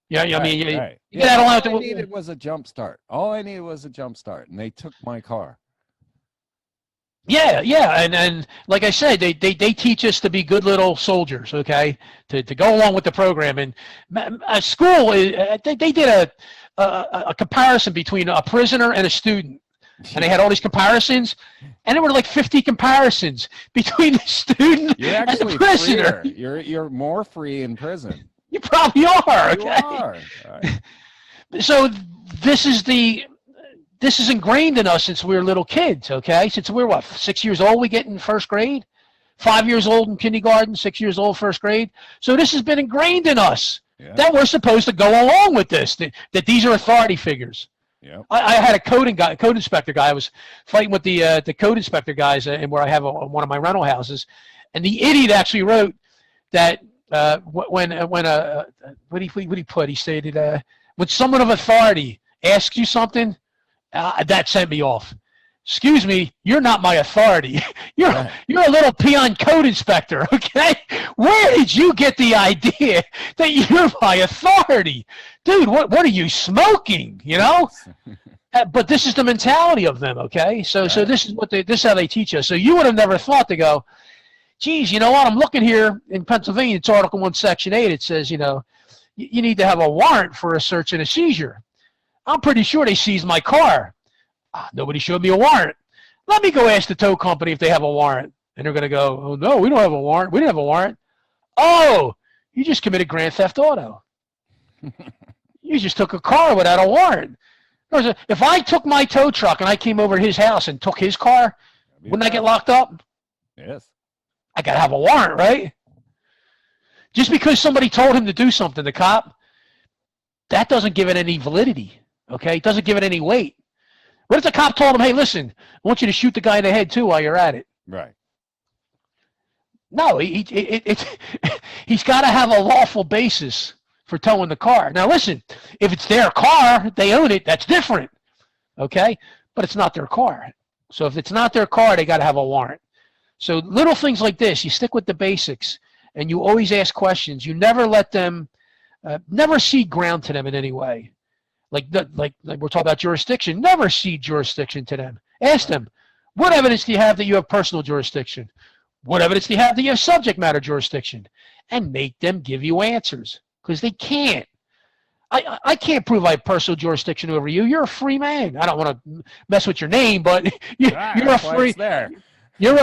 Yeah, right, I mean, right. all I needed was a jump start. All I needed was a jump start, and they took my car. Yeah, and like I said, they teach us to be good little soldiers, okay, to go along with the program. And at school, they did a comparison between a prisoner and a student, and they had all these comparisons, and there were like 50 comparisons between the student and the prisoner. Freer. You're more free in prison. You probably are. Okay? You are. Right. So this is ingrained in us since we were little kids, okay? Since we were, 6 years old, we get in first grade, 5 years old in kindergarten, 6 years old, first grade. So this has been ingrained in us that we're supposed to go along with this, that these are authority figures. Yeah. I had a code inspector guy. I was fighting with the code inspector guys and where I have one of my rental houses, and the idiot actually wrote that what did he put? He stated, when someone of authority asks you something, that sent me off. Excuse me, you're not my authority. You're a little peon code inspector, okay? Where did you get the idea that you're my authority? Dude, what are you smoking, you know? But this is the mentality of them, okay? So this is how they teach us. So you would have never thought to go, geez, you know what? I'm looking here in Pennsylvania, it's Article 1, Section 8. It says, you know, you need to have a warrant for a search and a seizure. I'm pretty sure they seized my car. Nobody showed me a warrant. Let me go ask the tow company if they have a warrant. And they're going to go, oh, no, we don't have a warrant. We didn't have a warrant. Oh, you just committed grand theft auto. You just took a car without a warrant. If I took my tow truck and I came over to his house and took his car, wouldn't I get locked up? Yes. I got to have a warrant, right? Just because somebody told him to do something, the cop, that doesn't give it any validity, okay? It doesn't give it any weight. What if the cop told him, hey, listen, I want you to shoot the guy in the head too while you're at it? Right. No, he's got to have a lawful basis for towing the car. Now, listen, if it's their car, they own it, that's different, okay? But it's not their car. So if it's not their car, they got to have a warrant. So little things like this, you stick with the basics, and you always ask questions. You never let them, never cede ground to them in any way. Like we're talking about jurisdiction, never cede jurisdiction to them. Ask them, what evidence do you have that you have personal jurisdiction? What evidence do you have that you have subject matter jurisdiction? And make them give you answers, because they can't. I can't prove I have personal jurisdiction over you. You're a free man. I don't want to mess with your name, but you're a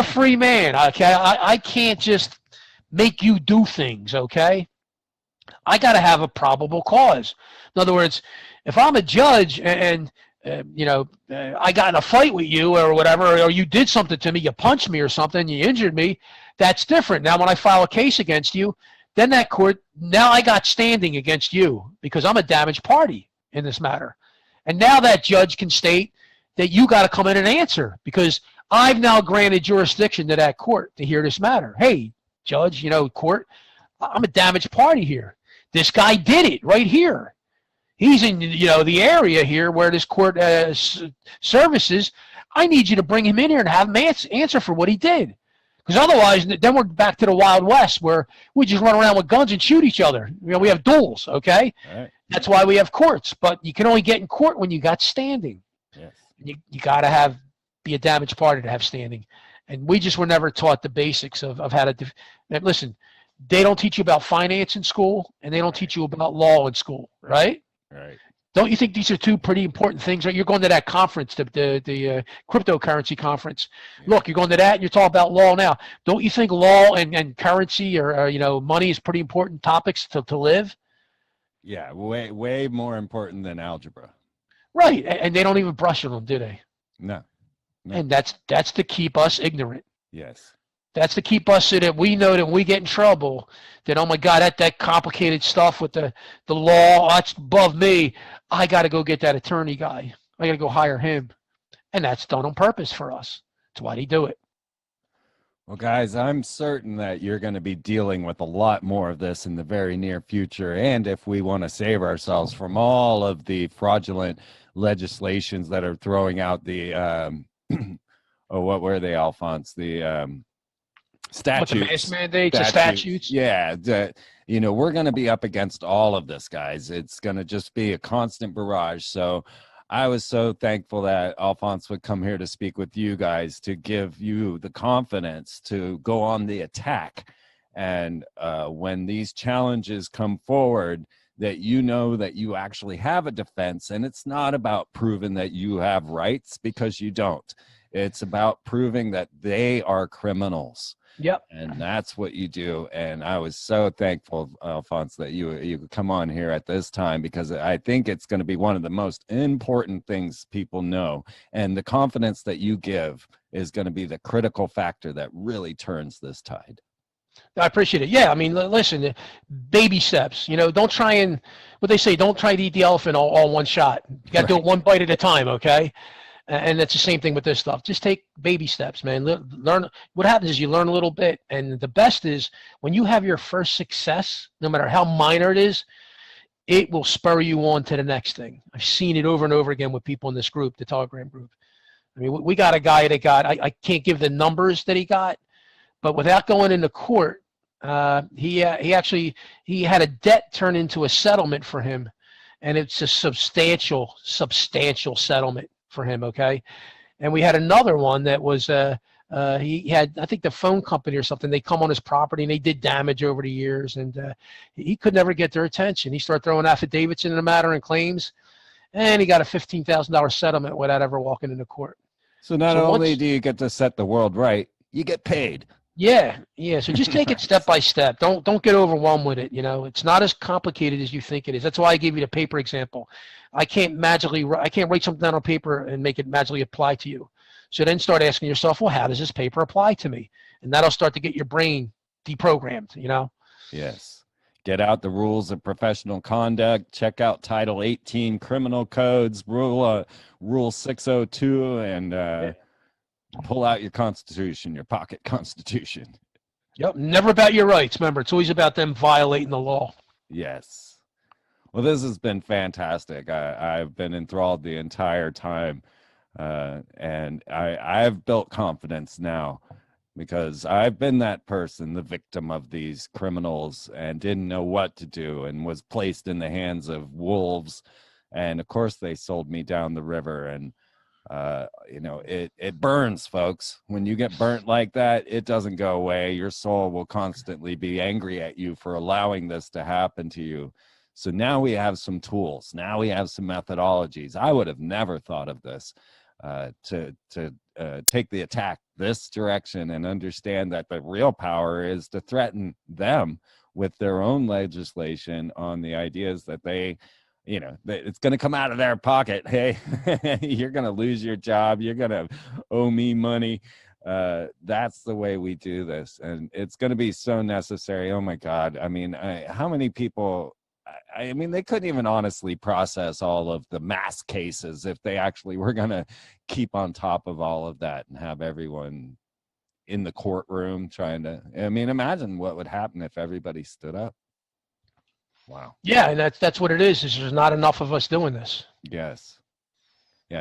free man, okay? I can't just make you do things, okay? I got to have a probable cause. In other words, if I'm a judge and I got in a fight with you or whatever, or you did something to me, you punched me or something, you injured me, that's different. Now when I file a case against you, then that court, now I got standing against you because I'm a damaged party in this matter. And now that judge can state that you got to come in and answer because I've now granted jurisdiction to that court to hear this matter. Hey, judge, court, I'm a damaged party here. This guy did it right here. He's in, the area here where this court services. I need you to bring him in here and have him answer for what he did. Because otherwise, then we're back to the Wild West where we just run around with guns and shoot each other. We have duels, okay? Right. That's why we have courts. But you can only get in court when you got standing. Yes. You got to be a damaged party to have standing. And we just were never taught the basics of how to listen, they don't teach you about finance in school, and they don't teach you about law in school, right? Right. Don't you think these are two pretty important things? Right? You're going to that conference, the cryptocurrency conference. Yeah. Look, you're going to that, and you're talking about law now. Don't you think law and currency or money is pretty important topics to live? Yeah, way more important than algebra. Right, and they don't even brush on them, do they? No. And that's to keep us ignorant. Yes. That's to keep us so that we know that when we get in trouble, that, oh my God, that complicated stuff with the law, that's above me. I got to go get that attorney guy. I got to go hire him. And that's done on purpose for us. That's why they do it. Well, guys, I'm certain that you're going to be dealing with a lot more of this in the very near future. And if we want to save ourselves from all of the fraudulent legislations that are throwing out the, oh, what were they, Alphonse? The statutes. What, the mask mandates, the statutes? Yeah. We're going to be up against all of this, guys. It's going to just be a constant barrage. So I was so thankful that Alphonse would come here to speak with you guys, to give you the confidence to go on the attack. And when these challenges come forward, that you know that you actually have a defense. And it's not about proving that you have rights, because you don't. It's about proving that they are criminals. Yep. And that's what you do. And I was so thankful, Alphonse, that you could come on here at this time, because I think it's going to be one of the most important things people know. And the confidence that you give is going to be the critical factor that really turns this tide. I appreciate it. Yeah, I mean, listen, baby steps. Don't try and, what they say, don't try to eat the elephant all one shot. You got to do it one bite at a time, okay? And that's the same thing with this stuff. Just take baby steps, man. Learn. What happens is you learn a little bit. And the best is when you have your first success, no matter how minor it is, it will spur you on to the next thing. I've seen it over and over again with people in this group, the Telegram group. I mean, we got a guy that got, I can't give the numbers that he got, but without going into court, he had a debt turn into a settlement for him. And it's a substantial settlement for him, okay? And we had another one that was he had, I think, the phone company or something. They come on his property and they did damage over the years, and he could never get their attention. He started throwing affidavits in the matter and claims, and he got a $15,000 settlement without ever walking into court. So not only do you get to set the world right, you get paid. Yeah. So just take it step by step. Don't get overwhelmed with it. It's not as complicated as you think it is. That's why I gave you the paper example. I can't write something down on paper and make it magically apply to you. So then start asking yourself, well, how does this paper apply to me? And that'll start to get your brain deprogrammed, Yes. Get out the rules of professional conduct. Check out Title 18 criminal codes, Rule 602, and pull out your Constitution, your pocket Constitution. Yep. Never about your rights. Remember, it's always about them violating the law. Yes. Well, this has been fantastic. I've been enthralled the entire time, and I've built confidence now, because I've been that person, the victim of these criminals, and didn't know what to do, and was placed in the hands of wolves. And of course, they sold me down the river. And it burns, folks. When you get burnt like that, it doesn't go away. Your soul will constantly be angry at you for allowing this to happen to you. So now we have some tools. Now we have some methodologies. I would have never thought of this, to take the attack this direction, and understand that the real power is to threaten them with their own legislation on the ideas that they, it's going to come out of their pocket. Hey, you're going to lose your job. You're going to owe me money. That's the way we do this. And it's going to be so necessary. Oh my God. I mean, how many people, I mean, they couldn't even honestly process all of the mass cases if they actually were going to keep on top of all of that and have everyone in the courtroom trying to, imagine what would happen if everybody stood up. Wow. Yeah, and that's what it is there's not enough of us doing this. Yes.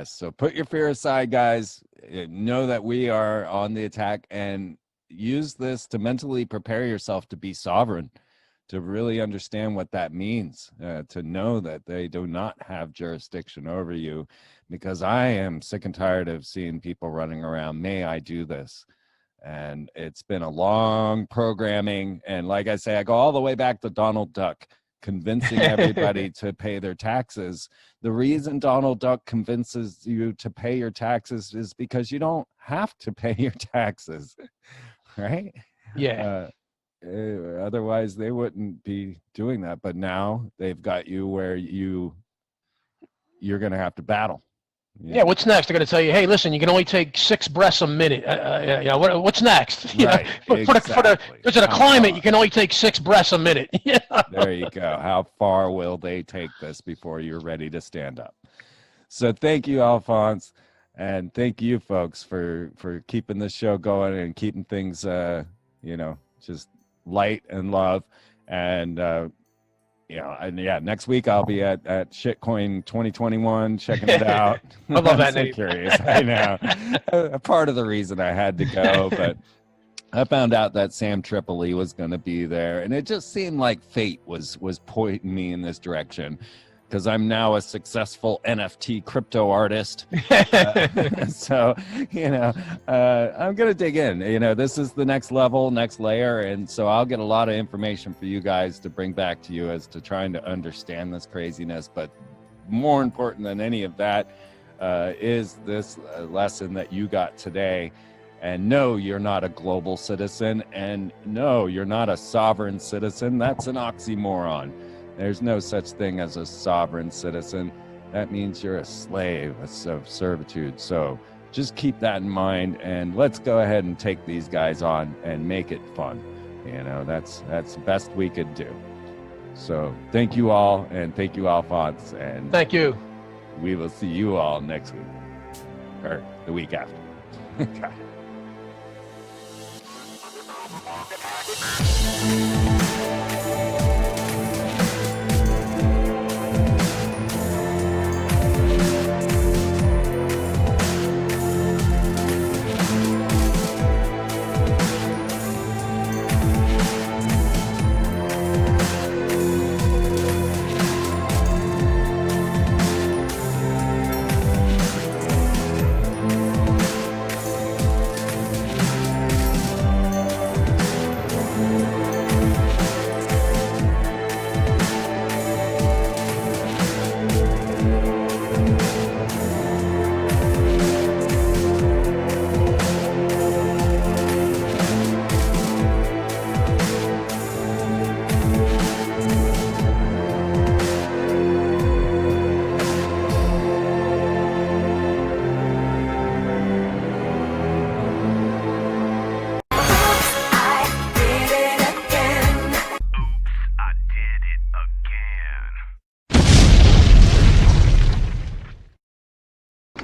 So put your fear aside, guys. Know that we are on the attack, and use this to mentally prepare yourself to be sovereign, to really understand what that means, to know that they do not have jurisdiction over you, because I am sick and tired of seeing people running around, may I do this? And it's been a long programming. And like I say, I go all the way back to Donald Duck, convincing everybody to pay their taxes. The reason Donald Duck convinces you to pay your taxes is because you don't have to pay your taxes, right? Yeah. Otherwise, they wouldn't be doing that. But now they've got you where you're going to have to battle. Yeah, what's next? They're going to tell you, hey, listen, you can only take 6 breaths a minute. What's next? Right, Because of the climate, you can only take 6 breaths a minute. There you go. How far will they take this before you're ready to stand up? So thank you, Alfonse, and thank you, folks, for keeping this show going and keeping things, just light and love. And next week I'll be at Shitcoin 2021 checking it out. I love that so name. Curious, I know. A part of the reason I had to go, but I found out that Sam Tripoli was going to be there, and it just seemed like fate was pointing me in this direction, because I'm now a successful NFT crypto artist. So, I'm going to dig in. This is the next level, next layer. And so I'll get a lot of information for you guys to bring back to you as to trying to understand this craziness. But more important than any of that is this lesson that you got today. And no, you're not a global citizen. And no, you're not a sovereign citizen. That's an oxymoron. There's no such thing as a sovereign citizen. That means you're a slave of servitude. So just keep that in mind, and let's go ahead and take these guys on and make it fun. That's the best we could do. So thank you all, and thank you, Alfonse. And thank you. We will see you all next week, or the week after.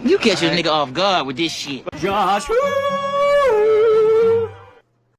You catch a nigga off guard with this shit. Josh.